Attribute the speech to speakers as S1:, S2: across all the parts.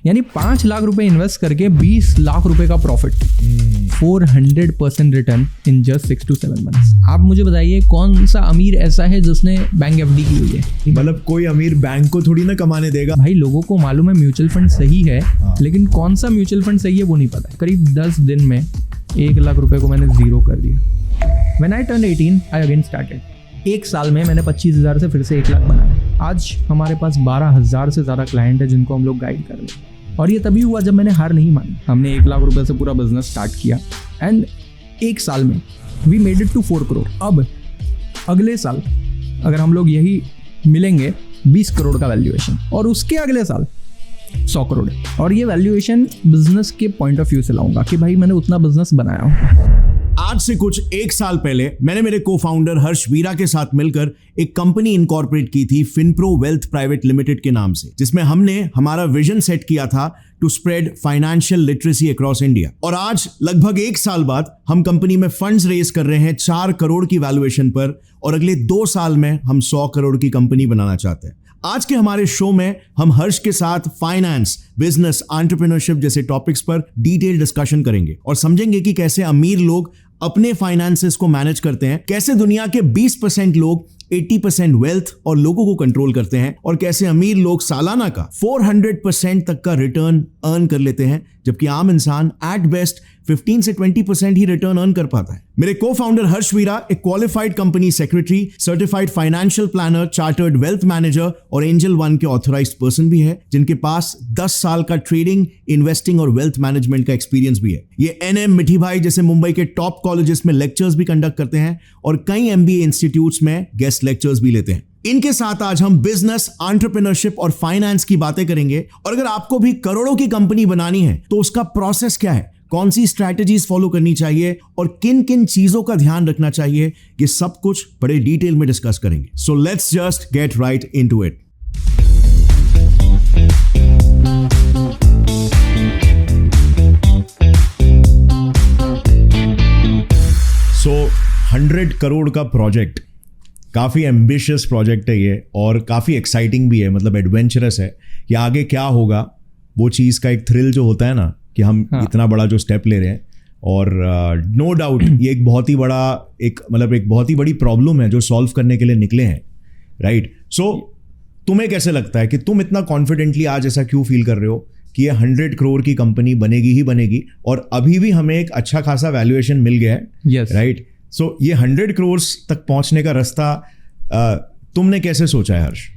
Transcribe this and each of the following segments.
S1: यानी 5 लाख रुपए इन्वेस्ट करके 20 लाख रुपए का profit, 400% return in just 6 to 7 months. आप मुझे बताइए कौन सा अमीर ऐसा है जिसने बैंक एफडी की हुई है?
S2: मतलब कोई अमीर बैंक को थोड़ी ना कमाने देगा
S1: भाई। लोगों को मालूम है म्यूचुअल फंड सही है, लेकिन कौन सा म्यूचुअल फंड सही है वो नहीं पता। करीब 10 दिन में 1 लाख रुपए को मैंने जीरो कर दिया। When I turned 18, I again started। 1 साल में मैंने 25,000 से फिर से 1 लाख बनाया। आज हमारे पास 12,000 से ज़्यादा क्लाइंट है जिनको हम लोग गाइड कर रहे हैं। और ये तभी हुआ जब मैंने हार नहीं मानी। हमने 1 लाख रुपए से पूरा बिजनेस स्टार्ट किया एंड 1 साल में we made it to 4 crore. अब अगले साल अगर हम लोग यही मिलेंगे 20 करोड़ का वैल्यूएशन, और उसके अगले साल 100 करोड़। और ये वैल्यूएशन बिजनेस के पॉइंट ऑफ व्यू से लाऊंगा कि भाई मैंने उतना बिजनेस बनाया हो।
S2: आज से कुछ 1 साल पहले मैंने मेरे को फाउंडर हर्ष वीरा के साथ मिलकर एक कंपनी इनकॉर्पोरेट की थी, फिनप्रो वेल्थ प्राइवेट लिमिटेड के नाम से, जिसमें हमने हमारा विजन सेट किया था to spread financial literacy across India. और आज लगभग 1 साल बाद हम कंपनी में फंड्स रेज कर रहे हैं 4 करोड़ की वैल्यूएशन पर, और अगले 2 साल में हम 100 करोड़ की कंपनी बनाना चाहते हैं। आज के हमारे शो में हम हर्ष के साथ फाइनेंस, बिजनेस, एंटरप्रेन्योरशिप जैसे टॉपिक्स पर डिटेल डिस्कशन करेंगे और समझेंगे कि कैसे अमीर लोग अपने फाइनेंसेस को मैनेज करते हैं, कैसे दुनिया के 20% लोग 80% वेल्थ और लोगों को कंट्रोल करते हैं, और कैसे अमीर लोग सालाना का 400% तक का रिटर्न अर्न कर लेते हैं, जबकि आम इंसान एट बेस्ट 15 से 20% ही रिटर्न अर्न कर पाता है। मेरे को फाउंडर हर्ष वीरा एक qualified company secretary, certified financial planner, chartered wealth manager और एंजल 1 के ऑथराइज्ड पर्सन भी है, जिनके पास 10 साल का ट्रेडिंग, इन्वेस्टिंग और वेल्थ मैनेजमेंट का एक्सपीरियंस भी है। ये NM मिठी भाई जैसे मुंबई के टॉप कॉलेजेस में लेक्चर्स भी कंडक्ट करते हैं और कई MBA इंस्टीट्यूट्स में गेस्ट लेक्चर्स भी लेते हैं। इनके साथ आज हम बिजनेस, एंटरप्रेन्योरशिप और फाइनेंस की बातें करेंगे। और अगर आपको भी करोड़ों की कंपनी बनानी है तो उसका प्रोसेस क्या है, कौन सी स्ट्रैटेजीज फॉलो करनी चाहिए और किन किन चीजों का ध्यान रखना चाहिए, ये सब कुछ बड़े डिटेल में डिस्कस करेंगे। So let's just get right into it. So 100 crore का प्रोजेक्ट काफ़ी एम्बिशियस प्रोजेक्ट है ये, और काफ़ी एक्साइटिंग भी है, मतलब एडवेंचरस है कि आगे क्या होगा। वो चीज़ का एक थ्रिल जो होता है ना कि हम इतना बड़ा जो स्टेप ले रहे हैं, और नो डाउट ये एक बहुत ही बड़ी प्रॉब्लम है जो सॉल्व करने के लिए निकले हैं, राइट? सो तुम्हें कैसे लगता है कि तुम इतना कॉन्फिडेंटली आज ऐसा क्यों फील कर रहे हो कि ये 100 करोड़ की कंपनी बनेगी ही बनेगी, और अभी भी हमें एक अच्छा खासा वैल्यूएशन मिल गया है, राइट? सो ये 100 करोड़ तक पहुंचने का रास्ता तुमने कैसे सोचा है हर्ष?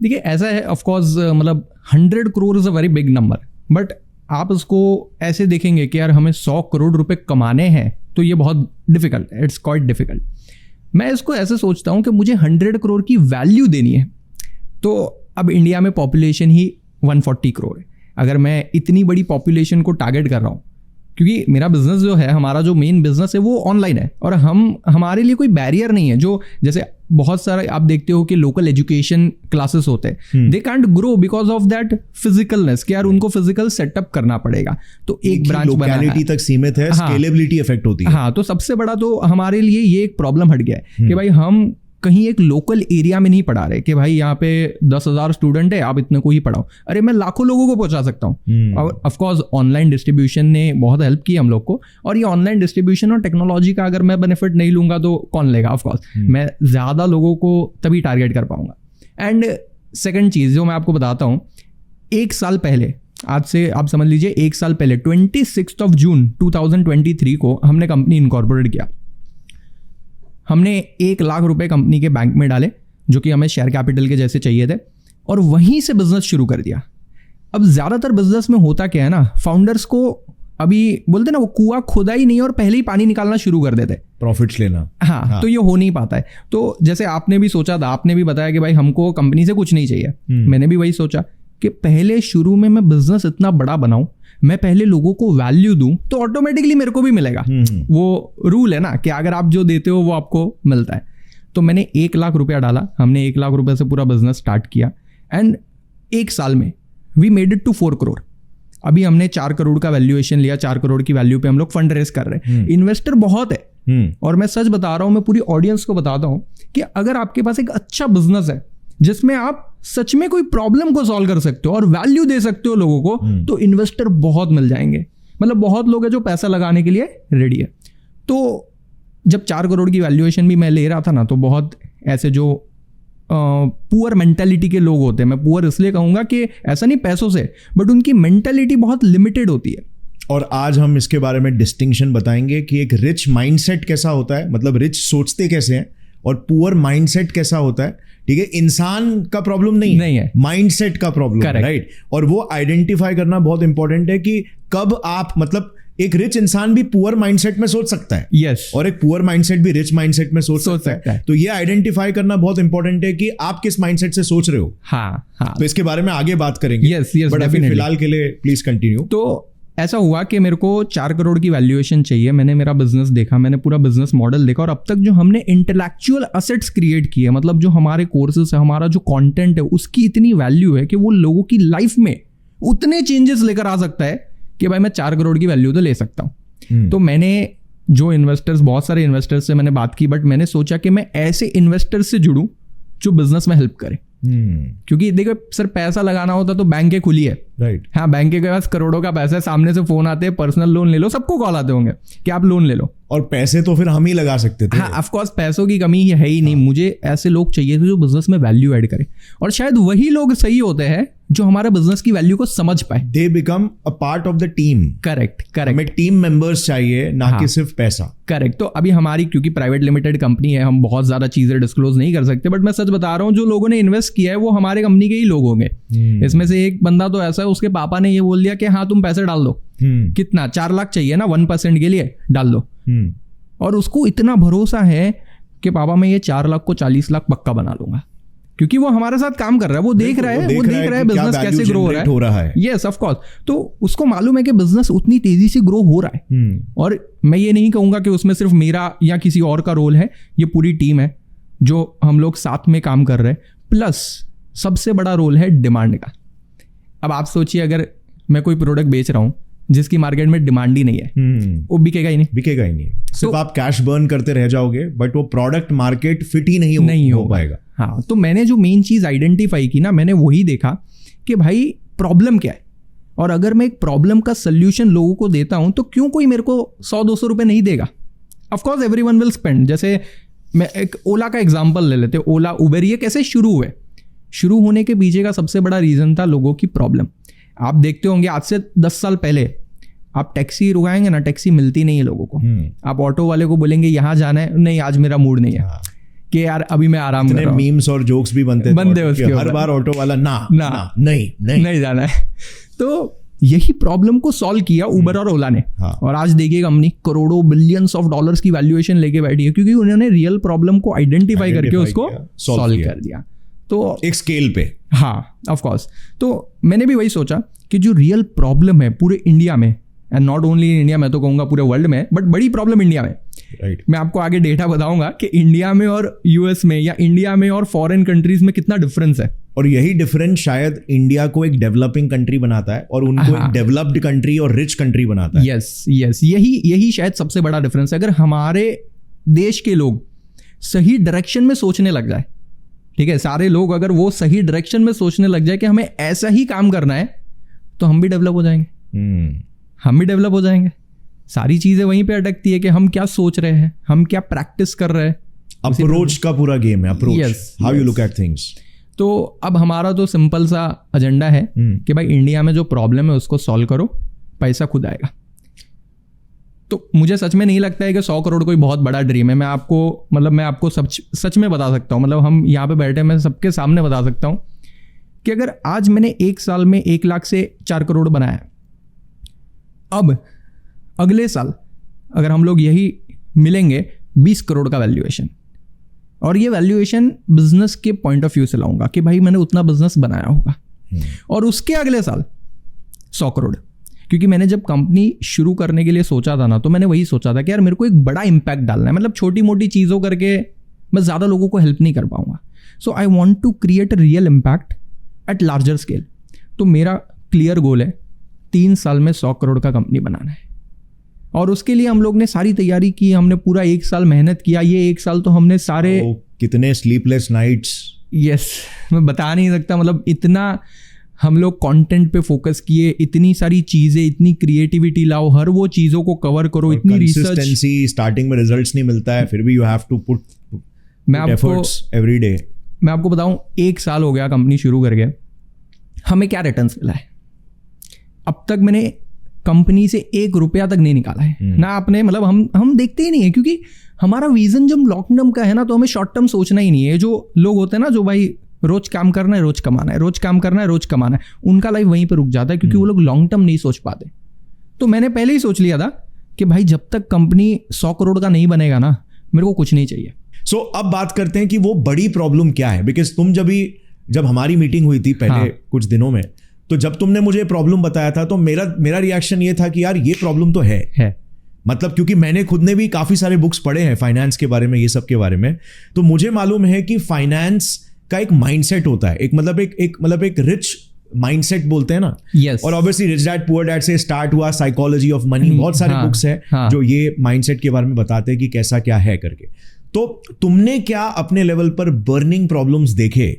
S1: देखिए ऐसा है, ऑफ कोर्स मतलब 100 crore is a very big number, but आप इसको ऐसे देखेंगे कि यार हमें 100 करोड़ रुपए कमाने हैं तो ये बहुत डिफिकल्ट है, इट्स क्वाइट डिफिकल्ट। मैं इसको ऐसे सोचता हूँ कि मुझे 100 करोड़ की वैल्यू देनी है। तो अब इंडिया में पॉपुलेशन ही 140 करोड़ है। अगर मैं इतनी बड़ी पॉपुलेशन को टारगेट कर रहा हूँ, क्योंकि मेरा बिजनेस जो है, हमारा जो मेन बिजनेस है वो ऑनलाइन है, और हमारे लिए कोई बैरियर नहीं है। जो जैसे बहुत सारे आप देखते हो कि लोकल एजुकेशन क्लासेस होते हैं, they can't grow because of that physicalness, कि यार उनको फिजिकल सेटअप करना पड़ेगा। तो एक ब्रांच
S2: लोकैलिटी तक सीमित है, स्केलेबिलिटी इफेक्ट होती है।
S1: हाँ, तो सबसे बड़ा तो हमारे लिए ये एक प्रॉब्लम हट गया है कि भाई हम कहीं एक लोकल एरिया में नहीं पढ़ा रहे कि भाई यहाँ पे 10,000 स्टूडेंट है, आप इतने को ही पढ़ाओ। अरे मैं लाखों लोगों को पहुंचा सकता हूँ। और ऑफ कोर्स ऑनलाइन डिस्ट्रीब्यूशन ने बहुत हेल्प की हम लोग को, और ये ऑनलाइन डिस्ट्रीब्यूशन और टेक्नोलॉजी का अगर मैं बेनिफिट नहीं लूंगा तो कौन लेगा? ऑफ कोर्स मैं ज़्यादा लोगों को तभी टारगेट कर पाऊंगा। एंड सेकेंड चीज़ जो मैं आपको बताता हूँ, 1 साल पहले, आज से आप समझ लीजिए 1 साल पहले 26 जून 2023 को हमने कंपनी इनकॉर्पोरेट किया। हमने 1 लाख रुपए कंपनी के बैंक में डाले, जो कि हमें शेयर कैपिटल के जैसे चाहिए थे, और वहीं से बिजनेस शुरू कर दिया। अब ज़्यादातर बिजनेस में होता क्या है ना, फाउंडर्स को अभी बोलते ना वो कुआं खोदा ही नहीं और पहले ही पानी निकालना शुरू कर देते,
S2: प्रॉफिट्स लेना।
S1: हाँ, तो ये हो नहीं पाता है। तो जैसे आपने भी सोचा था, आपने भी बताया कि भाई हमको कंपनी से कुछ नहीं चाहिए, मैंने भी वही सोचा कि पहले शुरू में मैं बिजनेस इतना बड़ा बनाऊं, मैं पहले लोगों को वैल्यू दूं, तो ऑटोमेटिकली मेरे को भी मिलेगा। वो रूल है ना कि अगर आप जो देते हो वो आपको मिलता है। तो मैंने 1 लाख रुपया डाला, हमने 1 लाख रुपए से पूरा बिजनेस स्टार्ट किया, एंड 1 साल में we made it to 4 crore. अभी हमने 4 करोड़ का वैल्यूएशन लिया, 4 करोड़ की वैल्यू पे हम लोग फंड रेज कर रहे हैं। इन्वेस्टर बहुत है, और मैं सच बता रहा हूँ, मैं पूरी ऑडियंस को बताता हूँ कि अगर आपके पास एक अच्छा बिजनेस है जिसमें आप सच में कोई प्रॉब्लम को सॉल्व कर सकते हो और वैल्यू दे सकते हो लोगों को, तो इन्वेस्टर बहुत मिल जाएंगे। मतलब बहुत लोग हैं जो पैसा लगाने के लिए रेडी है। तो जब 4 करोड़ की वैल्यूएशन भी मैं ले रहा था ना, तो बहुत ऐसे जो पुअर मेंटालिटी के लोग होते हैं, मैं पुअर इसलिए कहूँगा कि ऐसा नहीं पैसों से, बट उनकी मेंटालिटी बहुत लिमिटेड होती है।
S2: और आज हम इसके बारे में डिस्टिंक्शन बताएंगे कि एक रिच माइंडसेट कैसा होता है, मतलब रिच सोचते कैसे हैं, और पुअर माइंडसेट कैसा होता है। ठीक है, इंसान का प्रॉब्लम नहीं है, माइंडसेट का प्रॉब्लम है, राइट। और वो आइडेंटिफाई करना बहुत इंपॉर्टेंट है कि कब आप, मतलब एक रिच इंसान भी पुअर माइंडसेट में सोच सकता है,
S1: यस,
S2: और एक पुअर माइंडसेट भी रिच माइंडसेट में सोच सकता है। तो ये आइडेंटिफाई करना बहुत इंपॉर्टेंट है कि आप किस माइंडसेट से सोच रहे हो।
S1: हाँ।
S2: तो इसके बारे में आगे बात करेंगे,
S1: यस,
S2: बट अभी फिलहाल के लिए प्लीज कंटिन्यू।
S1: तो ऐसा हुआ कि मेरे को 4 करोड़ की वैल्यूएशन चाहिए। मैंने मेरा बिजनेस देखा, मैंने पूरा बिजनेस मॉडल देखा, और अब तक जो हमने इंटेलेक्चुअल असेट्स क्रिएट किए, मतलब जो हमारे कोर्सेज है, हमारा जो कंटेंट है, उसकी इतनी वैल्यू है कि वो लोगों की लाइफ में उतने चेंजेस लेकर आ सकता है कि भाई मैं 4 करोड़ की वैल्यू तो ले सकता हूँ। तो मैंने जो इन्वेस्टर्स, बहुत सारे इन्वेस्टर्स से मैंने बात की, बट मैंने सोचा कि मैं ऐसे इन्वेस्टर्स से जुड़ूं जो बिजनेस में हेल्प करे। क्योंकि देखो सर, पैसा लगाना होता तो बैंक के खुली है,
S2: राइट।
S1: हाँ, बैंक के पास करोड़ों का पैसा है, सामने से फोन आते हैं, पर्सनल लोन ले लो, सबको कॉल आते होंगे कि आप लोन ले लो,
S2: और पैसे तो फिर हम ही लगा सकते थे।
S1: हाँ, ऑफ कोर्स पैसों की कमी है ही नहीं। मुझे ऐसे लोग चाहिए थे जो बिजनेस में वैल्यू ऐड करे, और शायद वही लोग सही होते हैं जो हमारे बिजनेस की वैल्यू को समझ पाए।
S2: They become a part of the team.
S1: Correct.
S2: हमें टीम मेंबर्स चाहिए, ना कि सिर्फ पैसा।
S1: करेक्ट। तो अभी हमारी, क्योंकि प्राइवेट लिमिटेड कंपनी है, हम बहुत ज्यादा चीजें डिस्क्लोज नहीं कर सकते, बट मैं सच बता रहा हूँ, जो लोगों ने इन्वेस्ट किया है वो हमारे कंपनी के ही लोग होंगे। इसमें से एक बंदा तो ऐसा है, उसके पापा ने ये बोल दिया कि हाँ तुम पैसे डाल दो, कितना 4 लाख चाहिए ना, 1% के लिए डाल दो। और उसको इतना भरोसा है कि पापा मैं ये 4 लाख को 40 लाख पक्का बना लूंगा, क्योंकि वो हमारे साथ काम कर रहा है, वो देख रहा है बिजनेस कैसे ग्रो हो रहा है। Yes, of course. तो उसको मालूम है कि बिजनेस उतनी तेजी से ग्रो हो रहा है। और मैं ये नहीं कहूंगा कि उसमें सिर्फ मेरा या किसी और का रोल है, ये पूरी टीम है जो हम लोग साथ में काम कर रहे हैं। प्लस सबसे बड़ा रोल है डिमांड का। अब आप सोचिए, अगर मैं कोई प्रोडक्ट बेच रहा हूँ जिसकी मार्केट में डिमांड ही नहीं है, वो बिकेगा ही नहीं। सिर्फ आप कैश बर्न करते रह जाओगे, बट वो प्रोडक्ट मार्केट फिट ही नहीं हो पाएगा। हाँ, तो मैंने जो मेन चीज आइडेंटिफाई की ना, मैंने वही देखा कि भाई प्रॉब्लम क्या है, और अगर मैं एक प्रॉब्लम का सोल्यूशन लोगों को देता हूं तो क्यों कोई मेरे को 100-200 रुपए नहीं देगा। Of course everyone will spend. जैसे मैं एक ओला का एग्जांपल ले लेते हैं। ओला, उबर, ये कैसे शुरू हुए? शुरू होने के पीछे का सबसे बड़ा रीजन था लोगों की प्रॉब्लम। आप देखते होंगे आज से 10 साल पहले आप टैक्सी रुकाएंगे ना, टैक्सी मिलती नहीं है लोगों को। आप ऑटो वाले को बोलेंगे यहाँ जाना है, नहीं आज मेरा मूड नहीं है, कि यार अभी मैं आराम कर रहा हूं।
S2: मीम्स और जोक्स भी बनते उसके हर बार ऑटो वाला नहीं जाना है।
S1: तो यही प्रॉब्लम को सॉल्व किया उबर और ओला ने। और आज देखिए कंपनी करोड़ों बिलियंस ऑफ डॉलर्स की वैल्यूएशन लेके बैठी है, क्योंकि उन्होंने रियल प्रॉब्लम को आइडेंटिफाई करके उसको सॉल्व कर दिया। तो एक
S2: स्केल पे,
S1: हाँ ऑफ कोर्स। तो मैंने भी वही सोचा कि जो रियल प्रॉब्लम है पूरे इंडिया में, and not only in India, मैं तो कहूँगा पूरे वर्ल्ड में, बट बड़ी प्रॉब्लम इंडिया में।
S2: राइट।
S1: मैं आपको आगे डेटा बताऊंगा कि इंडिया में और यूएस में, या इंडिया में और फॉरेन कंट्रीज में कितना डिफरेंस है।
S2: और यही डिफरेंस शायद इंडिया को एक डेवलपिंग कंट्री बनाता है और उनको एक डेवलप्ड कंट्री और रिच कंट्री बनाता है।
S1: यस, यही शायद सबसे बड़ा डिफरेंस है। अगर हमारे देश के लोग सही डायरेक्शन में सोचने लग जाए, ठीक है, सारे लोग अगर वो सही डायरेक्शन में सोचने लग जाए कि हमें ऐसा ही काम करना है, तो हम भी डेवलप हो जाएंगे। सारी चीजें वहीं पे अटकती है कि हम क्या सोच रहे हैं, हम क्या प्रैक्टिस कर रहे हैं।
S2: अप्रोच का पूरा गेम है, approach, how you look at things.
S1: तो अब हमारा तो सिंपल सा एजेंडा है कि भाई इंडिया में जो प्रॉब्लम है उसको सॉल्व करो, पैसा खुद आएगा। तो मुझे सच में नहीं लगता है कि 100 करोड़ कोई बहुत बड़ा ड्रीम है। मैं आपको सच में बता सकता हूँ, मतलब हम यहाँ पे बैठे, मैं सबके सामने बता सकता हूँ कि अगर आज मैंने 1 साल में 1 लाख से 4 करोड़ बनाया, अब अगले साल अगर हम लोग यही मिलेंगे 20 करोड़ का वैल्यूएशन, और ये वैल्यूएशन बिजनेस के पॉइंट ऑफ व्यू से लाऊंगा कि भाई मैंने उतना बिजनेस बनाया होगा, और उसके अगले साल 100 करोड़। क्योंकि मैंने जब कंपनी शुरू करने के लिए सोचा था ना, तो मैंने वही सोचा था कि यार मेरे को एक बड़ा इंपैक्ट डालना है। मतलब छोटी मोटी चीज़ों करके मैं ज़्यादा लोगों को हेल्प नहीं कर पाऊंगा। So I want to create a real impact at larger scale. तो मेरा क्लियर गोल है 3 साल में 100 करोड़ का कंपनी बनाना है, और उसके लिए हम लोग ने सारी तैयारी की। हमने पूरा 1 साल मेहनत किया। ये 1 साल तो हमने सारे
S2: कितने स्लीपलेस नाइट्स,
S1: यस, मैं बता नहीं सकता, मतलब इतना हम लोग कंटेंट पे फोकस किए, इतनी सारी चीजें, इतनी क्रिएटिविटी लाओ, हर वो चीजों को कवर करो, इतनी रिसर्च।
S2: स्टार्टिंग में रिजल्ट्स नहीं मिलता है, फिर भी you have to put efforts every day.
S1: मैं आपको बताऊं, 1 साल हो गया कंपनी शुरू करके, हमें क्या रिटर्न्स मिला है? अब तक मैंने कंपनी से 1 रुपया तक नहीं निकाला है ना आपने, मतलब हम देखते ही नहीं है, क्योंकि हमारा विजन जब लॉन्ग टर्म का है ना, तो हमें शॉर्ट टर्म सोचना ही नहीं है। जो लोग होते हैं ना, जो भाई रोज काम करना है, रोज कमाना है, रोज काम करना है, रोज कमाना है, उनका लाइफ वहीं पे रुक जाता है, क्योंकि वो लोग लॉन्ग टर्म नहीं सोच पाते। तो मैंने पहले ही सोच लिया था कि भाई जब तक कंपनी 100 करोड़ का नहीं बनेगा ना, मेरे को कुछ नहीं चाहिए।
S2: सो अब बात करते हैं कि वो बड़ी प्रॉब्लम क्या है, बिकॉज तुम जब हमारी मीटिंग हुई थी पहले कुछ दिनों में, तो जब तुमने मुझे प्रॉब्लम बताया था, तो मेरा रिएक्शन ये था कि यार ये प्रॉब्लम तो है। मतलब क्योंकि मैंने खुद ने भी काफी सारे बुक्स पढ़े हैं फाइनेंस के बारे में, ये सब के बारे में, तो मुझे मालूम है कि फाइनेंस का एक माइंडसेट होता है, एक रिच माइंडसेट बोलते हैं ना।
S1: yes.
S2: और obviously rich dad poor dad से स्टार्ट हुआ, साइकोलॉजी ऑफ मनी, बहुत सारे बुक्स हैं जो ये माइंडसेट के बारे में बताते हैं कि कैसा क्या है करके। तो तुमने क्या अपने लेवल पर बर्निंग प्रॉब्लम्स देखे,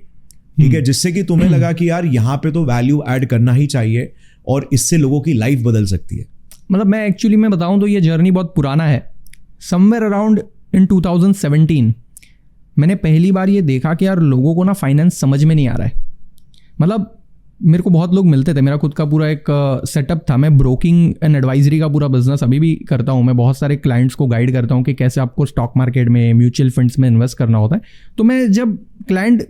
S2: ठीक है, जिससे कि तुम्हें लगा कि यार यहाँ पे तो वैल्यू ऐड करना ही चाहिए और इससे लोगों की लाइफ बदल सकती है?
S1: मतलब मैं एक्चुअली मैं बताऊं तो ये जर्नी बहुत पुराना है। समवेयर अराउंड इन 2017 मैंने पहली बार ये देखा कि यार लोगों को ना फाइनेंस समझ में नहीं आ रहा है। मतलब मेरे को बहुत लोग मिलते थे, मेरा खुद का पूरा एक सेटअप था, मैं ब्रोकिंग एंड एडवाइजरी का पूरा बिजनेस अभी भी करता हूँ। मैं बहुत सारे क्लाइंट्स को गाइड करता हूँ कि कैसे आपको स्टॉक मार्केट में, म्यूचुअल फंड्स में इन्वेस्ट करना होता है। तो मैं जब क्लाइंट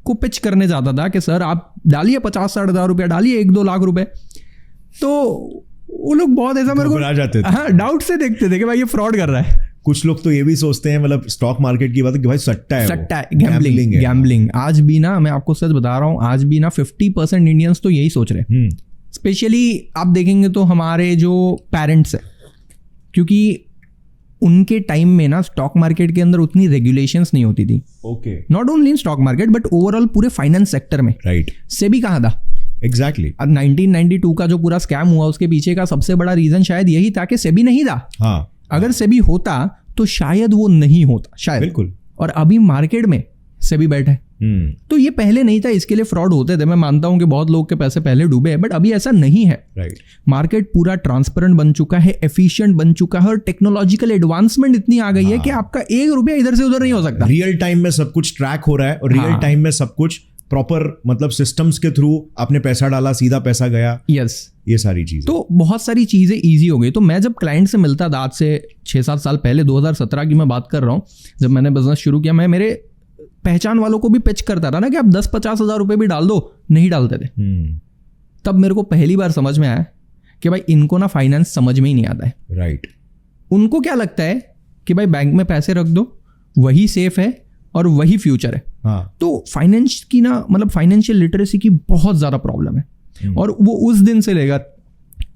S1: को पिच करने जाता था कि सर आप डालिए 50-60 हज़ार रुपया, डालिए 1-2 लाख रुपए, तो वो लोग बहुत ऐसा मेरे को
S2: आ जाते थे,
S1: हाँ, डाउट से देखते थे कि भाई ये फ्रॉड कर रहा है।
S2: कुछ लोग तो ये भी सोचते हैं, मतलब स्टॉक मार्केट की बात है कि भाई सट्टा है,
S1: गैम्बलिंग। आज भी ना, मैं आपको सच बता रहा हूँ, आज भी ना 50% इंडियंस तो यही सोच रहे हैं। स्पेशली आप देखेंगे तो हमारे जो पेरेंट्स हैं, क्योंकि उनके टाइम में ना स्टॉक मार्केट के अंदर उतनी रेगुलेशंस नहीं होती थी।
S2: Okay,
S1: not only in stock market but overall पूरे फाइनेंस सेक्टर में।
S2: राइट,
S1: सेबी कहाँ था?
S2: एग्जैक्टली।
S1: अब 1992 का जो पूरा स्कैम हुआ, उसके पीछे का सबसे बड़ा रीजन शायद यही था कि सेबी नहीं था।
S2: हाँ,
S1: अगर सेबी होता तो शायद वो नहीं होता, शायद।
S2: बिल्कुल।
S1: और अभी मार्केट में सेबी बैठा है, तो ये पहले नहीं था, इसके लिए फ्रॉड होते थे। मैं मानता हूं कि बहुत लोग के पैसे पहले डूबे हैं, बट अभी ऐसा नहीं है।
S2: राइट,
S1: मार्केट पूरा ट्रांसपेरेंट बन चुका है, एफिशिएंट बन चुका है, और टेक्नोलॉजिकल एडवांसमेंट इतनी आ गई है कि आपका 1 रुपया इधर से उधर नहीं हो सकता।
S2: रियल टाइम में सब कुछ ट्रैक हो रहा है, और रियल टाइम में सब कुछ प्रॉपर, मतलब सिस्टम्स के थ्रू आपने पैसा डाला, सीधा पैसा गया।
S1: यस,
S2: ये सारी चीजें,
S1: तो बहुत सारी चीजें इजी हो गई। तो मैं जब क्लाइंट से मिलता था, आज से 6-7 साल पहले, 2017 की मैं बात कर रहा हूँ, जब मैंने बिजनेस शुरू किया, मैं मेरे पहचान वालों को भी पिच करता था ना कि आप 10-50 हज़ार रुपए भी डाल दो, नहीं डालते थे। तब मेरे को पहली बार समझ में आया कि भाई इनको ना फाइनेंस समझ में ही नहीं आता है।
S2: राइट,
S1: उनको क्या लगता है कि भाई बैंक में पैसे रख दो, वही सेफ है और वही फ्यूचर है।
S2: हाँ,
S1: तो फाइनेंस की ना, मतलब फाइनेंशियल लिटरेसी की बहुत ज्यादा प्रॉब्लम है। और वो उस दिन से लेकर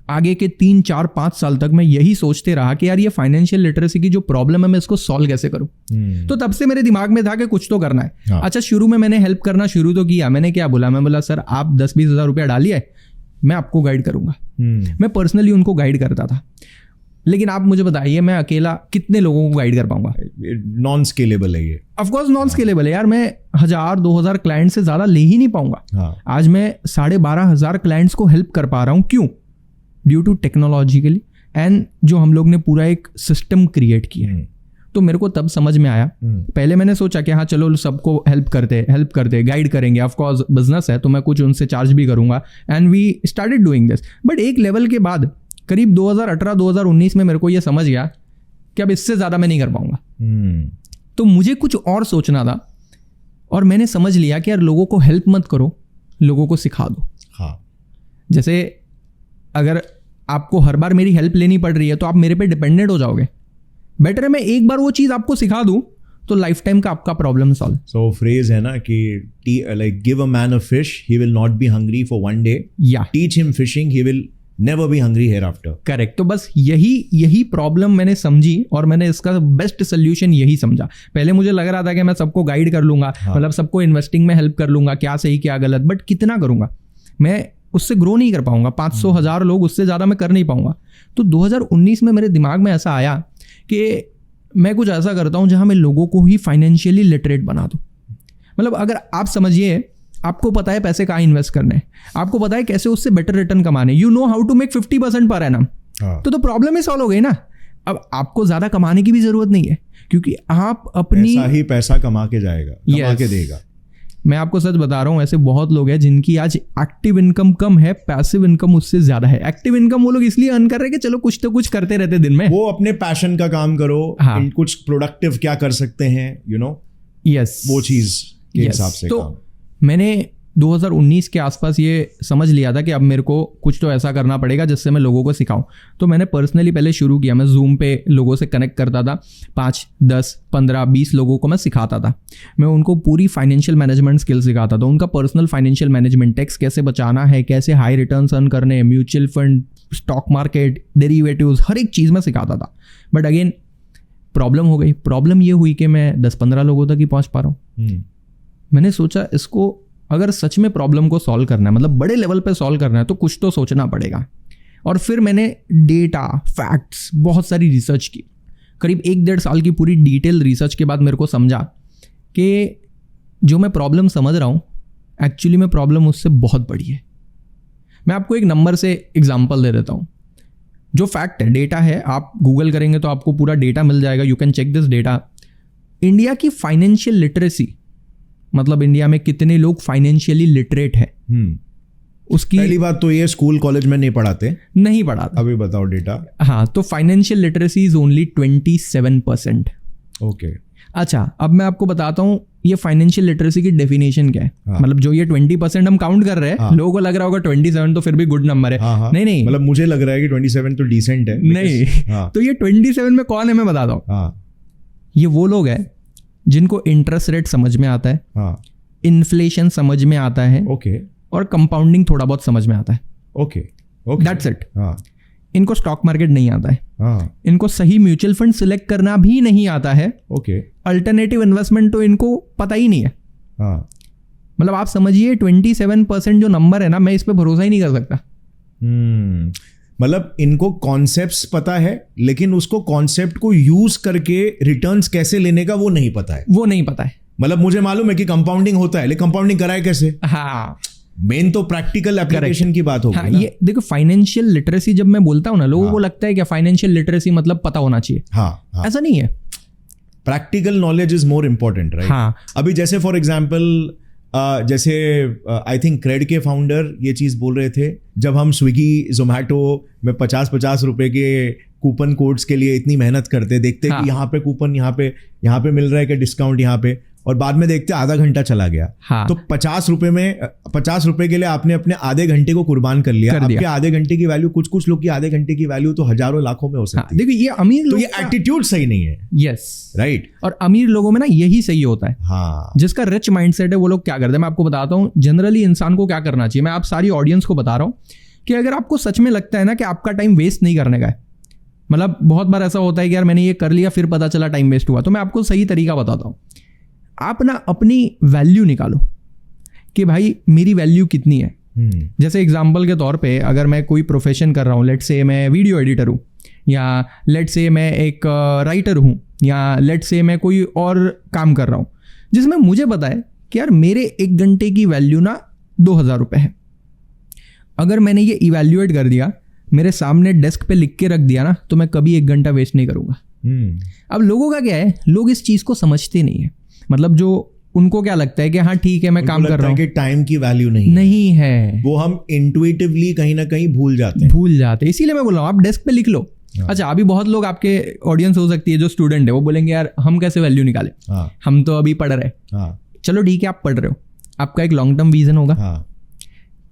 S1: आगे के 3-4-5 साल तक मैं यही सोचते रहा कि यार ये फाइनेंशियल लिटरेसी की जो प्रॉब्लम है, मैं इसको सॉल्व कैसे करूं। तो तब से मेरे दिमाग में था कि कुछ तो करना है।
S2: हाँ।
S1: अच्छा, शुरू में मैंने हेल्प करना शुरू तो किया। मैंने क्या बोला, मैं बोला सर आप 10-20 हज़ार रुपया डालिए, मैं आपको गाइड करूंगा। मैं पर्सनली उनको गाइड करता था। लेकिन आप मुझे बताइए, मैं अकेला कितने लोगों को गाइड कर पाऊंगा?
S2: नॉन स्केलेबल है ये।
S1: ऑफकोर्स नॉन स्केलेबल है यार, मैं 1000-2000 क्लाइंट से ज्यादा ले ही नहीं पाऊंगा।
S2: हाँ।
S1: आज मैं 12,500 क्लाइंट्स को हेल्प कर पा रहा हूं। क्यों? ड्यू टू टेक्नोलॉजिकली एंड जो हम लोग ने पूरा एक सिस्टम क्रिएट किया है। तो मेरे को तब समझ में आया। पहले मैंने सोचा कि हाँ चलो सबको हेल्प करते गाइड करेंगे, ऑफकोर्स बिजनेस है तो मैं कुछ उनसे चार्ज भी करूंगा, and we started doing this. But एक लेवल के बाद करीब 2018-2019 में मेरे को ये समझ गया कि अब इससे ज़्यादा मैं नहीं कर पाऊंगा। तो मुझे कुछ और सोचना था, और मैंने समझ लिया कि यार लोगों को हेल्प मत करो, लोगों को सिखा दो।
S2: हाँ।
S1: जैसे अगर आपको हर बार मेरी हेल्प लेनी पड़ रही है तो आप मेरे पे डिपेंडेंट हो जाओगे। बेटर है मैं एक बार वो चीज़ आपको सिखा दूं तो लाइफ टाइम का आपका प्रॉब्लम सॉल्व।
S2: सो फ्रेज है ना कि like give a man a fish, he will not be hungry for one day,
S1: या
S2: teach him fishing, he will never be hungry hereafter.
S1: Correct. तो बस यही प्रॉब्लम मैंने समझी और मैंने इसका बेस्ट सोल्यूशन यही समझा। पहले मुझे लग रहा था कि मैं सबको गाइड कर लूंगा, मतलब सबको इन्वेस्टिंग में हेल्प कर लूंगा, क्या सही क्या गलत, बट कितना करूंगा मैं, उससे ग्रो नहीं कर पाऊंगा। 500,000 लोग, उससे ज़्यादा मैं कर नहीं पाऊंगा। तो 2019 में मेरे दिमाग में ऐसा आया कि मैं कुछ ऐसा करता हूँ जहाँ मैं लोगों को ही फाइनेंशियली लिटरेट बना दूँ। मतलब अगर आप समझिए, आपको पता है पैसे कहाँ इन्वेस्ट करने हैं, आपको पता है कैसे उससे बेटर रिटर्न कमाने, you know how to make 50% per annum, तो प्रॉब्लम ही सॉल्व हो गई ना। अब आपको ज्यादा कमाने की भी जरूरत नहीं है, क्योंकि आप अपनी
S2: पैसा कमा के जाएगा, कमा के देगा।
S1: मैं आपको सच बता रहा हूँ, ऐसे बहुत लोग हैं जिनकी आज एक्टिव इनकम कम है, पैसिव इनकम उससे ज्यादा है। एक्टिव इनकम वो लोग इसलिए अर्न कर रहे हैं कि चलो कुछ तो कुछ करते रहते दिन में,
S2: वो अपने पैशन का काम करो।
S1: हाँ।
S2: कुछ प्रोडक्टिव क्या कर सकते हैं, यू नो,
S1: यस,
S2: वो चीज के हिसाब से।
S1: तो मैंने 2019 के आसपास ये समझ लिया था कि अब मेरे को कुछ तो ऐसा करना पड़ेगा जिससे मैं लोगों को सिखाऊं। तो मैंने पर्सनली पहले शुरू किया, मैं जूम पे लोगों से कनेक्ट करता था, 5, 10, 15, 20 लोगों को मैं सिखाता था। मैं उनको पूरी फाइनेंशियल मैनेजमेंट स्किल सिखाता था, उनका पर्सनल फाइनेंशियल मैनेजमेंट, टैक्स कैसे बचाना है, कैसे हाई रिटर्न्स अर्न करने हैं, mutual fund, stock market, derivatives, हर एक चीज़ में सिखाता था। बट अगेन प्रॉब्लम हो गई। प्रॉब्लम ये हुई कि मैं 10-15 लोगों तक ही पहुँच पा रहा हूँ। मैंने सोचा इसको अगर सच में प्रॉब्लम को सॉल्व करना है, मतलब बड़े लेवल पे सॉल्व करना है, तो कुछ तो सोचना पड़ेगा। और फिर मैंने डेटा, फैक्ट्स, बहुत सारी रिसर्च की। करीब 1-1.5 साल की पूरी डिटेल रिसर्च के बाद मेरे को समझा कि जो मैं प्रॉब्लम समझ रहा हूँ, एक्चुअली में प्रॉब्लम उससे बहुत बड़ी है। मैं आपको एक नंबर से एग्जांपल दे देता हूँ। जो फैक्ट है, डेटा है, आप गूगल करेंगे तो आपको पूरा डेटा मिल जाएगा, you can check this data. India की फाइनेंशियल लिटरेसी, मतलब इंडिया में कितने लोग फाइनेंशियली लिटरेट है, उसकी
S2: पहली बात तो ये स्कूल कॉलेज में नहीं पढ़ाते। अभी बताओ डेटा।
S1: हाँ, तो financial literacy is only 27%।
S2: Okay,
S1: अच्छा, अब मैं आपको बताता हूँ ये फाइनेंशियल लिटरेसी की डेफिनेशन क्या है।
S2: हाँ।
S1: मतलब जो ये 20% हम काउंट कर रहे हैं, हाँ। लोगों को लग रहा होगा 27 तो फिर भी गुड नंबर है।
S2: हाँ।
S1: नहीं,
S2: मतलब मुझे लग रहा है कि 27 तो डिसेंट है।
S1: नहीं, हाँ। तो ये 27 में कौन है मैं बताता हूँ।
S2: हाँ।
S1: ये वो लोग हैं जिनको इंटरेस्ट रेट समझ में आता है,
S2: हाँ।
S1: इन्फ्लेशन समझ में आता है,
S2: ओके,
S1: और कंपाउंडिंग थोड़ा बहुत समझ में आता है।
S2: Okay,
S1: that's it.
S2: हाँ।
S1: इनको स्टॉक मार्केट नहीं आता है,
S2: हाँ।
S1: इनको सही म्यूचुअल फंड सिलेक्ट करना भी नहीं आता है,
S2: ओके,
S1: अल्टरनेटिव इन्वेस्टमेंट तो इनको पता ही नहीं है।
S2: हाँ।
S1: मतलब आप समझिए 27% जो नंबर है ना, मैं इस पे भरोसा ही नहीं कर सकता।
S2: मतलब इनको कॉन्सेप्ट्स पता है, लेकिन उसको कॉन्सेप्ट को यूज करके रिटर्न्स कैसे लेने का वो नहीं पता है। मतलब मुझे मालूम है कि कंपाउंडिंग होता है, लेकिन कंपाउंडिंग कराए कैसे?
S1: हाँ,
S2: मेन तो प्रैक्टिकल एप्लीकेशन की बात होगी।
S1: हाँ, ये देखो, फाइनेंशियल लिटरेसी जब मैं बोलता हूँ ना, लोगों को लगता है कि फाइनेंशियल लिटरेसी मतलब पता होना चाहिए।
S2: हाँ।
S1: ऐसा नहीं है।
S2: Practical knowledge is more important, right?
S1: हाँ।
S2: अभी जैसे फॉर एग्जाम्पल, जैसे आई थिंक क्रेड के फाउंडर ये चीज बोल रहे थे, जब हम स्विगी जोमैटो में 50-50 रुपए के कूपन कोड्स के लिए इतनी मेहनत करते, देखते कि यहाँ पे कूपन, यहाँ पे मिल रहा है कि डिस्काउंट यहाँ पे, और बाद में देखते आधा घंटा चला गया।
S1: हाँ।
S2: तो 50 रुपए के लिए आपने अपने आधे घंटे को कुर्बान कर लिया। आपके आधे घंटे की वैल्यू, कुछ लोग की आधे घंटे की वैल्यू तो हजारों लाखों में हो सकती है।
S1: देखो, ये अमीर
S2: तो ये एटीट्यूड सही नहीं है।
S1: Yes,
S2: right.
S1: और अमीर लोगों में ना यही सही होता है।
S2: हाँ।
S1: जिसका रिच माइंडसेट है वो लोग क्या करते हैं, मैं आपको बताता हूँ जनरली इंसान को क्या करना चाहिए। मैं आप सारी ऑडियंस को बता रहा हूँ कि अगर आपको सच में लगता है ना कि आपका टाइम वेस्ट नहीं करने का है, मतलब बहुत बार ऐसा होता है कि यार मैंने ये कर लिया फिर पता चला टाइम वेस्ट हुआ, तो मैं आपको सही तरीका बताता हूँ। आप ना अपनी वैल्यू निकालो कि भाई मेरी वैल्यू कितनी है। जैसे एग्जाम्पल के तौर पे, अगर मैं कोई प्रोफेशन कर रहा हूँ, लेट्स से मैं वीडियो एडिटर हूँ, या लेट्स से मैं एक राइटर हूँ, या लेट्स से मैं कोई और काम कर रहा हूँ जिसमें मुझे पता है कि यार मेरे 1 घंटे की वैल्यू ना 2000 रुपये है। अगर मैंने ये इवैल्यूएट कर दिया, मेरे सामने डेस्क पे लिख के रख दिया ना, तो मैं कभी 1 घंटा वेस्ट नहीं करूँगा। अब लोगों का क्या है, लोग इस चीज़ को समझते नहीं है। मतलब जो उनको क्या लगता है कि हाँ ठीक है मैं काम कर रहा हूँ,
S2: टाइम की वैल्यू नहीं है, वो हम इंट्यूटिवली कहीं ना कहीं भूल जाते हैं।
S1: इसीलिए मैं बोल रहा हूँ आप डेस्क पे लिख लो। अच्छा, अभी बहुत लोग आपके ऑडियंस हो सकती है जो स्टूडेंट है, वो बोलेंगे यार हम कैसे वैल्यू निकाले, हम तो अभी पढ़ रहे। चलो ठीक है, आप पढ़ रहे हो, आपका एक लॉन्ग टर्म विजन होगा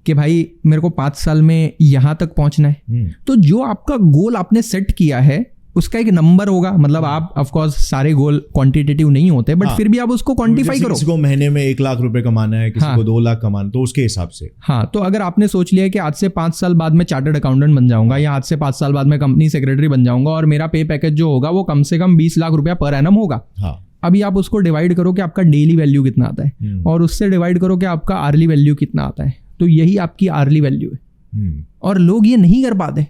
S1: कि भाई मेरे को 5 साल में यहाँ तक पहुंचना है। तो जो आपका गोल आपने सेट किया है उसका एक नंबर होगा। मतलब आप ऑफ कोर्स सारे गोल क्वांटिटेटिव नहीं होते, बट फिर भी आप उसको क्वांटिफाई करो।
S2: किसी को महीने में 1 लाख रुपए कमाना है, किसी को 2 लाख कमाना, तो उसके हिसाब से।
S1: हाँ, तो अगर आपने सोच लिया कि आज से 5 साल बाद मैं चार्टर्ड अकाउंटेंट बन जाऊंगा, या आज से 5 साल बाद मैं कंपनी सेक्रेटरी बन जाऊंगा, और मेरा पे पैकेज जो होगा वो कम से कम 20 लाख रुपया पर एनम होगा। अभी आप उसको डिवाइड करो कि आपका डेली वैल्यू कितना आता है, और उससे डिवाइड करो कि आपका आर्ली वैल्यू कितना आता है, तो यही आपकी आर्ली वैल्यू है। और लोग ये नहीं कर पाते।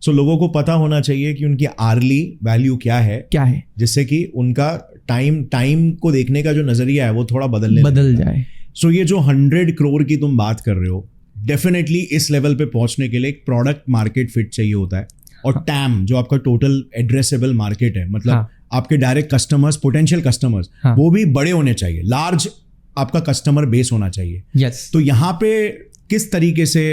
S2: सो लोगों को पता होना चाहिए कि उनकी आर्ली वैल्यू क्या है,
S1: जिससे
S2: कि उनका टाइम को देखने का जो नजरिया है वो थोड़ा
S1: बदल जाए।
S2: सो ये जो 100 करोड़ की तुम बात कर रहे हो, डेफिनेटली इस लेवल पे पहुंचने के लिए एक प्रोडक्ट मार्केट फिट चाहिए होता है, और टैम जो आपका टोटल एड्रेसेबल मार्केट है, मतलब आपके डायरेक्ट कस्टमर्स, पोटेंशियल कस्टमर्स, वो भी बड़े होने चाहिए, लार्ज आपका कस्टमर बेस होना चाहिए।
S1: यस।
S2: तो यहाँ पे किस तरीके से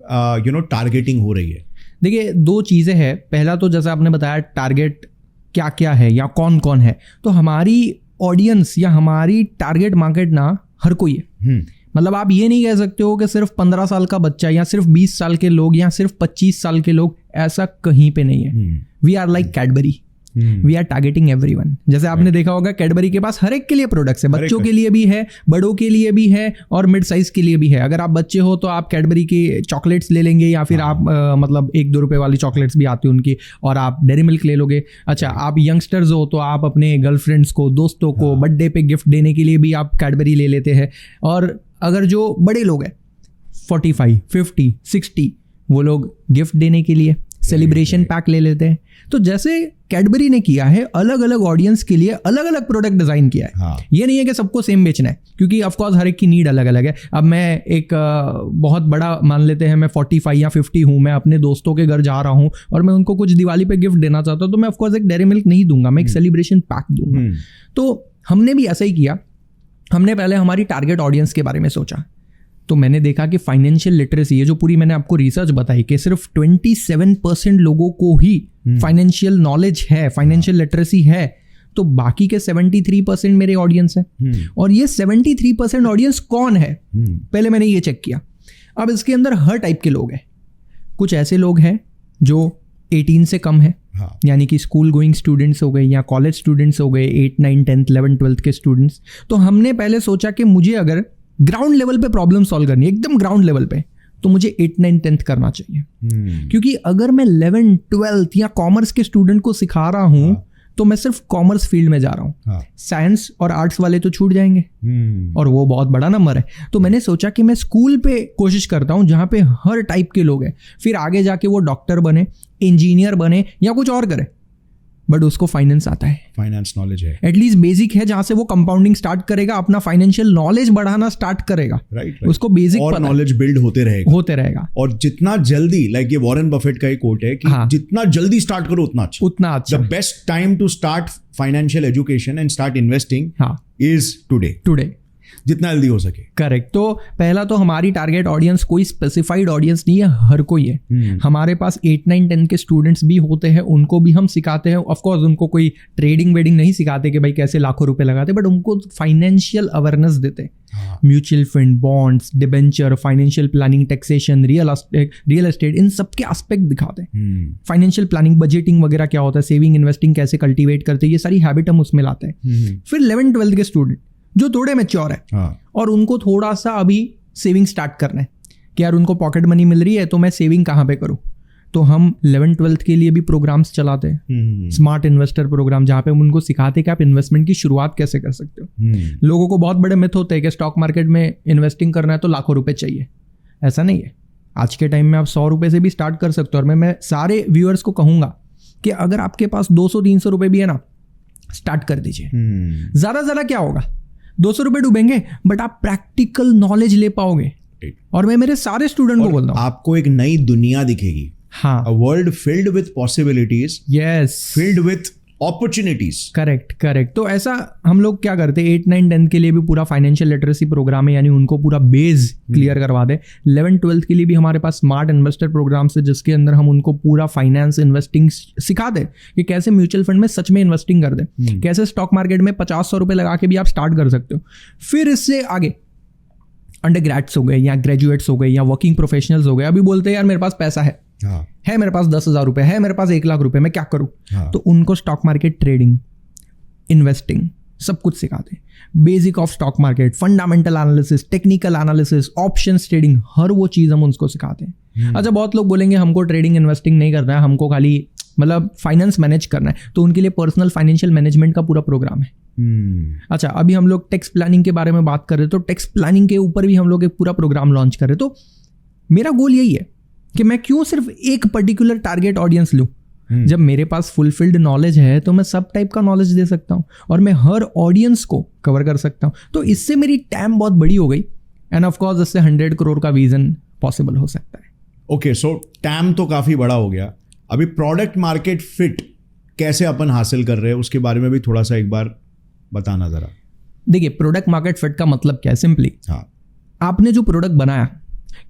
S2: टारगेटिंग हो रही है?
S1: देखिए, दो चीज़ें हैं। पहला तो जैसा आपने बताया टारगेट क्या क्या है या कौन कौन है, तो हमारी ऑडियंस या हमारी टारगेट मार्केट ना हर कोई है। मतलब आप ये नहीं कह सकते हो कि सिर्फ 15 साल का बच्चा या सिर्फ 20 साल के लोग या सिर्फ 25 साल के लोग, ऐसा कहीं पे नहीं है। We are like Cadbury, we are targeting everyone. जैसे आपने देखा होगा कैडबरी के पास हर एक के लिए प्रोडक्ट्स है, बच्चों के लिए भी है, बड़ों के लिए भी है और मिड साइज के लिए भी है। अगर आप बच्चे हो तो आप कैडबरी की चॉकलेट्स ले लेंगे, या फिर आप मतलब 1-2 रुपए वाली चॉकलेट्स भी आती है उनकी, और आप डेयरी मिल्क ले लोगे। अच्छा, आप यंगस्टर्स हो तो आप अपने गर्लफ्रेंड्स को, दोस्तों को बर्थडे पे गिफ्ट देने के लिए भी आप कैडबरी ले लेते हैं। और अगर जो बड़े लोग हैं 45, 50, 60, वो लोग गिफ्ट देने के लिए सेलिब्रेशन पैक ले लेते हैं। तो जैसे कैडबरी ने किया है, अलग अलग ऑडियंस के लिए अलग अलग प्रोडक्ट डिजाइन किया है। ये नहीं है कि सबको सेम बेचना है, क्योंकि ऑफ कोर्स हर एक की नीड अलग अलग है। अब मैं एक बहुत बड़ा मान लेते हैं, मैं 45 या 50 हूँ, मैं अपने दोस्तों के घर जा रहा हूँ और मैं उनको कुछ दिवाली पे गिफ्ट देना चाहता हूँ, तो मैं ऑफ कोर्स एक डेयरी मिल्क नहीं दूंगा, मैं एक सेलिब्रेशन पैक दूंगा। तो हमने भी ऐसा ही किया। हमने पहले हमारी टारगेट ऑडियंस के बारे में सोचा, तो मैंने देखा कि फाइनेंशियल लिटरेसी, ये जो पूरी मैंने आपको रिसर्च बताई कि सिर्फ 27% लोगों को ही फाइनेंशियल नॉलेज है, फाइनेंशियल लिटरेसी है, तो बाकी के 73% मेरे ऑडियंस है। और ये 73% ऑडियंस कौन है, पहले मैंने ये चेक किया। अब इसके अंदर हर टाइप के लोग हैं। कुछ ऐसे लोग हैं जो 18 से कम है, यानी कि स्कूल गोइंग स्टूडेंट्स हो गए या कॉलेज स्टूडेंट्स हो गए, 8, 9, 10, 11, 12 के स्टूडेंट्स। तो हमने पहले सोचा कि मुझे अगर ग्राउंड लेवल पे प्रॉब्लम सॉल्व करनी है, एकदम ग्राउंड लेवल पे, तो मुझे 8, 9, 10 करना चाहिए। क्योंकि अगर मैं 11, 12 या कॉमर्स के स्टूडेंट को सिखा रहा हूं, तो मैं सिर्फ कॉमर्स फील्ड में जा रहा हूँ। साइंस और आर्ट्स वाले तो छूट जाएंगे, और वो बहुत बड़ा नंबर है। तो मैंने सोचा कि मैं स्कूल पे कोशिश करता हूँ जहाँ पे हर टाइप के लोग हैं, फिर आगे जाके वो डॉक्टर बने, इंजीनियर बने या कुछ और करे, बट उसको फाइनेंस आता है,
S2: फाइनेंस नॉलेज है,
S1: एटलीस्ट बेसिक है, जहां से वो कंपाउंडिंग स्टार्ट करेगा, अपना फाइनेंशियल नॉलेज बढ़ाना स्टार्ट करेगा।
S2: राइट।
S1: उसको बेसिक
S2: और नॉलेज बिल्ड होते रहेगा। और जितना जल्दी, लाइक ये वॉरेन बफेट का एक कोट है कि जितना जल्दी स्टार्ट करो उतना अच्छा। The best time to start financial education and start investing is today, जितना जल्दी हो सके।
S1: करेक्ट। तो पहला तो हमारी टारगेट ऑडियंस कोई स्पेसिफाइड ऑडियंस नहीं है, हर कोई है। हमारे पास 8, 9, 10 के स्टूडेंट्स भी होते हैं, उनको भी हम सिखाते हैं। ऑफ कोर्स उनको कोई ट्रेडिंग वेडिंग नहीं सिखाते कि भाई कैसे लाखों रुपए लगाते, बट उनको फाइनेंशियल अवेयरनेस देते हैं। Mutual fund, bonds, debenture, financial planning, taxation, real estate, इन सबके एस्पेक्ट दिखाते हैं। फाइनेंशियल प्लानिंग, बजटिंग वगैरह क्या होता है, सेविंग इन्वेस्टिंग कैसे कल्टिवेट करते हैं, ये सारी हैबिट हम उसमें लाते हैं। फिर 11, 12 के स्टूडेंट जो थोड़े मैच्योर है और उनको थोड़ा सा अभी सेविंग स्टार्ट करना है कि यार उनको पॉकेट मनी मिल रही है, तो मैं सेविंग कहाँ पे करूँ, तो हम 11, 12 के लिए भी प्रोग्राम्स चलाते हैं, स्मार्ट इन्वेस्टर प्रोग्राम, जहाँ पे हम उनको सिखाते हैं कि आप इन्वेस्टमेंट की शुरुआत कैसे कर सकते हो। लोगों को बहुत बड़े मिथ होते हैं कि स्टॉक मार्केट में इन्वेस्टिंग करना है तो लाखों रुपए चाहिए। ऐसा नहीं है, आज के टाइम में आप 100 रुपए से भी स्टार्ट कर सकते हो। और मैं सारे व्यूअर्स को कहूंगा कि अगर आपके पास 200-300 रुपए भी है ना, स्टार्ट कर दीजिए। ज्यादा क्या होगा, 200 रुपए डूबेंगे, बट आप प्रैक्टिकल नॉलेज ले पाओगे। और मैं मेरे सारे स्टूडेंट को बोलता हूँ,
S2: आपको एक नई दुनिया दिखेगी।
S1: हाँ,
S2: a world filled with possibilities,
S1: yes,
S2: filled with opportunities.
S1: Correct. तो ऐसा हम लोग क्या करते हैं, 8, 9, 10 के लिए भी पूरा फाइनेंशियल लिटरेसी प्रोग्राम है, यानी उनको पूरा बेस क्लियर करवा दे। 11, 12 के लिए भी हमारे पास स्मार्ट इन्वेस्टर प्रोग्राम है, जिसके अंदर हम उनको पूरा फाइनेंस, इन्वेस्टिंग सिखा दे कि कैसे म्यूचुअल फंड में सच में इन्वेस्टिंग कर दे, कैसे स्टॉक मार्केट में 50-100 रुपए लगा के भी आप स्टार्ट कर सकते हो। फिर इससे आगे अंडर ग्रेड्स हो गए या ग्रेजुएट्स हो गए या वर्किंग प्रोफेशनल्स हो गए, अभी बोलते हैं यार मेरे पास पैसा है मेरे पास 10,000 रुपए है, मेरे पास 1 लाख रुपए, मैं क्या करूं? तो उनको स्टॉक मार्केट ट्रेडिंग, इन्वेस्टिंग सब कुछ सिखाते हैं। Basic of stock market, fundamental analysis, technical analysis, options trading, हर वो चीज हम उनको सिखाते हैं। अच्छा, बहुत लोग बोलेंगे हमको ट्रेडिंग इन्वेस्टिंग नहीं करना है, हमको खाली मतलब फाइनेंस मैनेज करना है, तो उनके लिए पर्सनल फाइनेंशियल मैनेजमेंट का पूरा प्रोग्राम है। अच्छा, अभी हम लोग टैक्स प्लानिंग के बारे में बात कर रहे हैं, तो टैक्स प्लानिंग के ऊपर भी हम लोग एक पूरा प्रोग्राम लॉन्च कर रहे हैं। तो मेरा गोल यही है कि मैं क्यों सिर्फ एक पर्टिकुलर टारगेट ऑडियंस लूं, जब मेरे पास फुलफिल्ड नॉलेज है तो मैं सब टाइप का नॉलेज दे सकता हूँ और मैं हर ऑडियंस को कवर कर सकता हूँ। तो इससे मेरी टैम बहुत बड़ी हो गई एंड ऑफ कोर्स इससे 100 करोड़ का विजन पॉसिबल हो सकता है।
S2: ओके, सो टैम तो काफी बड़ा हो गया, अभी प्रोडक्ट मार्केट फिट कैसे अपन हासिल कर रहे हैं उसके बारे में भी थोड़ा सा एक बार बताना जरा।
S1: देखिए, प्रोडक्ट मार्केट फिट का मतलब क्या है? सिंपली आपने जो प्रोडक्ट बनाया,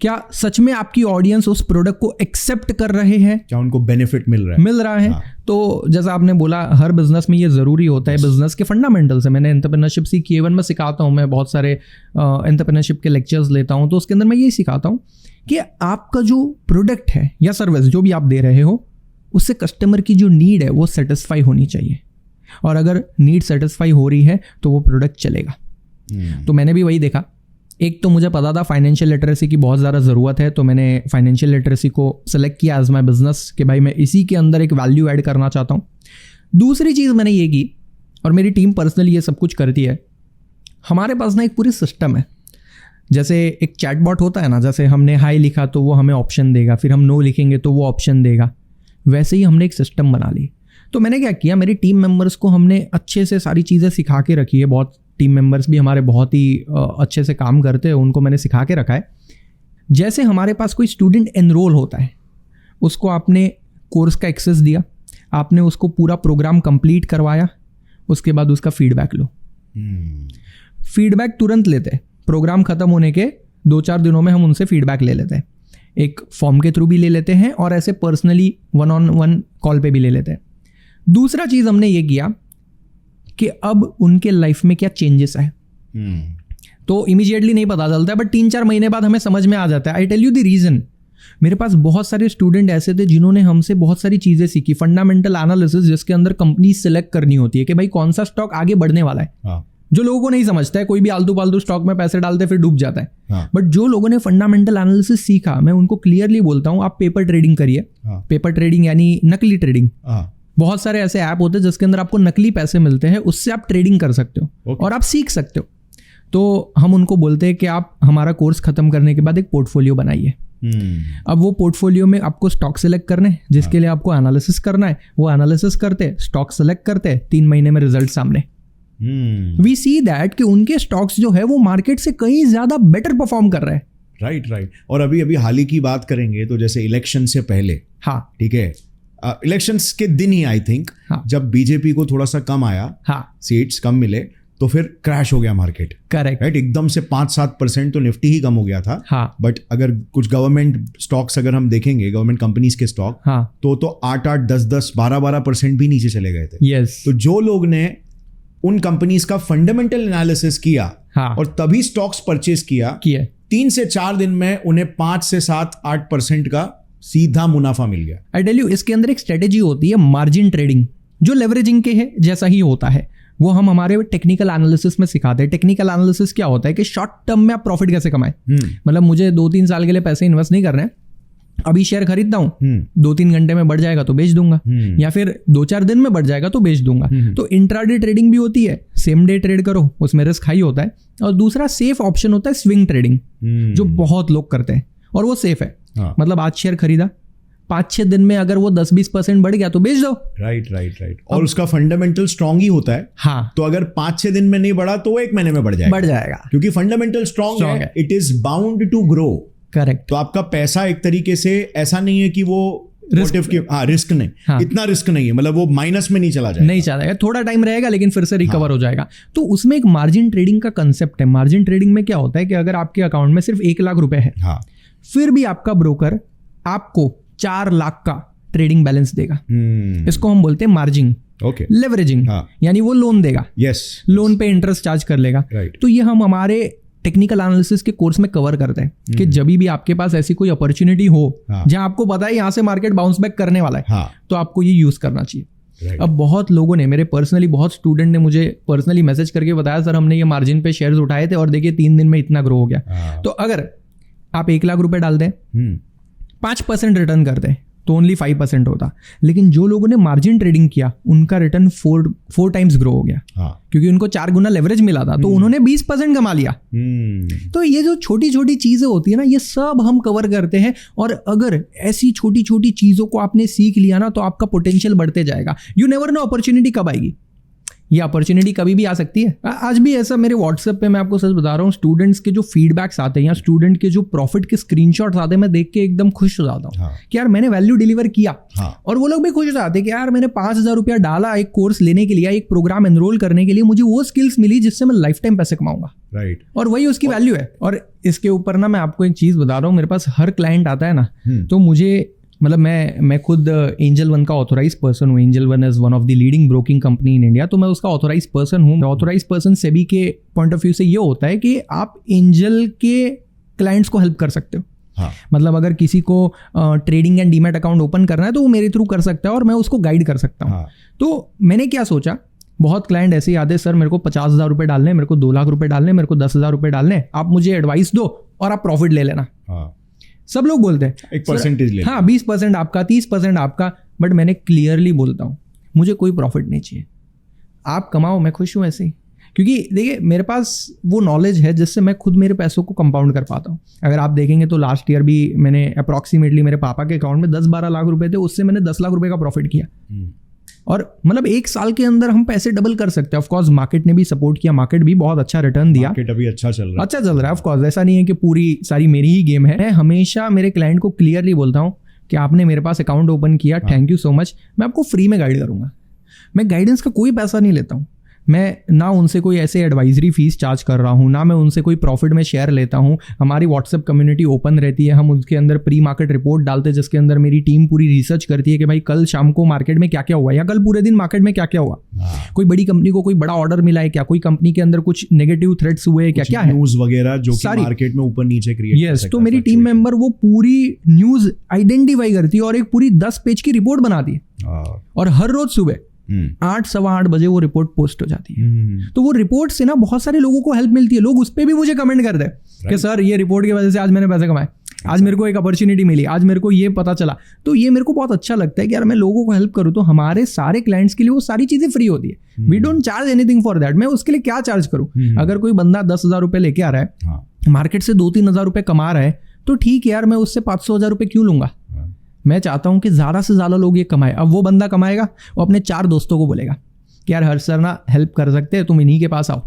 S1: क्या सच में आपकी ऑडियंस उस प्रोडक्ट को एक्सेप्ट कर रहे हैं?
S2: क्या उनको बेनिफिट मिल रहा है?
S1: तो जैसा आपने बोला, हर बिजनेस में ये जरूरी होता है। बिजनेस के फंडामेंटल्स है, मैंने एंटरप्रेन्योरशिप सीखी, इवन मैं सिखाता हूँ, मैं बहुत सारे एंटरप्रेन्योरशिप के लेक्चर्स लेता हूँ, तो उसके अंदर मैं ये सिखाता हूँ कि आपका जो प्रोडक्ट है या सर्विस जो भी आप दे रहे हो, उससे कस्टमर की जो नीड है वो सेटिस्फाई होनी चाहिए, और अगर नीड सेटिस्फाई हो रही है तो वो प्रोडक्ट चलेगा। तो मैंने भी वही देखा, एक तो मुझे पता था फाइनेंशियल लिटरेसी की बहुत ज़्यादा ज़रूरत है, तो मैंने फाइनेंशियल लिटरेसी को सेलेक्ट किया एज माई बिजनेस कि भाई मैं इसी के अंदर एक वैल्यू ऐड करना चाहता हूँ। दूसरी चीज़ मैंने ये की, और मेरी टीम पर्सनली ये सब कुछ करती है, हमारे पास ना एक पूरी सिस्टम है। जैसे एक चैटबॉट होता है ना, जैसे हमने हाई लिखा तो वो हमें ऑप्शन देगा, फिर हम नो लिखेंगे तो वो ऑप्शन देगा, वैसे ही हमने एक सिस्टम बना ली। तो मैंने क्या किया, मेरी टीम मेंबर्स को हमने अच्छे से सारी चीज़ें सिखा के रखी है। बहुत टीम मेंबर्स भी हमारे बहुत ही अच्छे से काम करते हैं, उनको मैंने सिखा के रखा है। जैसे हमारे पास कोई स्टूडेंट एनरोल होता है, उसको आपने कोर्स का एक्सेस दिया, आपने उसको पूरा प्रोग्राम कंप्लीट करवाया, उसके बाद उसका फीडबैक लो। फीडबैक तुरंत लेते हैं, प्रोग्राम खत्म होने के 2-4 दिनों में हम उनसे फीडबैक ले लेते हैं। एक फॉर्म के थ्रू भी ले लेते हैं और ऐसे पर्सनली 1-on-1 कॉल पे भी ले लेते हैं। दूसरा चीज़ हमने ये किया कि अब उनके लाइफ में क्या चेंजेस आए। तो इमीडिएटली नहीं पता चलता है, बट 3-4 महीने बाद हमें समझ में आ जाता है। I tell you the reason. मेरे पास बहुत सारे स्टूडेंट ऐसे थे जिन्होंने हमसे बहुत सारी चीज़ें सीखी, फंडामेंटल एनालिसिस, जिसके अंदर कंपनी सेलेक्ट करनी होती है कि भाई कौन सा स्टॉक आगे बढ़ने वाला है। जो लोगों को नहीं समझता है, कोई भी आलतू पालतू स्टॉक में पैसे डालते फिर डूब जाता है। बट जो लोगों ने फंडामेंटल एनालिसिस सीखा, मैं उनको क्लियरली बोलता हूँ, आप पेपर ट्रेडिंग करिए। पेपर ट्रेडिंग यानी नकली ट्रेडिंग। बहुत सारे ऐसे ऐप होते हैं जिसके अंदर आपको नकली पैसे मिलते हैं, उससे आप ट्रेडिंग कर सकते हो और आप सीख सकते हो। तो हम उनको बोलते हैं कि आप हमारा कोर्स खत्म करने के बाद एक पोर्टफोलियो बनाइए। अब वो पोर्टफोलियो में आपको स्टॉक सेलेक्ट करने हैं, जिसके लिए आपको एनालिसिस करना है, वो एनालिसिस करते, स्टॉक सेलेक्ट करते, 3 महीने में रिजल्ट सामने। वी सी दैट कि उनके स्टॉक्स जो है वो मार्केट से कहीं ज्यादा बेटर परफॉर्म कर रहे हैं।
S2: राइट। और अभी हाल ही की बात करेंगे तो जैसे इलेक्शन से पहले, हाँ ठीक है, इलेक्शंस के दिन ही आई थिंक, जब बीजेपी को थोड़ा सा कम आया, सीट्स कम मिले, तो फिर क्रैश हो गया मार्केट। करेक्ट, राइट, एकदम से 5-7% तो निफ्टी ही कम हो गया था। बट अगर कुछ गवर्नमेंट स्टॉक्स अगर हम देखेंगे, गवर्नमेंट कंपनीज के स्टॉक, तो 8-8, 10-10, 12-12% भी नीचे चले गए थे। तो जो लोग ने उन कंपनीज का फंडामेंटल एनालिसिस किया और तभी स्टॉक्स परचेज किया, 3 से 4 दिन में उन्हें 5 से 7-8% का सीधा मुनाफा मिल गया। आई टेल यू, इसके अंदर एक स्ट्रेटेजी होती है मार्जिन ट्रेडिंग, जो लेवरेजिंग के है जैसा ही होता है। वो हम हमारे टेक्निकल एनालिसिस में सिखाते हैं। टेक्निकल एनालिसिस क्या होता है कि शॉर्ट टर्म में आप प्रॉफिट कैसे कमाएं। मतलब मुझे 2-3 साल के लिए पैसे इन्वेस्ट नहीं करने हैं, अभी शेयर खरीदता हूँ, 2-3 घंटे में बढ़ जाएगा तो बेच दूंगा, या फिर 2-4 दिन में बढ़ जाएगा तो बेच दूंगा। तो इंट्राडे ट्रेडिंग भी होती है, सेम डे ट्रेड करो, उसमें रिस्क हाई होता है। और दूसरा सेफ ऑप्शन होता है स्विंग ट्रेडिंग, जो बहुत लोग करते हैं और वो सेफ है। मतलब आज शेयर खरीदा, 5-6 दिन में अगर वो 10-20% बढ़ गया तो बेच दो। राइट। और उसका फंडामेंटल स्ट्रांग ही होता है। हाँ, तो अगर 5-6 दिन में नहीं बढ़ा तो वो 1 महीने में बढ़ जाएगा क्योंकि फंडामेंटल स्ट्रांग है, it is bound to grow. Correct. तो आपका पैसा एक तरीके से ऐसा नहीं है कि वो रिस्क नहीं, इतना रिस्क नहीं है, मतलब वो माइनस में नहीं चला जाएगा,
S1: थोड़ा टाइम रहेगा लेकिन फिर से रिकवर हो जाएगा। तो उसमें एक मार्जिन ट्रेडिंग का कंसेप्ट है। मार्जिन ट्रेडिंग में क्या होता है कि अगर आपके अकाउंट में सिर्फ 1 लाख रुपए है, फिर भी आपका ब्रोकर आपको 4 लाख का ट्रेडिंग बैलेंस देगा। इसको हम बोलते हैं मार्जिन, लेवरेजिंग, यानी वो लोन देगा, लोन पे इंटरेस्ट चार्ज कर लेगा। तो ये हम हमारे टेक्निकल एनालिसिस के कोर्स में कवर करते हैं कि जब भी आपके पास ऐसी कोई अपॉर्चुनिटी हो जहां आपको पता है यहाँ से मार्केट बाउंस बैक करने वाला है, तो आपको ये यूज करना चाहिए। अब बहुत लोगों ने, मेरे पर्सनली बहुत स्टूडेंट ने मुझे पर्सनली मैसेज करके बताया, सर हमने ये मार्जिन पे शेयर्स उठाए थे और देखिए 3 दिन में इतना ग्रो हो गया। तो अगर आप 1 लाख रुपए डाल दें, 5% रिटर्न करते हैं, तो ओनली 5% होता। लेकिन जो लोगों ने मार्जिन ट्रेडिंग किया उनका रिटर्न 4 टाइम्स ग्रो हो गया। क्योंकि उनको 4 गुना लेवरेज मिला था, तो उन्होंने 20% कमा लिया। तो ये जो छोटी छोटी चीजें होती है ना, ये सब हम कवर करते हैं। और अगर ऐसी छोटी छोटी चीजों को आपने सीख लिया ना, तो आपका पोटेंशियल बढ़ते जाएगा। यू नेवर नो अपॉर्चुनिटी कब आएगी। ये अपॉर्चुनिटी कभी भी आ सकती है। आज भी ऐसा मेरे व्हाट्सएप पे, मैं आपको सच बता रहा हूँ, स्टूडेंट्स के जो फीडबैक्स आते हैं या स्टूडेंट के जो प्रॉफिट के स्क्रीनशॉट्स आते हैं, मैं देख के एकदम खुश हो जाता हूँ कि यार मैंने वैल्यू डिलीवर किया। और वो लोग भी खुश हो जाते हैं कि यार मैंने 5,000 रुपया डाला एक कोर्स लेने के लिए, एक प्रोग्राम एनरोल करने के लिए, मुझे वो स्किल्स मिली जिससे मैं लाइफ टाइम पैसे कमाऊंगा।
S2: राइट।
S1: और वही उसकी वैल्यू है। और इसके ऊपर ना मैं आपको एक चीज बता रहा हूँ, मेरे पास हर क्लाइंट आता है ना, तो मुझे मतलब मैं खुद एंजल वन का ऑथोराइज पर्सन हूँ। Angel one is one of the leading broking company in India, तो मैं उसका ऑथोराइज पर्सन हूँ। ऑथोराइज पर्सन सेबी के पॉइंट ऑफ व्यू से ये होता है कि आप एंजल के क्लाइंट्स को हेल्प कर सकते हो। मतलब अगर किसी को trading and demat account open करना है तो वो मेरे थ्रू कर सकता है और मैं उसको गाइड कर सकता हूँ। तो मैंने क्या सोचा, बहुत क्लाइंट ऐसे ही आते हैं, सर मेरे को 50,000 रुपये डालने, मेरे को 2 लाख रुपए डालने, मेरे को 10,000 रुपये डालने, आप मुझे एडवाइस दो और आप प्रॉफिट ले लेना। सब लोग बोलते हैं
S2: एक परसेंटेज ले,
S1: हाँ 20% आपका, 30% आपका। बट मैंने क्लियरली बोलता हूँ, मुझे कोई प्रॉफिट नहीं चाहिए, आप कमाओ, मैं खुश हूँ ऐसे ही। क्योंकि देखिए मेरे पास वो नॉलेज है जिससे मैं खुद मेरे पैसों को कंपाउंड कर पाता हूँ। अगर आप देखेंगे तो लास्ट ईयर भी मैंने अप्रॉक्सीमेटली मेरे पापा के अकाउंट में 10-12 लाख रुपए थे, उससे मैंने 10 लाख रुपए का प्रॉफिट किया। और मतलब 1 साल के अंदर हम पैसे डबल कर सकते हैं। ऑफ कोर्स मार्केट ने भी सपोर्ट किया, मार्केट भी बहुत अच्छा रिटर्न दिया,
S2: मार्केट अभी अच्छा चल रहा है।
S1: ऑफ कोर्स ऐसा नहीं है कि पूरी सारी मेरी ही गेम है। मैं हमेशा मेरे क्लाइंट को क्लियरली बोलता हूँ कि आपने मेरे पास अकाउंट ओपन किया, थैंक यू सो मच, मैं आपको फ्री में गाइड करूंगा। मैं गाइडेंस का कोई पैसा नहीं लेता हूँ, मैं ना उनसे कोई ऐसे एडवाइजरी फीस चार्ज कर रहा हूँ, ना मैं उनसे कोई प्रॉफिट में शेयर लेता हूँ। हमारी व्हाट्सएप कम्युनिटी ओपन रहती है, हम उसके अंदर प्री मार्केट रिपोर्ट डालते हैं जिसके अंदर मेरी टीम पूरी रिसर्च करती है कि भाई कल शाम को मार्केट में क्या क्या हुआ या कल पूरे दिन मार्केट में क्या क्या हुआ। कोई बड़ी कंपनी को कोई बड़ा ऑर्डर मिला है क्या, कोई कंपनी के अंदर कुछ नेगेटिव थ्रेट्स हुए क्या क्या है,
S2: न्यूज वगैरह जो कि मार्केट में ऊपर नीचे क्रिएट।
S1: यस, तो मेरी टीम मेंबर वो पूरी न्यूज आइडेंटिफाई करती है और एक पूरी 10 पेज की रिपोर्ट बनाती है। और हर रोज सुबह 8-8:15 बजे वो रिपोर्ट पोस्ट हो जाती है। तो वो रिपोर्ट से ना बहुत सारे लोगों को हेल्प मिलती है। लोग उस पर भी मुझे कमेंट करते हैं कि सर ये रिपोर्ट की वजह से आज मैंने पैसे कमाए, आज मेरे को एक अपॉर्चुनिटी मिली, आज मेरे को ये पता चला। तो ये मेरे को बहुत अच्छा लगता है कि यार मैं लोगों को हेल्प करूँ। तो हमारे सारे क्लाइंट्स के लिए वो सारी चीजें फ्री होती है। We don't charge anything for that. मैं उसके लिए क्या चार्ज करूँ? अगर कोई बंदा 10,000 रुपये लेके आ रहा है, मार्केट से 2-3 हज़ार रुपये कमा रहा है, तो ठीक है यार, मैं उससे 500,000 रुपये क्यों लूंगा? मैं चाहता हूं कि ज्यादा से ज्यादा लोग ये कमाए। अब वो बंदा कमाएगा, वो अपने 4 दोस्तों को बोलेगा कि यार हर सर ना हेल्प कर सकते हैं, तुम इन्हीं के पास आओ।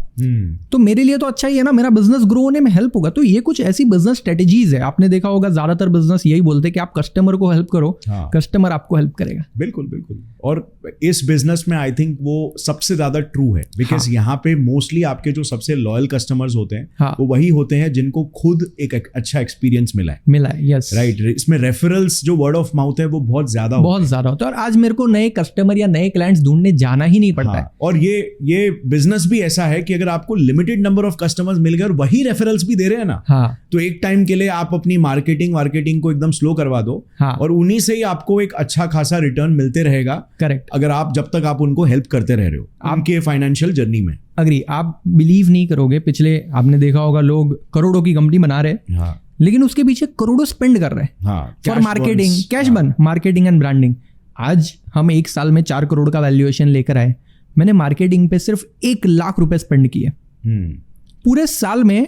S1: तो मेरे लिए तो अच्छा ही है ना, मेरा बिजनेस ग्रो होने में हेल्प होगा। तो ये कुछ ऐसी बिजनेस स्ट्रेटेजीज है। आपने देखा होगा ज्यादातर बिजनेस यही बोलते हैं कि आप कस्टमर को हेल्प करो, कस्टमर आपको हेल्प करेगा।
S2: बिल्कुल बिल्कुल। और इस बिजनेस में आई थिंक वो सबसे ज्यादा ट्रू है, बिकॉज यहाँ पे मोस्टली आपके जो सबसे लॉयल कस्टमर्स होते हैं वो वही होते हैं जिनको खुद एक अच्छा एक्सपीरियंस मिला है।
S1: Yes
S2: right. इसमें रेफरल्स जो वर्ड ऑफ माउथ है वो बहुत ज्यादा
S1: होता है। और आज मेरे को नए कस्टमर या नए क्लाइंट्स ढूंढने जाना ही नहीं पड़ता है।
S2: और ये बिजनेस भी ऐसा है कि अगर आपको लिमिटेड नंबर ऑफ कस्टमर्स मिल गए और वही रेफरल्स भी दे रहे हैं ना, तो एक टाइम के लिए आप अपनी मार्केटिंग को एकदम स्लो करवा दो और उन्हीं से ही आपको एक अच्छा खासा रिटर्न मिलते रहेगा।
S1: करेक्ट।
S2: अगर आप जब तक आप उनको हेल्प करते रह रहे हो आपके फाइनेंशियल जर्नी में।
S1: अग्री। आप बिलीव नहीं करोगे, पिछले आपने देखा होगा लोग करोड़ों की कंपनी बना रहे, लेकिन उसके पीछे करोड़ों स्पेंड कर रहे हैं for marketing, cash burn, marketing and branding. आज हम 1 साल में 4 करोड़ का वैल्यूएशन लेकर आए, मैंने मार्केटिंग पे सिर्फ 1 लाख रुपए स्पेंड किए। पूरे साल में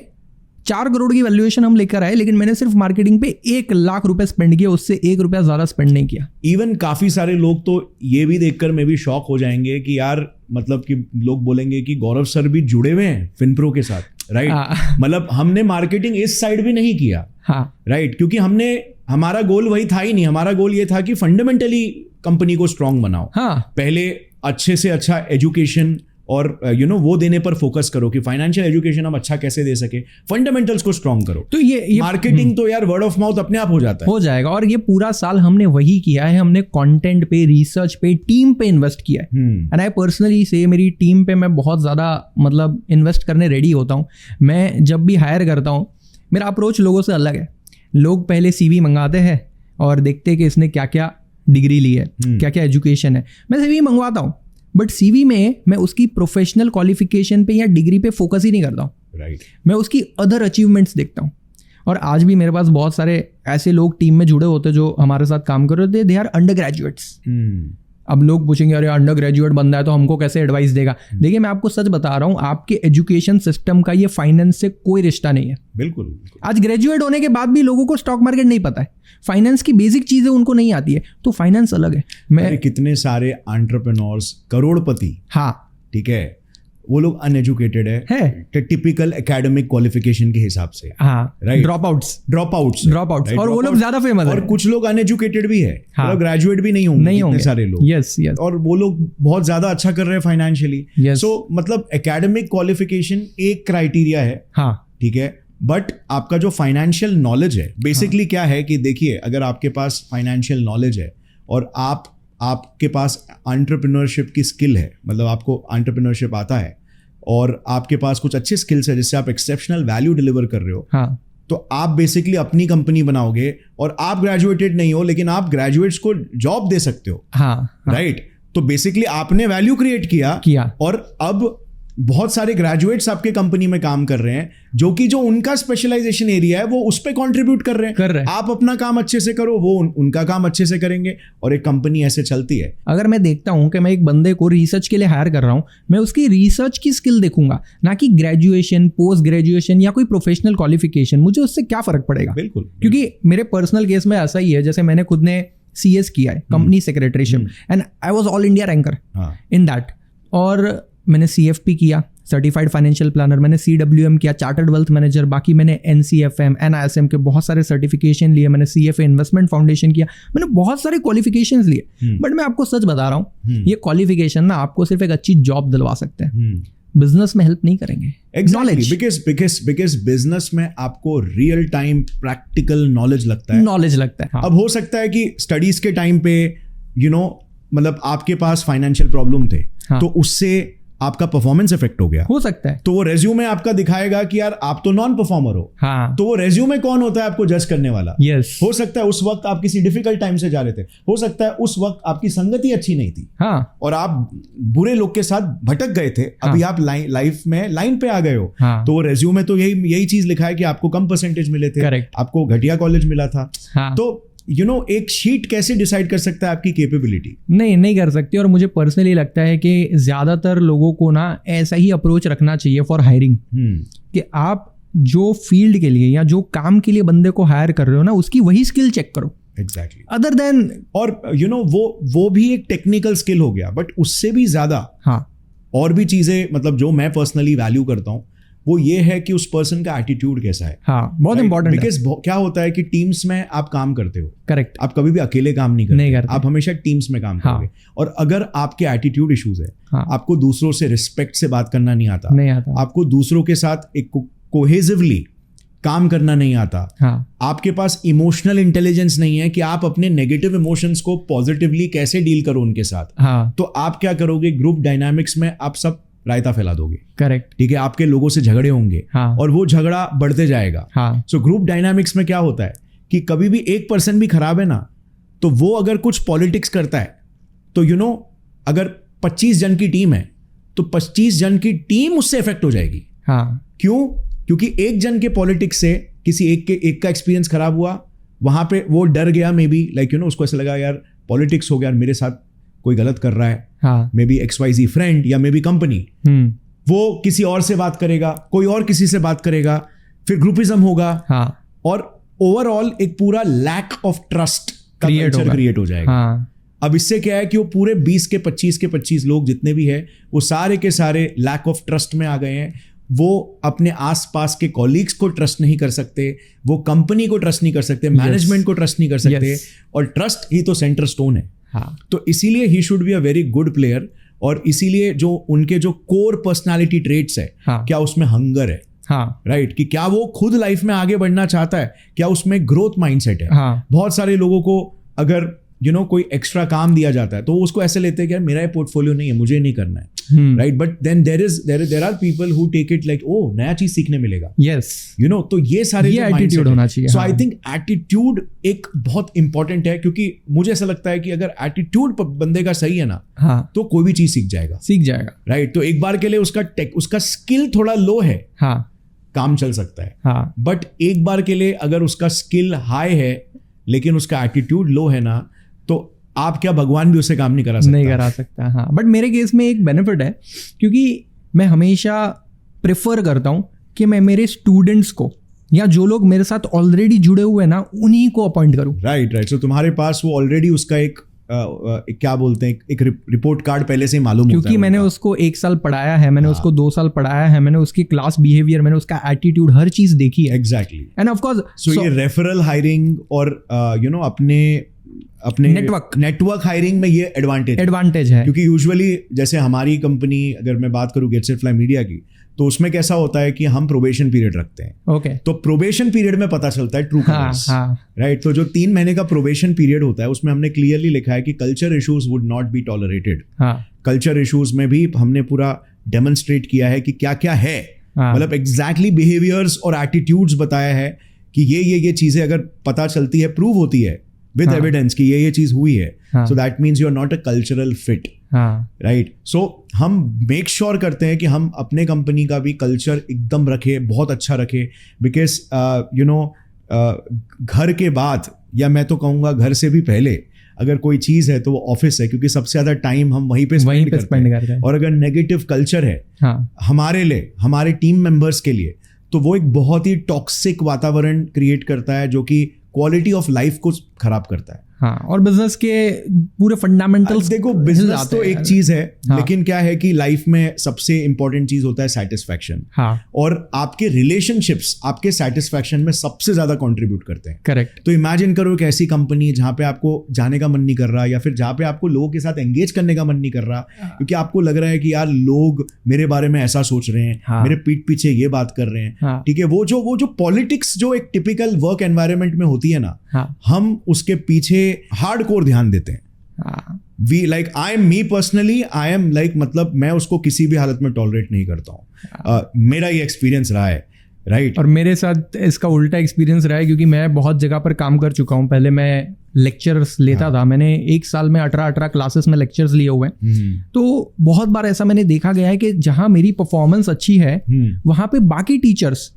S1: 4 करोड़ की वैल्यूएशन हम लेकर आए, लेकिन मैंने सिर्फ मार्केटिंग पे 1 लाख रुपए स्पेंड किया, उससे 1 रुपया ज्यादा स्पेंड नहीं किया।
S2: इवन काफी सारे लोग तो ये भी देखकर मैं भी शॉक हो जाएंगे कि यार मतलब कि लोग बोलेंगे कि गौरव सर भी जुड़े हुए हैं फिनप्रो के साथ, राइट। मतलब हमने मार्केटिंग इस साइड भी नहीं किया, राइट, क्योंकि हमारा गोल वही था ही नहीं। हमारा गोल ये था कि फंडामेंटली कंपनी को स्ट्रांग बनाओ। पहले अच्छे से अच्छा एजुकेशन और वो देने पर फोकस करो कि फाइनेंशियल एजुकेशन हम अच्छा कैसे दे सके, फंडामेंटल्स को स्ट्रांग करो। तो ये मार्केटिंग तो यार वर्ड ऑफ माउथ अपने आप हो जाता है,
S1: हो जाएगा। और ये पूरा साल हमने वही किया है, हमने कंटेंट पे, रिसर्च पे, टीम पे इन्वेस्ट किया है। एंड आई पर्सनली से मेरी टीम पे मैं बहुत ज्यादा मतलब इन्वेस्ट करने रेडी होता हूँ। मैं जब भी हायर करता हूँ, मेरा अप्रोच लोगों से अलग है। लोग पहले CV मंगाते हैं और देखते हैं कि इसने क्या क्या डिग्री ली है, क्या क्या एजुकेशन है। मैं CV मंगवाता हूँ, बट CV में मैं उसकी प्रोफेशनल क्वालिफिकेशन पे या डिग्री पे फोकस ही नहीं करता हूँ।
S2: राइट।
S1: मैं उसकी अदर अचीवमेंट्स देखता हूँ। और आज भी मेरे पास बहुत सारे ऐसे लोग टीम में जुड़े होते जो हमारे साथ काम कर रहे होते, दे आर अंडर ग्रेजुएट्स। अब लोग पूछेंगे अरे अंडर ग्रेजुएट बंदा है तो हमको कैसे एडवाइस देगा। देखिए मैं आपको सच बता रहा हूँ, आपके एजुकेशन सिस्टम का ये फाइनेंस से कोई रिश्ता नहीं है।
S2: बिल्कुल।
S1: आज ग्रेजुएट होने के बाद भी लोगों को स्टॉक मार्केट नहीं पता है, फाइनेंस की बेसिक चीजें उनको नहीं आती है, तो फाइनेंस अलग है। मैं
S2: कितने सारे एंटरप्रेन्योर्स, करोड़पति,
S1: हाँ
S2: ठीक है, वो लोग अनएजुकेटेड है टिपिकल एकेडमिक क्वालिफिकेशन के हिसाब से,
S1: हाँ,
S2: राइट,
S1: ड्रॉप आउट्स
S2: right?
S1: और वो लोग ज्यादा फेमस है।
S2: और कुछ लोग अनएजुकेटेड भी है,
S1: हाँ,
S2: मतलब ग्रेजुएट भी नहीं होंगे इतने सारे लोग,
S1: यस
S2: और वो लोग बहुत ज्यादा अच्छा कर रहे हैं फाइनेंशियली। सो मतलब एकेडमिक क्वालिफिकेशन एक क्राइटेरिया है, हाँ, ठीक है, बट आपका जो फाइनेंशियल नॉलेज है बेसिकली क्या है कि देखिए, अगर आपके पास फाइनेंशियल नॉलेज है और आपके पास एंटरप्रेन्योरशिप की स्किल है, मतलब आपको एंटरप्रेन्योरशिप आता है और आपके पास कुछ अच्छे स्किल्स है जिससे आप एक्सेप्शनल वैल्यू डिलीवर कर रहे हो, हाँ, तो आप बेसिकली अपनी कंपनी बनाओगे और आप ग्रेजुएटेड नहीं हो लेकिन आप ग्रेजुएट्स को जॉब दे सकते हो, हाँ, राइट। तो बेसिकली आपने वैल्यू क्रिएट किया और अब बहुत सारे ग्रेजुएट्स आपके कंपनी में काम कर रहे हैं जो उनका स्पेशलाइजेशन एरिया है वो उस पे कंट्रीब्यूट कर रहे हैं। आप अपना काम अच्छे से करो, वो उनका काम अच्छे से करेंगे और एक कंपनी ऐसे चलती है।
S1: अगर मैं देखता हूं कि मैं एक बंदे को रिसर्च के लिए हायर कर रहा हूं, मैं उसकी रिसर्च की स्किल देखूंगा, ना कि ग्रेजुएशन, पोस्ट ग्रेजुएशन या कोई प्रोफेशनल क्वालिफिकेशन। मुझे उससे क्या फर्क पड़ेगा?
S2: बिल्कुल,
S1: क्योंकि मेरे पर्सनल केस में ऐसा ही है, जैसे मैंने खुद ने CS किया है, company secretaryship, and I was all India ranker in that. और मैंने CFP किया, सर्टिफाइड फाइनेंशियल प्लानर, मैंने CWM किया, चार्टर्ड वेल्थ मैनेजर, बाकी मैंने NCFM, NISM के बहुत सारे सर्टिफिकेशन लिए, मैंने CFA इन्वेस्टमेंट फाउंडेशन किया, मैंने बहुत सारे क्वालिफिकेशंस लिए। बट मैं आपको सच बता रहा हूँ, ये क्वालिफिकेशन ना आपको सिर्फ एक अच्छी जॉब दिलवा सकते हैं, बिजनेस में हेल्प नहीं करेंगे।
S2: Exactly, because बिजनेस में आपको रियल टाइम प्रैक्टिकल नॉलेज लगता है।
S1: हाँ।
S2: अब हो सकता है कि स्टडीज के टाइम पे मतलब आपके पास फाइनेंशियल प्रॉब्लम थे, हाँ, तो उससे आपका परफॉर्मेंस इफेक्ट हो गया,
S1: हो सकता है,
S2: तो वो रेज्यूमे आपका दिखाएगा कि यार आप तो नॉन परफॉर्मर हो, हाँ, तो वो रेज्यूमे कौन होता है आपको जज करने वाला?
S1: यस।
S2: हो सकता है उस वक्त आप किसी डिफिकल्ट टाइम से जा रहे थे, हो सकता है उस वक्त आपकी संगति अच्छी नहीं थी, हाँ, और आप बुरे लोग के साथ भटक गए थे, हाँ, अभी आप लाइफ में लाइन पे आ गए हो, हाँ, तो वो रेज्यूमे तो यही चीज लिखा है कि आपको कम परसेंटेज मिले थे, करेक्ट, आपको घटिया कॉलेज मिला था, हाँ, तो एक शीट कैसे डिसाइड कर सकता है आपकी कैपेबिलिटी?
S1: नहीं कर सकती। और मुझे पर्सनली लगता है कि ज्यादातर लोगों को ना ऐसा ही अप्रोच रखना चाहिए फॉर हायरिंग, कि आप जो फील्ड के लिए या जो काम के लिए बंदे को हायर कर रहे हो ना, उसकी वही स्किल चेक करो।
S2: एग्जैक्टली।
S1: अदर देन,
S2: और वो भी एक टेक्निकल स्किल हो गया, बट उससे भी ज्यादा, हाँ, और भी चीजें, मतलब जो मैं पर्सनली वैल्यू करता हूँ वो ये है कि उस पर्सन का एटीट्यूड कैसा है, हाँ, बहुत इंपॉर्टेंट है। बिकॉज क्या होता है कि टीम्स में आप काम करते हो, करेक्ट, आप कभी भी अकेले काम नहीं करते, आप हमेशा टीम्स में काम करोगे, और अगर आपके एटीट्यूड इश्यूज है, आपको दूसरों से रिस्पेक्ट से बात करना नहीं आता, आपको दूसरों के साथ एक कोहेसिवली काम करना नहीं आता, आपके पास इमोशनल इंटेलिजेंस नहीं है कि आप अपने नेगेटिव इमोशंस को पॉजिटिवली कैसे डील करो उनके साथ, तो आप क्या करोगे, ग्रुप डायनामिक्स में आप सब रायता फैला दोगे, करेक्ट, ठीक है, आपके लोगों से झगड़े होंगे, हाँ, और वो झगड़ा बढ़ते जाएगा, हाँ। सो ग्रुप डायनामिक्स में क्या होता है कि कभी भी एक पर्सन भी खराब है ना, तो वो अगर कुछ पॉलिटिक्स करता है तो अगर 25 जन की टीम है तो 25 जन की टीम उससे इफेक्ट हो जाएगी, हाँ। क्यों? क्योंकि एक जन के पॉलिटिक्स से किसी एक का एक्सपीरियंस खराब हुआ, वहां पे वो डर गया, मे बी लाइक उसको ऐसा लगा यार पॉलिटिक्स हो गया, मेरे साथ कोई गलत कर रहा है, हाँ, मे बी XYZ फ्रेंड या मे बी कंपनी, वो किसी और से बात करेगा, कोई और किसी से बात करेगा, फिर ग्रुपिज्म होगा, हाँ, और ओवरऑल एक पूरा लैक ऑफ ट्रस्ट का कल्चर क्रिएट हो जाएगा, हाँ। अब इससे क्या है कि वो पूरे 20 के 25 लोग जितने भी हैं वो सारे के सारे लैक ऑफ ट्रस्ट में आ गए हैं। वो अपने आसपास के कॉलीग्स को ट्रस्ट नहीं कर सकते, वो कंपनी को ट्रस्ट नहीं कर सकते, मैनेजमेंट को ट्रस्ट नहीं कर सकते, और ट्रस्ट ही तो सेंटर स्टोन है, हाँ। तो इसीलिए he should be a very good player, और इसीलिए जो उनके जो कोर पर्सनालिटी ट्रेट्स है, हाँ, क्या उसमें हंगर है, हाँ, राइट, कि क्या वो खुद लाइफ में आगे बढ़ना चाहता है, क्या उसमें ग्रोथ माइंडसेट है, हाँ। बहुत सारे लोगों को अगर कोई एक्स्ट्रा काम दिया जाता है तो उसको ऐसे लेते हैं कि यार मेरा ये पोर्टफोलियो नहीं है, मुझे नहीं करना है, right, but then there are people who take it like oh नया चीज सीखने मिलेगा, यस, तो ये सारे
S1: एटीट्यूड होना चाहिए।
S2: सो आई थिंक एटीट्यूड एक बहुत इंपॉर्टेंट है, क्योंकि मुझे ऐसा लगता है कि अगर एटीट्यूड बंदे का सही है ना, हाँ, तो कोई भी चीज सीख जाएगा,
S1: राइट।
S2: तो एक बार के लिए उसका स्किल थोड़ा लो है, हाँ, काम चल सकता है।
S1: हाँ
S2: बट एक बार के लिए अगर उसका स्किल हाई है लेकिन उसका एटीट्यूड लो है ना, तो आप क्या, भगवान भी उससे काम नहीं करा सकता।
S1: नहीं करा सकता। हाँ बट मेरे केस में एक बेनिफिट है, क्योंकि मैं हमेशा प्रेफर करता हूँ कि मैं मेरे स्टूडेंट्स को या जो लोग मेरे साथ ऑलरेडी जुड़े हुए हैं ना, उन्हीं को अपॉइंट करूँ।
S2: राइट। सो तुम्हारे पास वो ऑलरेडी उसका एक क्या बोलते हैं, एक रिपोर्ट कार्ड पहले से ही मालूम होता है।
S1: क्योंकि मैंने उसको 1 साल पढ़ाया है, मैंने उसको 2 साल पढ़ाया है, मैंने उसकी क्लास बिहेवियर, मैंने उसका एटीट्यूड, हर चीज देखी है।
S2: Exactly.
S1: End of course
S2: so ये रेफरल हायरिंग और अपने नेटवर्क हायरिंग में ये एडवांटेज है। क्योंकि यूजुअली जैसे हमारी कंपनी, अगर मैं बात करूं गेट्स एट फ्लाई मीडिया की, तो उसमें कैसा होता है कि हम प्रोबेशन पीरियड रखते हैं।
S1: ओके।
S2: तो प्रोबेशन पीरियड में पता चलता है ट्रू कलर्स। राइट। तो जो 3 महीने का प्रोबेशन पीरियड होता है उसमें हमने क्लियरली लिखा है कि culture issues would not be tolerated. Culture issues में भी हमने पूरा डेमोन्स्ट्रेट किया है कि क्या क्या है, मतलब एग्जैक्टली बिहेवियर्स और एटीट्यूड्स बताया है कि ये चीजें अगर पता चलती है, प्रूव होती है विद एविडेंस कि ये चीज हुई है, so that means you are not a cultural fit. Right. So हम मेक श्योर करते हैं कि हम अपने कंपनी का भी कल्चर एकदम रखे, बहुत अच्छा रखे। बिकॉज घर के बाद, या मैं तो कहूँगा घर से भी पहले, अगर कोई चीज़ है तो वो ऑफिस है, क्योंकि सबसे ज़्यादा टाइम हम वहीं पे स्पेंड करते हैं। और अगर नेगेटिव कल्चर है हमारे लिए, हमारे टीम मेंबर्स के लिए, तो वो एक बहुत ही टॉक्सिक वातावरण क्रिएट करता है जो कि क्वालिटी ऑफ लाइफ को खराब करता है।
S1: हाँ, और बिजनेस के पूरे फंडामेंटल्स,
S2: देखो बिजनेस तो एक चीज है, लेकिन क्या है कि लाइफ में सबसे इंपॉर्टेंट चीज होता है सेटिस्फैक्शन। और आपके रिलेशनशिप्स आपके सेटिस्फैक्शन में सबसे ज्यादा कंट्रीब्यूट करते हैं।
S1: करेक्ट।
S2: तो इमेजिन करो एक ऐसी कंपनी जहां पे आपको जाने का मन नहीं कर रहा, या फिर जहां पे आपको लोगों के साथ एंगेज करने का मन नहीं कर रहा, क्योंकि आपको लग रहा है कि यार लोग मेरे बारे में ऐसा सोच रहे हैं, मेरे पीठ पीछे ये बात कर रहे हैं। ठीक है, वो जो पॉलिटिक्स जो एक टिपिकल वर्क एनवायरनमेंट में होती है ना, हम उसके पीछे हार्डकोर ध्यान देते हैं। We like, I am me personally, I am like, मतलब मैं उसको किसी भी हालत में टॉलरेट नहीं करता हूँ। मेरा ये एक्सपीरियंस रहा है। राइट।
S1: और मेरे साथ इसका उल्टा एक्सपीरियंस रहा है, क्योंकि मैं बहुत जगह पर काम कर चुका हूँ। पहले मैं लेक्चर्स लेता था, मैंने 1 साल में 18 क्लासेस में लेक्चर्स लिए हुए हैं। तो बहुत बार ऐसा मैंने देखा गया है कि जहां मेरी परफॉर्मेंस अच्छी है, वहां पे बाकी टीचर्स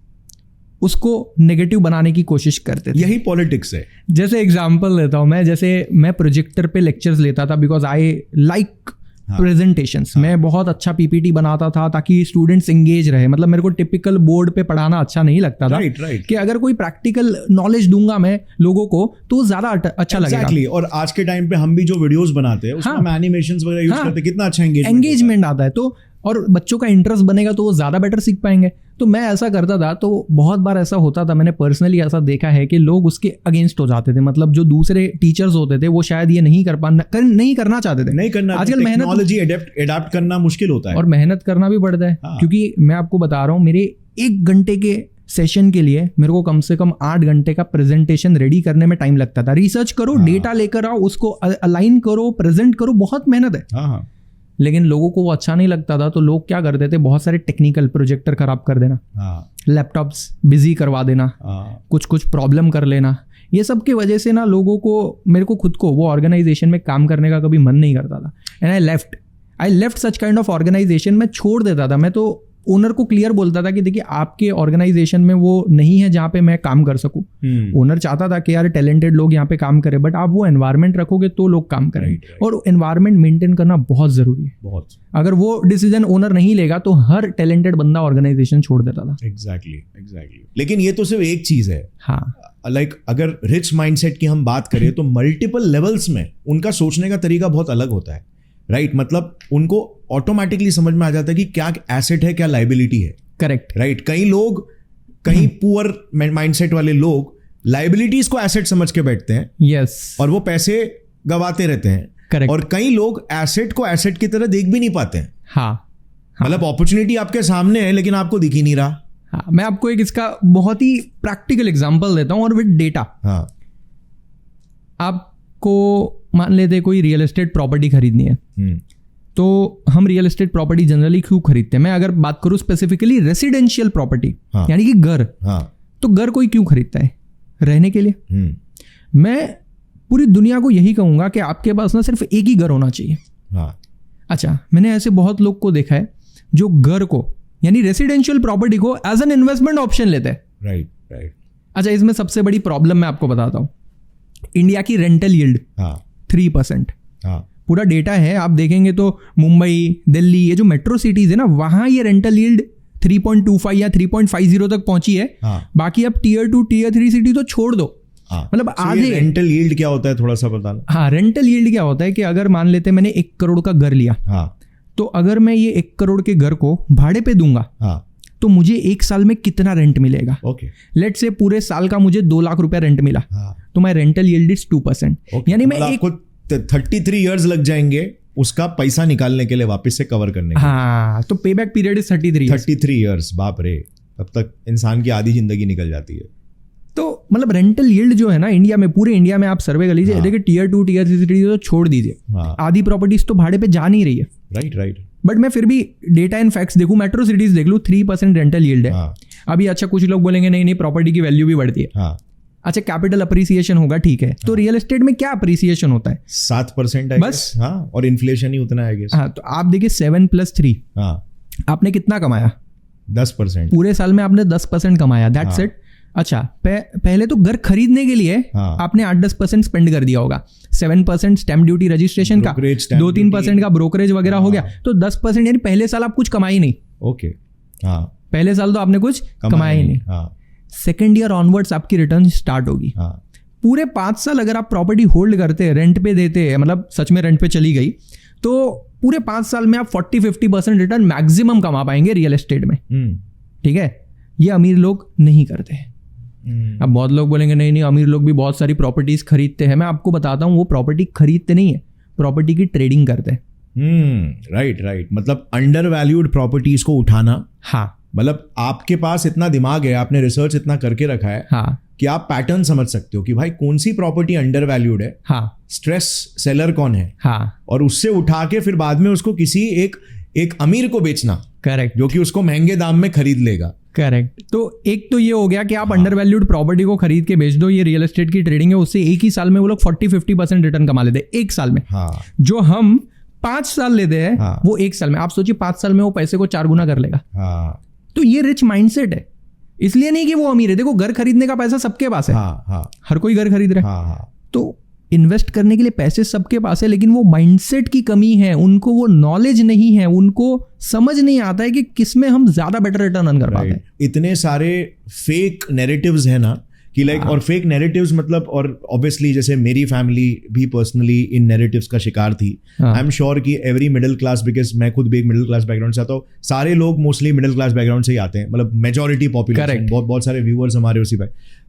S1: उसको नेगेटिव बनाने की कोशिश करते थे।
S2: यही पॉलिटिक्स है।
S1: जैसे एग्जांपल लेता हूँ मैं, जैसे मैं प्रोजेक्टर पे लेक्चर्स लेता था बिकॉज आई लाइक प्रेजेंटेशंस। मैं बहुत अच्छा पीपीटी बनाता था ताकि स्टूडेंट्स एंगेज रहे। मतलब मेरे को टिपिकल बोर्ड पे पढ़ाना अच्छा नहीं लगता था।
S2: राइट।
S1: कि अगर कोई प्रैक्टिकल नॉलेज दूंगा मैं लोगों को तो ज्यादा अच्छा लगेगा।
S2: और आज के टाइम पे हम भी जो वीडियोस बनाते हैं उसमें हम एनिमेशंस वगैरह यूज करते हैं, कितना अच्छा
S1: एंगेजमेंट आता है। तो और बच्चों का इंटरेस्ट बनेगा तो वो ज्यादा बेटर सीख पाएंगे। तो मैं ऐसा करता था, तो बहुत बार ऐसा होता था, मैंने पर्सनली ऐसा देखा है कि लोग उसके अगेंस्ट हो जाते थे। मतलब जो दूसरे टीचर्स होते थे वो शायद ये नहीं करना चाहते थे।
S2: नहीं करना, आजकल टेक्नोलॉजी अडॉप्ट करना मुश्किल होता है,
S1: और मेहनत करना भी पड़ता है। क्योंकि मैं आपको बता रहा हूँ, मेरे 1 घंटे के सेशन के लिए मेरे को कम से कम 8 घंटे का प्रेजेंटेशन रेडी करने में टाइम लगता था। रिसर्च करो, डेटा लेकर आओ, उसको अलाइन करो, प्रेजेंट करो, बहुत मेहनत है। लेकिन लोगों को वो अच्छा नहीं लगता था, तो लोग क्या करते थे, बहुत सारे टेक्निकल प्रोजेक्टर खराब कर देना, लैपटॉप्स बिजी करवा देना, कुछ प्रॉब्लम कर लेना। ये सब की वजह से ना लोगों को, मेरे को खुद को वो ऑर्गेनाइजेशन में काम करने का कभी मन नहीं करता था। And I left such kind of organisation. मैं छोड़ देता था। मैं तो ओनर को क्लियर बोलता था कि देखिए आपके ऑर्गेनाइजेशन में वो नहीं है जहाँ पे मैं काम कर सकूं। ओनर चाहता था कि यार टैलेंटेड लोग यहाँ पे काम करें, बट आप वो एनवायरनमेंट रखोगे तो लोग काम करेंगे। और एनवायरनमेंट मेंटेन करना बहुत जरूरी है। बहुत। अगर वो डिसीजन ओनर नहीं लेगा तो हर टैलेंटेड बंदा ऑर्गेनाइजेशन छोड़ देता था।
S2: एग्जैक्टली। लेकिन ये तो सिर्फ एक चीज है।
S1: हाँ,
S2: लाइक अगर रिच माइंडसेट की हम बात करें तो मल्टीपल लेवल्स में उनका सोचने का तरीका बहुत अलग होता है। राइट। मतलब उनको ऑटोमेटिकली समझ में आ जाता है कि क्या एसेट है, क्या लाइबिलिटी है।
S1: करेक्ट।
S2: राइट। कई पुअर माइंडसेट वाले लोग लाइबिलिटीज को एसेट समझ के बैठते हैं।
S1: यस।
S2: और वो पैसे गवाते रहते हैं।
S1: करेक्ट।
S2: और कई लोग एसेट को एसेट की तरह देख भी नहीं पाते हैं।
S1: हाँ।
S2: मतलब अपॉर्चुनिटी आपके सामने है लेकिन आपको दिख ही नहीं रहा।
S1: हाँ, मैं आपको एक इसका बहुत ही प्रैक्टिकल एग्जांपल देता हूं, और विद डेटा।
S2: हाँ।
S1: आपको मान लेते कोई रियल एस्टेट प्रॉपर्टी खरीदनी है, तो हम रियल एस्टेट प्रॉपर्टी जनरली क्यों खरीदते हैं? मैं अगर बात करूं स्पेसिफिकली रेसिडेंशियल प्रॉपर्टी, यानी कि घर, तो घर कोई क्यों खरीदता है? रहने के लिए। मैं पूरी दुनिया को यही कहूंगा कि आपके पास ना सिर्फ एक ही घर होना चाहिए। अच्छा, मैंने ऐसे बहुत लोग को देखा है जो घर को, यानी रेसिडेंशियल प्रॉपर्टी को एज एन इन्वेस्टमेंट ऑप्शन लेते हैं।
S2: Right right.
S1: अच्छा, इसमें सबसे बड़ी प्रॉब्लम मैं आपको बताता हूँ, इंडिया की रेंटल यील्ड 3%। पूरा डेटा है, आप देखेंगे तो मुंबई, दिल्ली, ये जो मेट्रो सिटीज है ना, वहां ये रेंटल यील्ड 3.25 या 3.50 तक पहुंची है। बाकी अब टीयर 2 टीयर 3 सिटी तो छोड़ दो, मतलब आधे।
S2: रेंटल यील्ड क्या होता है थोड़ा सा बताना।
S1: हाँ, रेंटल यील्ड क्या होता है कि अगर मान लेते मैंने 1 करोड़ का घर लिया, तो अगर मैं ये 1 करोड़ के घर को भाड़े पे दूंगा तो मुझे 1 साल में कितना रेंट मिलेगा। लेट्स से पूरे साल का मुझे 2 लाख रुपया रेंट मिला, तो माय रेंटल यील्ड इज 2%। यानी मैं
S2: आपको 33 इयर्स लग जाएंगे उसका पैसा निकालने के लिए, वापस से कवर करने के लिए।
S1: हाँ, तो पे बैक पीरियड इज 33
S2: इयर्स। बाप रे, तब तक इंसान की आधी जिंदगी निकल जाती है।
S1: तो मतलब रेंटल यील्ड जो है ना इंडिया में, पूरे इंडिया में आप सर्वे कर लीजिए, देखिए टीयर 2 टीयर 3 सिटी तो छोड़ दीजिए, आधी प्रॉपर्टीज तो भाड़े पे जा नहीं रही है।
S2: राइट।
S1: बट मैं फिर भी डेटा एंड फैक्ट्स देखूं, मेट्रो सिटीज देख लूं, 3% रेंटल यील्ड है। अभी अच्छा, कुछ लोग बोलेंगे नहीं प्रॉपर्टी की वैल्यू भी बढ़ती है। अच्छा, कैपिटल अप्रिसिएशन होगा, ठीक है। तो रियल एस्टेट में क्या अप्रिसिएशन होता है?
S2: 7%
S1: बस।
S2: और इन्फ्लेशन ही उतना है।
S1: हाँ, तो आप देखिए 7 + 3, आपने कितना कमाया?
S2: 10%।
S1: पूरे साल में आपने 10% कमाया, दैट्स इट। अच्छा, पहले तो घर खरीदने के लिए आपने 8-10% स्पेंड कर दिया होगा। 7% स्टैम्प ड्यूटी रजिस्ट्रेशन का, 2-3% का ब्रोकरेज वगैरह हो गया, तो 10%, यानी पहले साल आप कुछ कमाई नहीं।
S2: ओके,
S1: पहले साल तो आपने कुछ कमाया ही नहीं। सेकेंड ईयर ऑनवर्ड्स आपकी रिटर्न स्टार्ट होगी। पूरे 5 साल अगर आप प्रॉपर्टी होल्ड करते हैं, रेंट पे देते हैं, मतलब सच में रेंट पे चली गई, तो पूरे 5 साल में आप 40-50% रिटर्न मैक्सिमम कमा पाएंगे रियल एस्टेट में। ठीक है, ये अमीर लोग नहीं करते। अब बहुत लोग बोलेंगे नहीं अमीर लोग भी बहुत सारी प्रॉपर्टीज खरीदते हैं। मैं आपको बताता हूँ, वो प्रॉपर्टी खरीदते नहीं है, प्रॉपर्टी की ट्रेडिंग करते हैं।
S2: राइट। मतलब अंडर वैल्यूड प्रॉपर्टीज को उठाना।
S1: हाँ,
S2: मतलब आपके पास इतना दिमाग है, आपने रिसर्च इतना करके रखा है,
S1: हाँ,
S2: कि आप पैटर्न समझ सकते हो कि भाई कौन सी प्रॉपर्टी अंडर वैल्यूड है,
S1: हाँ,
S2: स्ट्रेस सेलर कौन है,
S1: हाँ,
S2: और उससे उठा के फिर बाद में उसको किसी एक अमीर को बेचना।
S1: करेक्ट।
S2: जो कि उसको महंगे दाम में खरीद लेगा।
S1: करेक्ट। तो एक तो ये हो गया कि आप अंडर वैल्यूड प्रॉपर्टी को खरीद के बेच दो, ये रियल एस्टेट की ट्रेडिंग है, उससे एक ही साल में वो लोग 40-50% रिटर्न कमा लेते हैं, एक साल में। जो हम 5 साल लेते हैं, वो एक साल में, आप सोचिए 5 साल में वो पैसे को 4 गुना कर लेगा। तो ये रिच माइंडसेट है, इसलिए नहीं कि वो अमीर है। देखो, घर खरीदने का पैसा सबके पास है, हर कोई घर खरीद रहा है, तो इन्वेस्ट करने के लिए पैसे सबके पास है, लेकिन वो माइंडसेट की कमी है, उनको वो नॉलेज नहीं है, उनको समझ नहीं आता है कि किसमें हम ज्यादा बेटर रिटर्न अर्न कर पाते हैं।
S2: इतने सारे फेक नैरेटिव्स है ना कि लाइक, और फेक नैरेटिव्स मतलब, और ऑब्वियसली जैसे मेरी फैमिली भी पर्सनली इन नैरेटिव्स का शिकार थी। आई एम श्योर कि एवरी मिडिल क्लास, बिकॉज मैं खुद भी एक मिडिल क्लास बैकग्राउंड से आता हूँ, सारे लोग मोस्टली मिडिल क्लास बैकग्राउंड से ही आते हैं, मतलब मेजॉरिटी पॉपुलेशन, बहुत सारे व्यूअर्स हमारे उसी पे।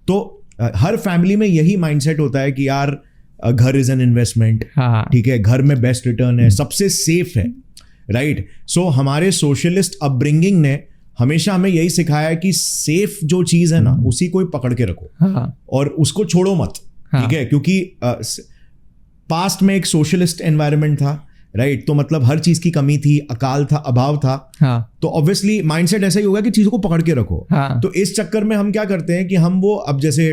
S2: तो हर फैमिली में यही माइंडसेट होता है कि यार घर इज एन इन्वेस्टमेंट, ठीक है, घर में बेस्ट रिटर्न है, सबसे सेफ है, राइट। सो हमारे सोशलिस्ट अपब्रिंगिंग ने हमेशा हमें यही सिखाया है कि सेफ जो चीज है ना, उसी को ही पकड़ के रखो, और उसको छोड़ो मत, ठीक है, क्योंकि पास्ट में एक सोशलिस्ट एनवायरनमेंट था, राइट। तो मतलब हर चीज की कमी थी, अकाल था, अभाव था, तो ऑब्वियसली माइंडसेट ऐसा ही होगा कि चीजों को पकड़ के रखो। तो इस चक्कर में हम क्या करते हैं कि हम वो, अब जैसे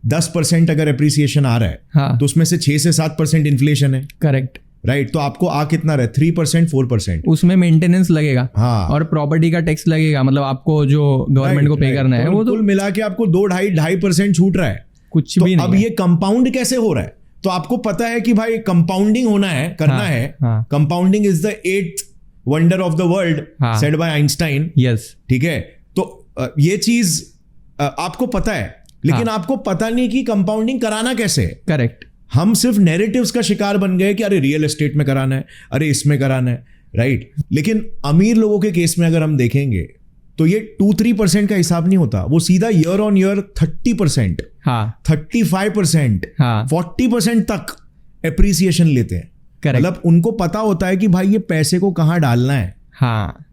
S2: 10% अगर एप्रिसिएशन आ रहा है, तो उसमें से 6 से 7% इन्फ्लेशन है, करेक्ट, राइट। तो आपको आ कितना रहा है? 3% 4%।
S1: उसमें मेंटेनेंस लगेगा, और प्रॉपर्टी का टैक्स लगेगा, मतलब आपको जो गवर्नमेंट को पे करना है, वो तो
S2: कुल मिला के आपको 2-2.5% छूट रहा है,
S1: कुछ भी नहीं।
S2: अब ये कंपाउंड कैसे हो रहा है? तो आपको पता है कि भाई कंपाउंडिंग होना है, करना है। Compounding is the 8th wonder of the world, said bye Einstein.
S1: Yes,
S2: ठीक है। तो ये चीज आपको पता है, लेकिन आपको पता नहीं कि कंपाउंडिंग कराना कैसे है।
S1: करेक्ट।
S2: हम सिर्फ नैरेटिव्स का शिकार बन गए कि अरे रियल एस्टेट में कराना है, अरे इसमें कराना है, राइट। लेकिन अमीर लोगों के केस में अगर हम देखेंगे तो ये 2-3% का हिसाब नहीं होता, वो सीधा ईयर ऑन ईयर 30%, 35%, 40% तक एप्रिसिएशन लेते हैं। मतलब उनको पता होता है कि भाई ये पैसे को कहाँ डालना है,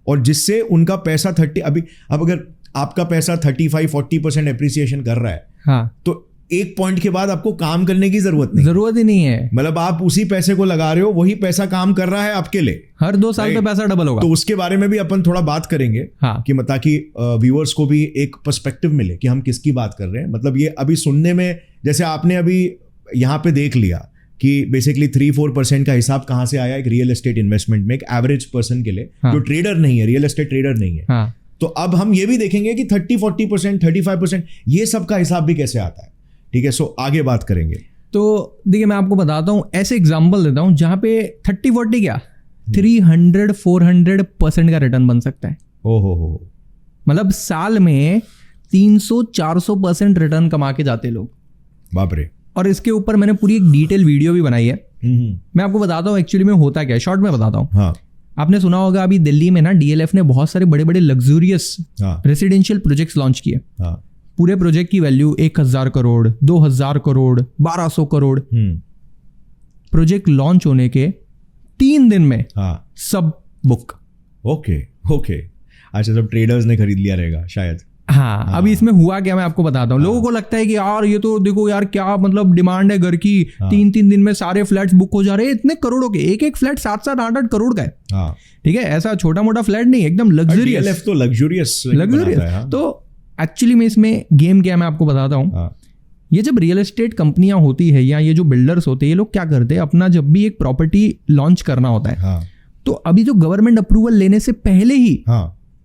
S2: और जिससे उनका पैसा अब अगर आपका पैसा 35-40% एप्रिसिएशन कर रहा है, तो एक पॉइंट के बाद आपको काम करने की जरूरत ही नहीं है। मतलब आप उसी पैसे को लगा रहे हो, वही पैसा काम कर रहा है आपके लिए, हर 2 साल पे पैसा डबल होगा। तो उसके बारे में भी अपन थोड़ा बात करेंगे, कि ताकि व्यूअर्स को भी एक पर्सपेक्टिव मिले कि हम किसकी बात कर रहे हैं। मतलब ये अभी सुनने में, जैसे आपने अभी यहाँ पे देख लिया कि बेसिकली 3-4% का हिसाब कहाँ से आया एक रियल एस्टेट इन्वेस्टमेंट में, एक एवरेज पर्सन के लिए, जो ट्रेडर नहीं है, रियल एस्टेट ट्रेडर नहीं है। तो अब हम ये भी देखेंगे कि 30-40%, 35% ये सब का हिसाब भी कैसे आता है। ठीक है, सो आगे बात करेंगे।
S1: तो देखिए मैं आपको बताता हूँ, ऐसे एग्जाम्पल देता हूँ जहाँ पे 30-40 क्या 300-400% का रिटर्न बन सकता है।
S2: हो
S1: मतलब साल में 300-400% रिटर्न कमा के जाते लोग,
S2: बाप रे।
S1: और इसके ऊपर मैंने पूरी एक डिटेल वीडियो भी बनाई है। मैं आपको बताता हूँ एक्चुअली में होता क्या है, शॉर्ट में बताता हूँ।
S2: हाँ,
S1: आपने सुना होगा अभी दिल्ली में ना डीएलएफ ने बहुत सारे बड़े बड़े लग्जूरियस रेसिडेंशियल प्रोजेक्ट्स लॉन्च किए। पूरे प्रोजेक्ट की value 1000 crore, 2000 crore, 1200 crore. Project launch होने के 3 दिन में सब बुक।
S2: ओके। अच्छा, सब ट्रेडर्स ने खरीद लिया रहेगा शायद।
S1: हाँ, अभी इसमें हुआ क्या मैं आपको बताता हूँ। लोगों को लगता है कि यार ये तो देखो यार क्या मतलब डिमांड है घर की, 3 दिन में सारे फ्लैट्स बुक हो जा रहे हैं। इतने करोड़ों के, एक फ्लैट 7-8 करोड़ का है। ठीक है, ऐसा छोटा मोटा फ्लैट नहीं, एकदम लग्जरियस।
S2: तो लग्जरियस।
S1: तो एक्चुअली में इसमें गेम क्या है मैं आपको बताता हूँ। ये जब रियल एस्टेट कंपनियां होती है या ये जो बिल्डर्स होते हैं, ये लोग क्या करते हैं, अपना जब भी एक प्रॉपर्टी लॉन्च करना होता है तो अभी जो गवर्नमेंट अप्रूवल लेने से पहले ही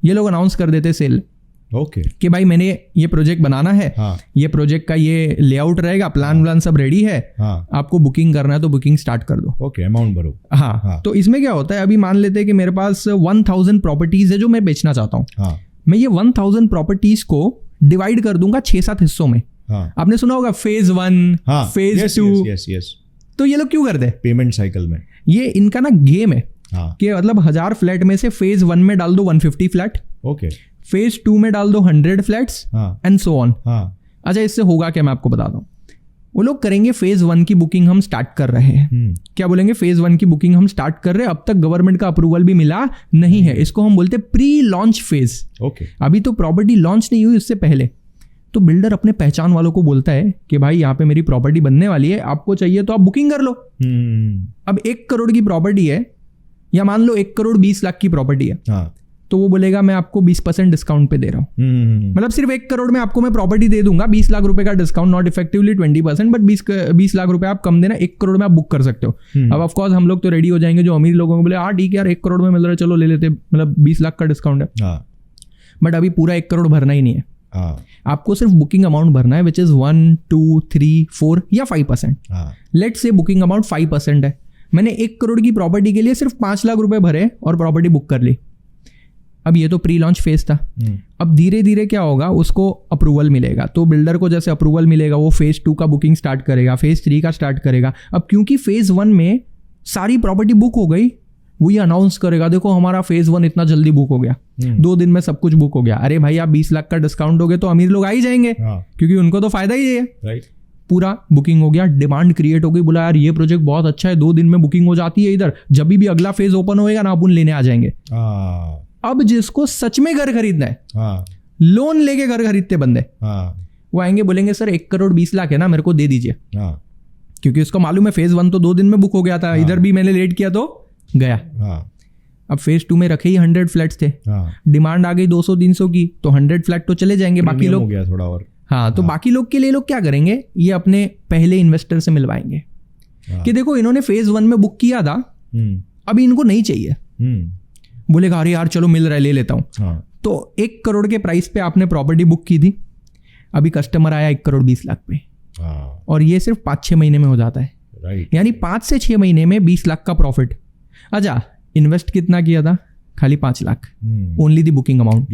S1: ये लोग अनाउंस कर देते सेल।
S2: ओके,
S1: कि भाई मैंने ये प्रोजेक्ट बनाना है, ये प्रोजेक्ट का ये लेआउट रहेगा, प्लान व्लान सब रेडी है, आपको बुकिंग करना है तो बुकिंग स्टार्ट कर दो।
S2: ओके, अमाउंट भरो।
S1: हाँ, तो इसमें क्या होता है, अभी मान लेते हैं कि मेरे पास 1000 प्रॉपर्टीज है जो मैं बेचना चाहता हूँ। मैं ये 1000 प्रॉपर्टीज को डिवाइड कर दूंगा 6-7 हिस्सों में। आपने सुना होगा फेज 1, फेज 2। तो ये लोग क्यों करते हैं
S2: पेमेंट साइकिल में? ये
S1: इनका ना गेम है कि मतलब 1000 फ्लैट में से फेज 1 में डाल दो 150 फ्लैट,
S2: ओके,
S1: फेज 2 में डाल दो 100 फ्लैट्स एंड सो ऑन। अच्छा, इससे होगा क्या मैं आपको बताता हूँ। वो लोग करेंगे फेज 1 की बुकिंग हम स्टार्ट कर रहे हैं। क्या बोलेंगे, फेज 1 की बुकिंग हम स्टार्ट कर रहे हैं, अब तक गवर्नमेंट का अप्रूवल भी मिला नहीं है। इसको हम बोलते हैं प्री लॉन्च फेज। अभी तो प्रॉपर्टी लॉन्च नहीं हुई, उससे पहले तो बिल्डर अपने पहचान वालों को बोलता है कि भाई यहाँ पे मेरी प्रॉपर्टी बनने वाली है, आपको चाहिए तो आप बुकिंग कर लो। अब 1 करोड़ की प्रॉपर्टी है, या मान लो 1 करोड़ 20 लाख की प्रॉपर्टी है, तो वो बोलेगा मैं आपको 20% डिस्काउंट पे दे रहा हूँ। मतलब सिर्फ 1 करोड़ में आपको मैं प्रॉपर्टी दे दूंगा, 20 लाख रुपए का discount, not effectively 20%, but 20 lakh रुपए आप कम देना, 1 करोड़ में आप बुक कर सकते हो। अब ऑफकोर्स हम लोग तो रेडी हो जाएंगे, जो अमीर लोगों को बोले हाँ ठीक है यार 1 करोड़ में मिल रहा है, चलो ले लेते, मतलब 20 लाख का डिस्काउंट है। बट अभी पूरा 1 करोड़ भरना ही नहीं है, आपको सिर्फ बुकिंग अमाउंट भरना है, विच इज 1, 2, 3, 4 या 5%। लेट्स से बुकिंग अमाउंट 5% है, मैंने 1 करोड़ की प्रॉपर्टी के लिए सिर्फ 5 लाख रुपए भरे और प्रॉपर्टी बुक कर ली। अब ये तो प्री लॉन्च फेज था। अब धीरे धीरे क्या होगा, उसको अप्रूवल मिलेगा, तो बिल्डर को जैसे अप्रूवल मिलेगा वो फेज 2 का बुकिंग स्टार्ट करेगा, फेज 3 का स्टार्ट करेगा। अब क्योंकि फेज 1 में सारी प्रॉपर्टी बुक हो गई, वो ये अनाउंस करेगा देखो हमारा फेज 1 इतना जल्दी बुक हो गया, 2 दिन में सब कुछ बुक हो गया। अरे भाई आप 20 लाख का डिस्काउंट दोगे तो अमीर लोग आ ही जाएंगे, क्योंकि उनको तो फायदा ही है। पूरा बुकिंग हो गया, डिमांड क्रिएट हो गई, बोला यार ये प्रोजेक्ट बहुत अच्छा है, 2 दिन में बुकिंग हो जाती है, इधर जब भी अगला फेज ओपन होएगा ना अपन लेने आ जाएंगे। अब जिसको सच में घर खरीदना है, लोन लेके घर खरीदते बंदे, वो आएंगे बोलेंगे सर 1 करोड़ 20 लाख है ना, मेरे को दे दीजिए, क्योंकि उसको मालूम है फेज 1 तो 2 दिन में बुक हो गया था, इधर भी मैंने लेट किया तो गया। अब फेज 2 में रखे ही 100 फ्लैट्स थे, डिमांड आ गई 200-300 की, तो 100 फ्लैट तो चले जाएंगे, बाकी लोग हो गया थोड़ा और। तो बाकी लोग के लिए लोग क्या करेंगे, ये अपने पहले इन्वेस्टर से मिलवाएंगे कि देखो इन्होंने फेज 1 में बुक किया था, अभी इनको नहीं चाहिए, बोलेगा अरे यार चलो मिल रहा है ले लेता हूं। तो 1 करोड़ के प्राइस पे आपने प्रॉपर्टी बुक की थी, अभी कस्टमर आया 1 करोड़ 20 लाख पे, और ये सिर्फ 5-6 महीने में हो जाता है। यानी 5 से 6 महीने में 20 लाख का प्रॉफिट। अच्छा, इन्वेस्ट कितना किया था, खाली 5 lakh, only the booking amount.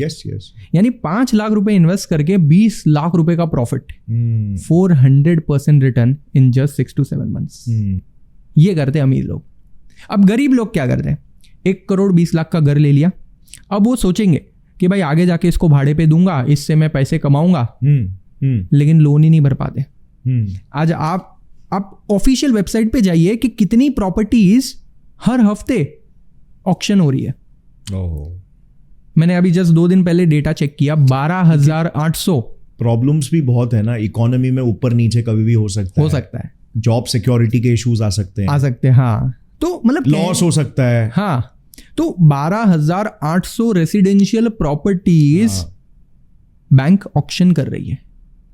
S1: यानी 5 लाख रुपए इन्वेस्ट करके 20 लाख रुपए का profit, 400% return in just 6 to 7 months। ये करते अमीर लोग। अब गरीब लोग क्या करते हैं, 1 करोड़ 20 लाख का घर ले लिया, अब वो सोचेंगे कि भाई आगे जाके इसको भाड़े पे दूंगा, इससे मैं पैसे कमाऊंगा, लेकिन लोन ही नहीं भर पाते। आज आप ऑफिशियल वेबसाइट पे जाइए कि कितनी प्रॉपर्टीज हर हफ्ते ऑक्शन हो रही है। मैंने अभी जस्ट 2 दिन पहले डेटा चेक किया, 12,800।
S2: प्रॉब्लम्स भी बहुत है ना इकोनॉमी में, ऊपर नीचे कभी भी हो सकता है। जॉब सिक्योरिटी के इश्यूज आ सकते हैं।
S1: हाँ, तो मतलब
S2: लॉस हो सकता है।
S1: हाँ, तो 12,800 रेसिडेंशियल प्रॉपर्टीज बैंक ऑक्शन कर रही है।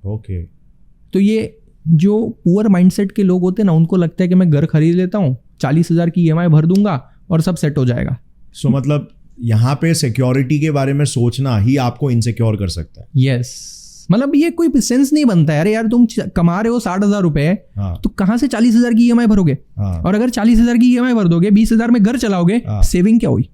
S2: ओके,
S1: तो ये जो पुअर माइंडसेट के लोग होते हैं ना, उनको लगता है कि मैं घर खरीद लेता हूँ, 40,000 की EMI भर दूंगा और सब सेट हो जाएगा।
S2: मतलब यहाँ पे सिक्योरिटी के बारे में सोचना ही आपको इनसिक्योर कर सकता है।
S1: यस मतलब ये कोई सेंस नहीं बनता है। अरे यार तुम कमा रहे हो 60,000 रुपए, तो कहाँ से 40,000 की EMI भरोगे? और अगर 40,000 की EMI भर दोगे, 20,000 में घर चलाओगे, सेविंग क्या हुई?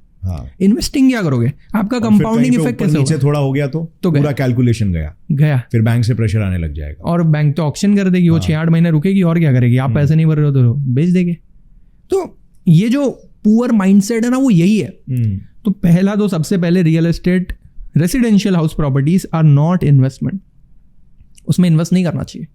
S1: इन्वेस्टिंग क्या करोगे? आपका कंपाउंडिंग इफेक्ट कैसे होगा?
S2: थोड़ा हो गया तो पूरा कैलकुलेशन गया, फिर बैंक से प्रेशर आने लग जाएगा
S1: और बैंक तो ऑक्शन कर देगी, वो 6-8 महीने रुकेगी और क्या करेगी? आप पैसे नहीं भर रहे हो तो बेच देंगे। तो ये जो पुअर माइंडसेट है ना, वो यही है। तो पहला तो सबसे पहले real estate residential house properties are not investment, उसमें इन्वेस्ट नहीं करना चाहिए।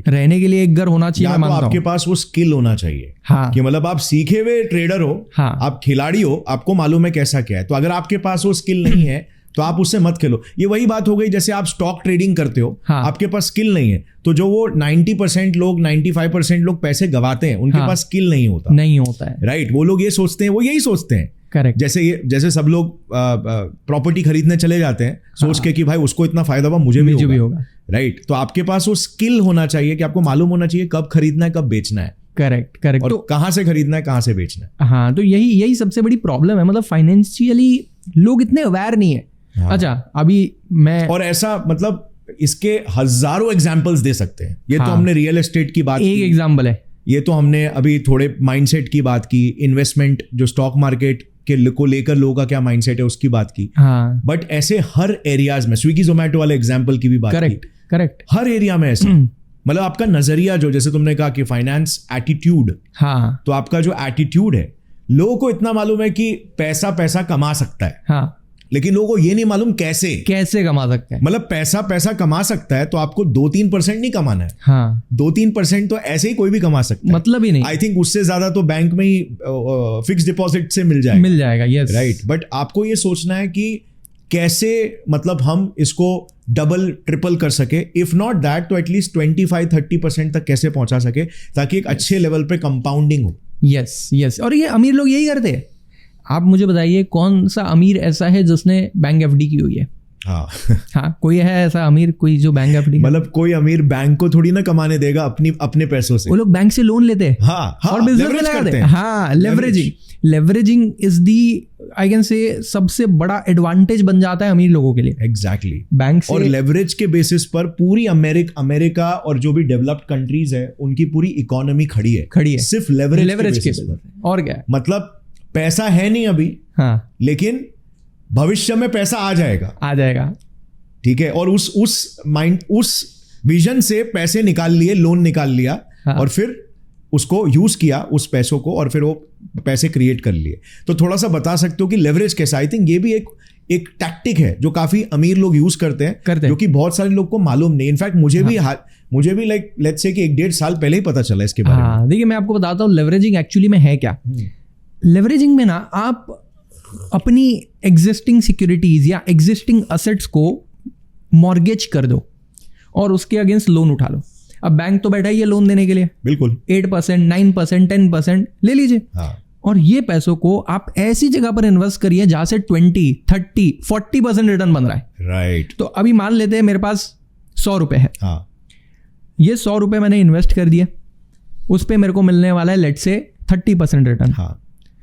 S1: रहने के लिए एक घर होना चाहिए, मैं मानता हूं।
S2: आपके पास वो स्किल होना चाहिए,
S1: हाँ, कि
S2: मतलब आप सीखे हुए ट्रेडर हो, हाँ, आप खिलाड़ी हो, आपको मालूम है कैसा क्या है। तो अगर आपके पास वो स्किल नहीं है तो आप उससे मत खेलो। ये वही बात हो गई जैसे आप स्टॉक ट्रेडिंग करते हो, हाँ, आपके पास स्किल नहीं है, तो जो वो 90% लोग 95% लोग पैसे गवाते हैं, उनके पास स्किल नहीं होता है, राइट। वो लोग ये सोचते हैं, वो यही सोचते हैं, करेक्ट। जैसे सब लोग प्रॉपर्टी खरीदने चले जाते हैं सोच के कि भाई उसको इतना फायदा हुआ, मुझे भी होगा, राइट। तो आपके पास वो स्किल होना चाहिए कि आपको मालूम होना चाहिए कब खरीदना है, कब बेचना है, करेक्ट। और तो कहाँ से खरीदना है, कहाँ से बेचना है। हाँ,
S1: तो यही सबसे बड़ी प्रॉब्लम है, मतलब फाइनेंशियली लोग इतने अवेयर नहीं है। हाँ। अच्छा, अभी मैं और
S2: ऐसा मतलब इसके हजारों एग्जाम्पल्स दे सकते हैं। ये हाँ, तो हमने रियल एस्टेट की बात,
S1: एक एग्जाम्पल है।
S2: ये तो हमने अभी थोड़े माइंडसेट की बात की, इन्वेस्टमेंट जो स्टॉक मार्केट को लेकर लोगों का क्या माइंडसेट है उसकी बात की। हाँ, बट ऐसे हर एरियाज में, स्विगी जोमेटो वाले एग्जाम्पल की भी बात की, करेक्ट। हर एरिया में ऐसे मतलब आपका नजरिया जो, जैसे तुमने कहा कि फाइनेंस एटीट्यूड, हाँ, तो आपका जो एटीट्यूड है, लोगों को इतना मालूम है कि पैसा कमा सकता है, हाँ, लेकिन लोगों को ये नहीं मालूम कैसे कमा सकते हैं। मतलब पैसा कमा सकता है तो आपको 2-3% नहीं कमाना है, हाँ, 2-3% तो ऐसे ही कोई भी कमा सकता है,
S1: मतलब ही नहीं।
S2: आई थिंक उससे ज्यादा तो बैंक में ही फिक्स डिपॉजिट से मिल जाएगा,
S1: यस,
S2: राइट। बट आपको ये सोचना है कि कैसे मतलब हम इसको डबल ट्रिपल कर सके, इफ नॉट दैट तो एटलीस्ट 25-30% तक कैसे पहुंचा सके, ताकि एक अच्छे लेवल पे कंपाउंडिंग हो।
S1: यस। और ये अमीर लोग यही करते हैं। आप मुझे बताइए कौन सा अमीर ऐसा है जिसने बैंक FD की हुई है? हाँ, कोई है ऐसा अमीर, कोई जो बैंक FD,
S2: मतलब कोई अमीर बैंक को थोड़ी ना कमाने देगा अपने पैसों से।
S1: वो लोग बैंक से लोन लेते हैं,
S2: हाँ,
S1: और बिजनेस में लगाते हैं। हाँ, leveraging is the, I can say, सबसे बड़ा एडवांटेज बन जाता है अमीर लोगों के लिए।
S2: एग्जैक्टली,
S1: बैंक से।
S2: और लेवरेज के बेसिस पर पूरी अमेरिका और जो भी डेवलप्ड कंट्रीज है उनकी पूरी इकोनॉमी खड़ी है सिर्फ लेवरेज के बेसिस पर।
S1: और क्या,
S2: मतलब पैसा है नहीं अभी, हाँ, लेकिन भविष्य में पैसा आ जाएगा, ठीक है। और उस विजन से पैसे निकाल लिए, लोन निकाल लिया, हाँ, और फिर उसको यूज किया उस पैसों को, और फिर वो पैसे क्रिएट कर लिए। तो थोड़ा सा बता सकते हो कि लेवरेज कैसा? आई थिंक ये भी एक टैक्टिक है जो काफी अमीर लोग यूज करते हैं, जो कि बहुत सारे लोग को मालूम नहीं। इनफैक्ट मुझे भी लाइक लेट्स से कि 1-1.5 साल पहले ही पता चला इसके बारे में।
S1: देखिए, मैं आपको बताता हूँ लेवरेजिंग एक्चुअली में है क्या। लेवरेजिंग में ना आप अपनी एग्जिस्टिंग सिक्योरिटीज या एग्जिस्टिंग असेट्स को मॉर्गेज कर दो और उसके अगेंस्ट लोन उठा लो। अब बैंक तो बैठा ही है लोन देने के लिए,
S2: बिल्कुल
S1: 8%, 9%, 10% ले लीजिए, हाँ, और ये पैसों को आप ऐसी जगह पर इन्वेस्ट करिए जहां से 20, 30, 40% रिटर्न बन रहा है,
S2: राइट।
S1: तो अभी मान लेते हैं मेरे पास 100 रुपए है,
S2: हाँ,
S1: ये 100 रुपए मैंने इन्वेस्ट कर दिया, उस पर मेरे को मिलने वाला है लेट से 30% रिटर्न, हाँ,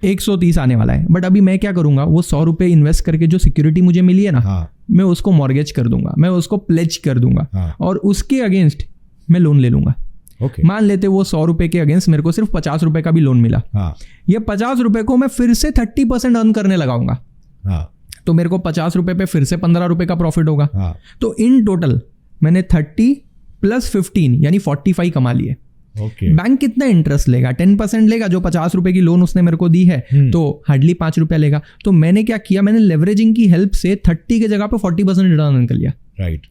S1: 130 आने वाला है। बट अभी मैं क्या करूंगा, वो 100 रुपए इन्वेस्ट करके जो सिक्योरिटी मुझे मिली है ना, हाँ, मैं उसको मॉर्गेज कर दूंगा, मैं उसको प्लेज कर दूंगा, हाँ, और उसके अगेंस्ट मैं लोन ले लूंगा।
S2: Okay.
S1: मान लेते वो 100 रुपए के अगेंस्ट मेरे को सिर्फ 50 रुपए का भी लोन मिला, हाँ, ये 50 रुपए को मैं फिर से 30% अर्न करने लगाऊंगा, हाँ, तो मेरे को 50 रुपए पे फिर से 15 रुपए का प्रॉफिट होगा, हाँ, तो इन टोटल मैंने 30 + 15 यानी 45 कमा लिए।
S2: Okay.
S1: बैंक कितना इंटरेस्ट लेगा? 10% लेगा। जो 50 रुपए की लोन उसने मेरे को दी है तो हार्डली 5 रुपया लेगा। तो मैंने क्या किया, मैंने लेवरेजिंग की हेल्प से 30 के जगह पे 40% रिटर्न कर लिया,
S2: राइट।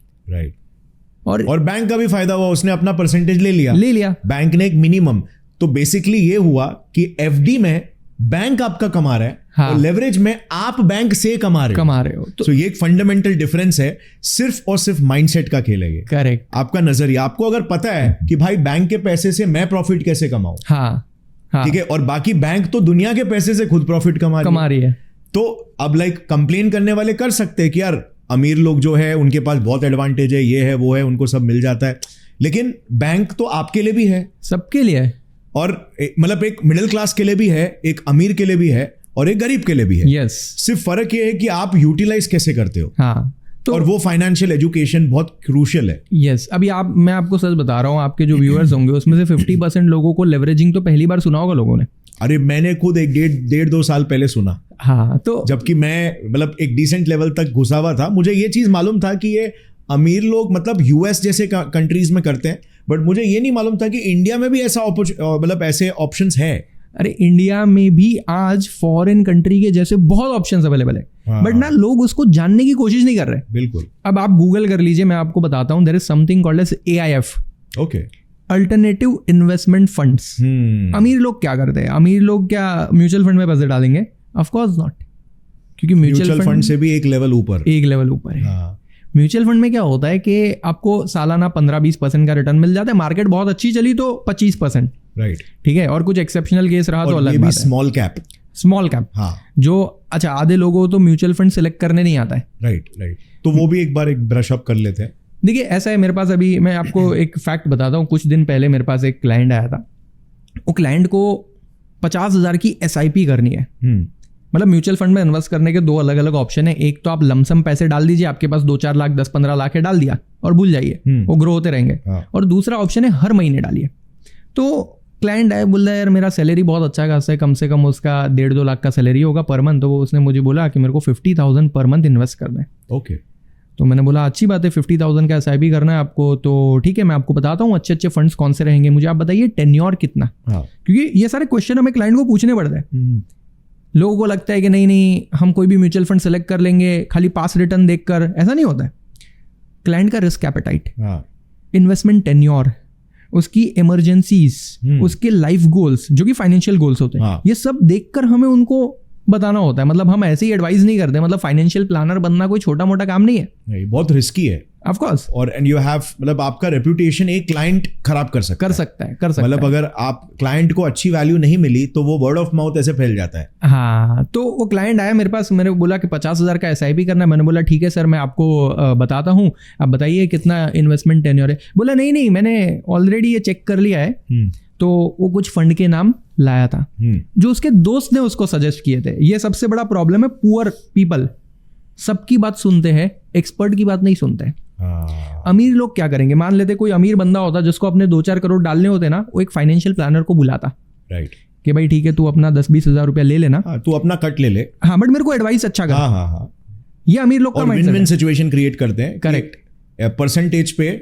S2: और बैंक का भी फायदा हुआ, उसने अपना परसेंटेज ले लिया, बैंक ने एक मिनिमम। तो बेसिकली ये हुआ कि FD में बैंक आपका कमा रहा है, हाँ, और लेवरेज में आप बैंक से कमा रहे हो। तो ये एक फंडामेंटल डिफरेंस है, सिर्फ और सिर्फ माइंडसेट का खेल है ये,
S1: करेक्ट।
S2: आपका नजरिया। आपको अगर पता है कि भाई बैंक के पैसे से मैं प्रॉफिट कैसे कमाऊं,
S1: हाँ,
S2: ठीक है, और बाकी बैंक तो दुनिया के पैसे से खुद प्रॉफिट कमा रही है, तो अब लाइक कंप्लेन करने वाले कर सकते हैं कि यार अमीर लोग जो है उनके पास बहुत एडवांटेज है, ये है वो है, उनको सब मिल जाता है, लेकिन बैंक तो आपके लिए भी है,
S1: सबके लिए है,
S2: और मतलब एक मिडिल क्लास के लिए भी है, एक अमीर के लिए भी है, और एक गरीब के लिए भी है।
S1: यस,
S2: सिर्फ फर्क ये है कि आप यूटिलाइज कैसे करते हो।
S1: हाँ, तो
S2: और वो फाइनेंशियल एजुकेशन बहुत क्रूशियल है।
S1: यस, अभी मैं आपको सच बता रहा हूँ, आपके जो व्यूअर्स होंगे उसमें से 50% लोगों को लेवरेजिंग तो पहली बार सुना होगा लोगों ने।
S2: अरे मैंने खुद एक डेढ़ 2 साल पहले सुना।
S1: हाँ, तो
S2: जबकि मैं मतलब एक डिसेंट लेवल तक घुसा हुआ था, मुझे ये चीज मालूम था कि ये अमीर लोग मतलब यूएस जैसे कंट्रीज में करते हैं, बट मुझे ये नहीं मालूम था कि इंडिया में भी ऐसा मतलब ऐसे ऑप्शंस है।
S1: अरे इंडिया में भी आज फॉरेन कंट्री के जैसे बहुत ऑप्शंस अवेलेबल है,
S2: हाँ।
S1: बट ना लोग उसको जानने की कोशिश नहीं कर रहे।
S2: बिल्कुल।
S1: अब आप गूगल कर लीजिए, मैं आपको बताता हूँ, there is something called as AIF,
S2: okay,
S1: alternative investment funds. अमीर लोग क्या करते हैं? अमीर लोग क्या म्यूचुअल फंड में पैसे डालेंगे? ऑफ कोर्स नॉट, क्योंकि म्यूचुअल
S2: फंड से भी एक लेवल ऊपर
S1: है।
S2: हाँ।
S1: म्यूचुअल फंड में क्या होता है कि आपको सालाना 15-20% का रिटर्न मिल जाता है, मार्केट बहुत अच्छी चली तो 25%,
S2: राइट,
S1: ठीक है, और कुछ एक्सेप्शनल केस रहा तो अलग बात है। स्मॉल कैप,
S2: हाँ,
S1: जो अच्छा आधे लोगों तो म्यूचुअल फंड सिलेक्ट करने नहीं आता है।
S2: राइट, तो वो भी एक बार एक ब्रश अप कर लेते हैं।
S1: देखिए ऐसा है, मेरे पास अभी मैं आपको एक फैक्ट बताता हूँ। कुछ दिन पहले मेरे पास एक क्लाइंट आया था, वो क्लाइंट को 50,000 की SIP करनी है। मतलब म्यूचुअल फंड में इन्वेस्ट करने के 2 अलग अलग ऑप्शन है। एक तो आप लमसम पैसे डाल दीजिए, आपके पास 2-4 लाख 10-15 लाख है, डाल दिया और भूल जाइए, वो ग्रो होते रहेंगे। और दूसरा ऑप्शन है हर महीने डालिए। तो क्लाइंट आया, बोल रहा है यार मेरा सैलरी बहुत अच्छा खासा है, कम से कम उसका 1.5-2 लाख का सैलरी होगा पर मंथ। तो वो उसने मुझे बोला कि मेरे को 50,000 पर मंथ इन्वेस्ट करना है।
S2: ओके,
S1: तो मैंने बोला अच्छी बात है, 50,000 का SIP करना है आपको, तो ठीक है मैं आपको बताता हूँ अच्छे अच्छे फंड्स कौन से रहेंगे, मुझे आप बताइए टेन्योर कितना। क्योंकि ये सारे क्वेश्चन हमें क्लाइंट को पूछने पड़ते हैं। लोगों को लगता है कि नहीं हम कोई भी म्यूचुअल फंड सेलेक्ट कर लेंगे खाली पास रिटर्न देखकर, ऐसा नहीं होता है। क्लाइंट का रिस्क एपेटाइट, इन्वेस्टमेंट टेन्योर, उसकी इमरजेंसीज, उसके लाइफ गोल्स जो कि फाइनेंशियल गोल्स होते हैं, ये सब देखकर हमें उनको बताना होता है। मतलब हम ऐसे ही एडवाइस नहीं करते। मतलब फाइनेंशियल प्लानर बनना कोई छोटा मोटा काम नहीं है,
S2: नहीं, बहुत रिस्की है
S1: ऑफ कोर्स।
S2: और एंड यू हैव मतलब आपका रेपुटेशन एक क्लाइंट खराब कर सकता है। मतलब अगर आप क्लाइंट को अच्छी वैल्यू नहीं मिली तो वो वर्ड ऑफ माउथ ऐसे फैल जाता है।
S1: हाँ, तो वो क्लाइंट आया मेरे पास, मैंने बोला कि 50,000 का SIP करना है। मैंने बोला ठीक है सर, मैं आपको बताता हूँ, आप बताइए कितना इन्वेस्टमेंट टेन्योर है। बोला नहीं मैंने ऑलरेडी ये चेक कर लिया है। तो वो कुछ फंड के नाम लाया था जो उसके दोस्त ने उसको सजेस्ट किए थे। ये सबसे बड़ा प्रॉब्लम है, पुअर पीपल सबकी बात सुनते हैं, एक्सपर्ट की बात नहीं सुनते। अमीर लोग क्या करेंगे? मान लेते कोई अमीर बंदा होता जिसको अपने 2-4 करोड़ डालने होते ना, वो एक फाइनेंशियल प्लानर को बुलाता,
S2: राइट,
S1: कि भाई ठीक है तू अपना 10-20 हजार रुपया ले लेना,
S2: तू अपना कट ले ले,
S1: हाँ बट मेरे को एडवाइस अच्छा कर। ये अमीर लोग का माइंडसेट है।
S2: विन-विन सिचुएशन क्रिएट करते हैं।
S1: करेक्ट,
S2: परसेंटेज पे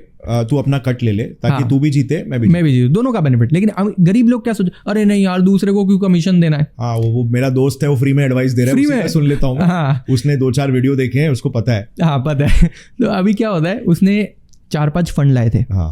S2: तू अपना कट ले ले ताकि तू भी जीते मैं भी
S1: जीतूं, दोनों का बेनिफिट। लेकिन गरीब लोग क्या सोच, अरे नहीं यार दूसरे को क्यों कमीशन देना है।
S2: हाँ, वो मेरा दोस्त है, वो फ्री में एडवाइस दे रहा है, उससे सुन लेता हूँ। हाँ, उसने 2-4 वीडियो देखे हैं, उसको पता है।
S1: हाँ पता है। तो अभी क्या होता है, उसने 4-5 फंड लाए थे।
S2: हाँ,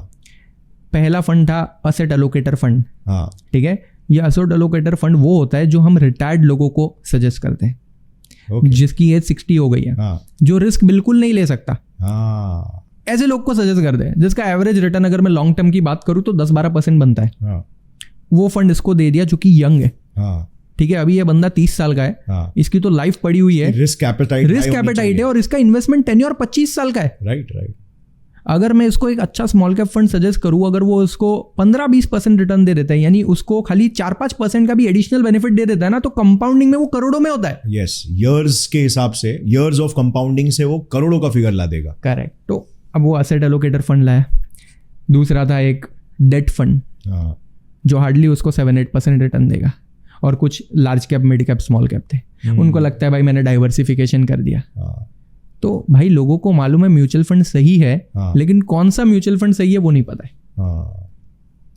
S1: पहला फंड था असेट एलोकेटर फंड।
S2: हाँ,
S1: ठीक है, ये असेट एलोकेटर फंड वो होता है जो हम रिटायर्ड लोगों को सजेस्ट करते हैं, जिसकी एज 60 हो गई है, जो रिस्क बिल्कुल नहीं ले सकता, ऐसे लोग को सजेस्ट करते हैं, जिसका एवरेज रिटर्न अगर मैं लॉन्ग टर्म की बात करूं तो 10-12% बनता है। वो फंड इसको दे दिया जो कि यंग है। ठीक है, अभी ये बंदा 30 साल का है, इसकी तो लाइफ पड़ी हुई है,
S2: रिस्क एपेटाइट है,
S1: और इसका इन्वेस्टमेंट टेन्योर 25 साल का है।
S2: राइट।
S1: अगर मैं इसको एक अच्छा स्मॉल कैप फंड सजेस्ट करूं, अगर वो उसको 15-20% रिटर्न दे देता है, यानी उसको खाली 4-5% का भी एडिशनल बेनिफिट दे देता है ना, तो कंपाउंडिंग में वो करोड़ों में होता है।
S2: यस, ईयर्स के हिसाब से, ईयर्स ऑफ कंपाउंडिंग से वो करोड़ों का फिगर ला देगा।
S1: करेक्ट। तो अब वो एसेट एलोकेटर फंड लाया। दूसरा था एक डेट फंड, जो हार्डली उसको 7-8% रिटर्न देगा, और कुछ large cap, mid cap, small cap थे। उनको लगता है भाई मैंने डाइवर्सिफिकेशन कर दिया। तो भाई लोगों को मालूम है म्यूचुअल फंड सही है, लेकिन कौन सा म्यूचुअल फंड सही है वो नहीं पता है।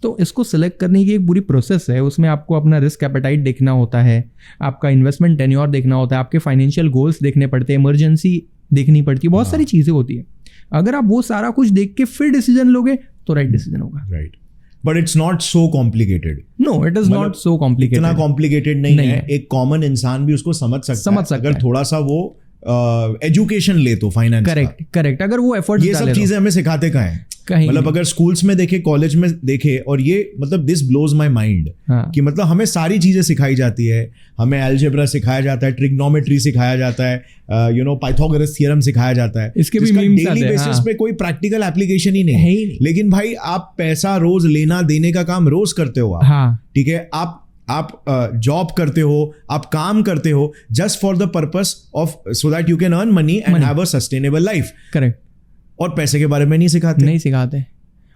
S1: तो इसको सिलेक्ट करने की एक पूरी प्रोसेस है, उसमें आपको अपना रिस्क एपेटाइट देखना होता है, आपका इन्वेस्टमेंट टेन्योर देखना होता है, आपके फाइनेंशियल गोल्स देखने पड़ते हैं, इमरजेंसी देखनी पड़ती है, बहुत सारी चीजें होती है। अगर आप वो सारा कुछ देख के फिर डिसीजन लोगे तो राइट डिसीजन होगा।
S2: Right, but it's not so complicated.
S1: No, it is not so complicated.
S2: इतना कॉम्प्लिकेटेड नहीं है, एक कॉमन इंसान भी उसको समझ सकता है अगर थोड़ा सा वो एजुकेशन ले तो फाइनेंस।
S1: करेक्ट। अगर वो एफर्ट,
S2: ये सब चीजें हमें सिखाते कहाँ हैं? मतलब अगर स्कूल्स में देखे, कॉलेज में देखे, और ये मतलब दिस ब्लोज माय माइंड कि मतलब हमें सारी चीजें सिखाई जाती है। हमें अलजेब्रा सिखाया जाता है, ट्रिग्नोमेट्री सिखाया जाता है, पाइथागोरस थ्योरम सिखाया जाता है,
S1: इसके भी मीम्स आते हैं।
S2: डेली बेसिस पे कोई प्रैक्टिकल एप्लीकेशन ही नहीं है। लेकिन भाई आप पैसा रोज लेना देने का काम रोज करते हो आप, ठीक है, आप आप जॉब करते हो, आप काम करते हो just for the purpose of so that you can earn money and have a sustainable life.
S1: Correct.
S2: और पैसे के बारे में नहीं सिखाते।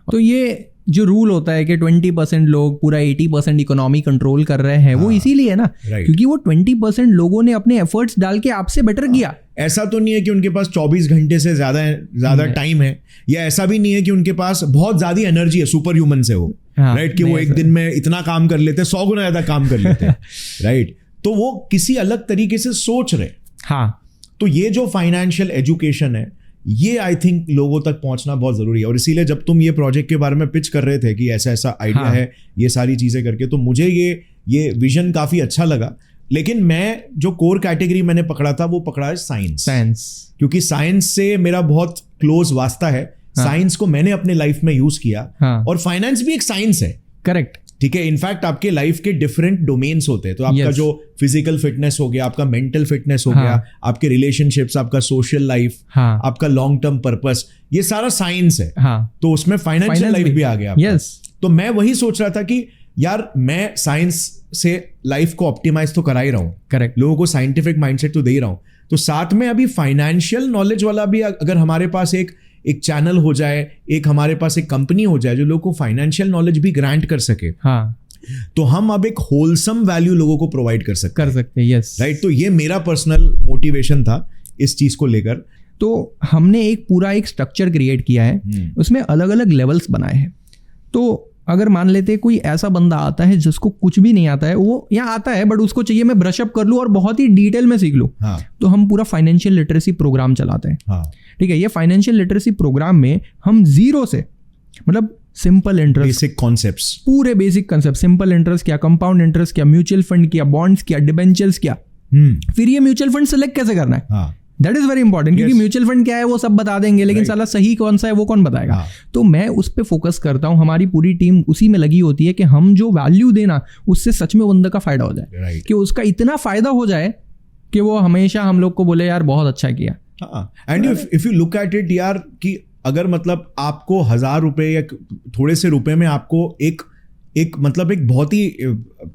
S1: तो ये जो रूल होता है कि 20% लोग पूरा 80% इकोनॉमी कंट्रोल कर रहे हैं, वो इसीलिए है ना, क्योंकि वो 20% लोगों ने अपने एफर्ट्स डाल के आपसे बेटर किया।
S2: ऐसा तो नहीं है कि उनके पास 24 घंटे से ज्यादा टाइम है, या ऐसा भी नहीं है कि उनके पास बहुत ज्यादा एनर्जी है, सुपर ह्यूमन से वो, राइट, कि वो एक दिन में इतना काम कर लेते, 100 गुना ज्यादा काम कर लेते, राइट। तो वो किसी अलग तरीके से सोच रहे।
S1: हाँ,
S2: तो ये जो फाइनेंशियल एजुकेशन है, ये आई थिंक लोगों तक पहुंचना बहुत जरूरी है। और इसीलिए जब तुम ये प्रोजेक्ट के बारे में पिच कर रहे थे कि ऐसा ऐसा आइडिया है, ये सारी चीजें करके, तो मुझे ये विजन काफी अच्छा लगा। लेकिन मैं जो कोर कैटेगरी मैंने पकड़ा था, वो पकड़ा है साइंस, क्योंकि साइंस से मेरा बहुत क्लोज वास्ता है। साइंस को मैंने अपने लाइफ में यूज किया, और फाइनेंस भी एक साइंस है।
S1: करेक्ट,
S2: ठीक है। इनफैक्ट आपके लाइफ के डिफरेंट डोमेन्स होते हैं, तो आपका जो फिजिकल फिटनेस हो गया, आपका मेंटल फिटनेस हो गया, आपके रिलेशनशिप्स, आपका सोशल लाइफ, आपका लॉन्ग टर्म पर्पस, ये सारा साइंस है। तो उसमें फाइनेंशियल लाइफ भी आ गया। तो मैं वही सोच रहा था कि यार मैं साइंस से लाइफ को ऑप्टिमाइज तो करा ही रहा हूँ,
S1: करेक्ट,
S2: लोगों को साइंटिफिक माइंडसेट तो दे ही रहा हूँ, तो साथ में अभी फाइनेंशियल नॉलेज वाला भी अगर हमारे पास एक चैनल हो जाए, एक हमारे पास एक कंपनी हो जाए जो लोगों को फाइनेंशियल नॉलेज भी ग्रांट कर सके, तो हम अब एक होलसम वैल्यू लोगों को प्रोवाइड कर सकते हैं।
S1: Yes,
S2: right. तो ये मेरा पर्सनल मोटिवेशन था इस चीज को लेकर।
S1: तो हमने एक पूरा एक स्ट्रक्चर क्रिएट किया है, उसमें अलग अलग लेवल्स बनाए हैं। तो अगर मान लेते कोई ऐसा बंदा आता है जिसको कुछ भी नहीं आता है, वो यहाँ आता है बट उसको चाहिए मैं ब्रश अप कर लूँ और बहुत ही डिटेल में सीख लूँ, तो हम पूरा फाइनेंशियल लिटरेसी प्रोग्राम चलाते हैं। ठीक है, ये फाइनेंशियल लिटरेसी प्रोग्राम में हम जीरो से, मतलब सिंपल इंटरेस्ट,
S2: बेसिक कॉन्सेप्ट्स,
S1: पूरे बेसिक कॉन्सेप्ट, सिंपल इंटरेस्ट क्या, कंपाउंड इंटरेस्ट क्या, म्यूचुअल फंड क्या, बॉन्ड्स क्या, डिबेंचर्स क्या, फिर ये म्यूचुअल फंड सेलेक्ट कैसे करना है, दैट इज वेरी इंपॉर्टेंट, क्योंकि म्यूचुअल फंड क्या है वो सब बता देंगे, लेकिन साला सही कौन सा है वो कौन बताएगा। तो मैं उस पर फोकस करता हूँ, हमारी पूरी टीम उसी में लगी होती है कि हम जो वैल्यू देना उससे सच में बंदे का फायदा हो जाए, कि उसका इतना फायदा हो जाए कि वो हमेशा हम लोग को बोले यार बहुत अच्छा किया।
S2: And if you look at it यार, कि अगर मतलब आपको 1000 रुपए या थोड़े से रुपए में आपको एक मतलब एक बहुत ही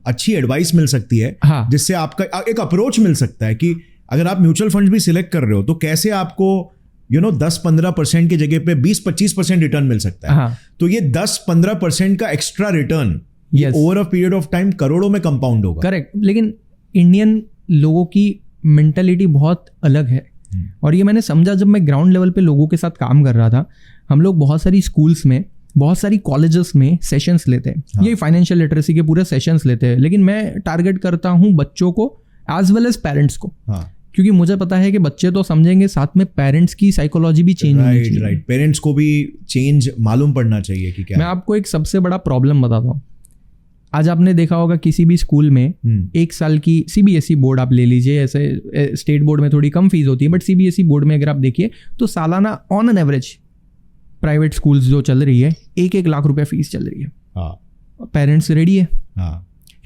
S2: अच्छी एडवाइस मिल सकती है, जिससे आपका एक अप्रोच मिल सकता है कि अगर आप म्यूचुअल फंड भी सिलेक्ट कर रहे हो तो कैसे आपको 10-15% की जगह पे 20-25% रिटर्न मिल सकता है। तो ये 10-15% का extra return over a period of time करोड़ों में कंपाउंड होगा।
S1: करेक्ट, लेकिन इंडियन लोगों की मेंटालिटी बहुत अलग है, और ये मैंने समझा जब मैं ग्राउंड लेवल पे लोगों के साथ काम कर रहा था। हम लोग बहुत सारी स्कूल्स में, बहुत सारी कॉलेजेस में सेशंस लेते हैं, ये फाइनेंशियल लिटरेसी के पूरे सेशंस लेते हैं, लेकिन मैं टारगेट करता हूँ बच्चों को एज वेल एज पेरेंट्स को, क्योंकि मुझे पता है कि बच्चे तो समझेंगे, साथ में पेरेंट्स की साइकोलॉजी भी चेंज होनी चाहिए।
S2: राइट, पेरेंट्स को भी चेंज मालूम पड़ना चाहिए कि क्या।
S1: मैं आपको एक सबसे बड़ा प्रॉब्लम बताता हूँ। आज आपने देखा होगा किसी भी स्कूल में 1 साल की सीबीएसई बोर्ड आप ले लीजिए, ऐसे स्टेट बोर्ड में थोड़ी कम फीस होती है, बट सीबीएसई बोर्ड में अगर आप देखिए तो सालाना on an average private schools जो चल रही है 1-1 लाख रुपए फीस चल रही है। पेरेंट्स रेडी है,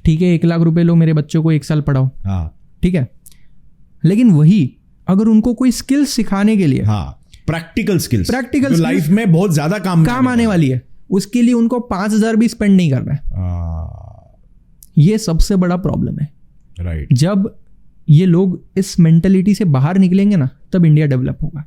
S1: ठीक है, 1 लाख रुपए लो, मेरे बच्चों को 1 साल पढ़ाओ, ठीक है, लेकिन वही अगर उनको कोई स्किल्स सिखाने के लिए,
S2: प्रैक्टिकल स्किल्स लाइफ में बहुत ज्यादा काम
S1: आने वाली है, उसके लिए उनको 5,000 भी स्पेंड नहीं करना है। ये सबसे बड़ा प्रॉब्लम है।
S2: राइट,
S1: जब ये लोग इस मेंटेलिटी से बाहर निकलेंगे ना, तब इंडिया डेवलप होगा।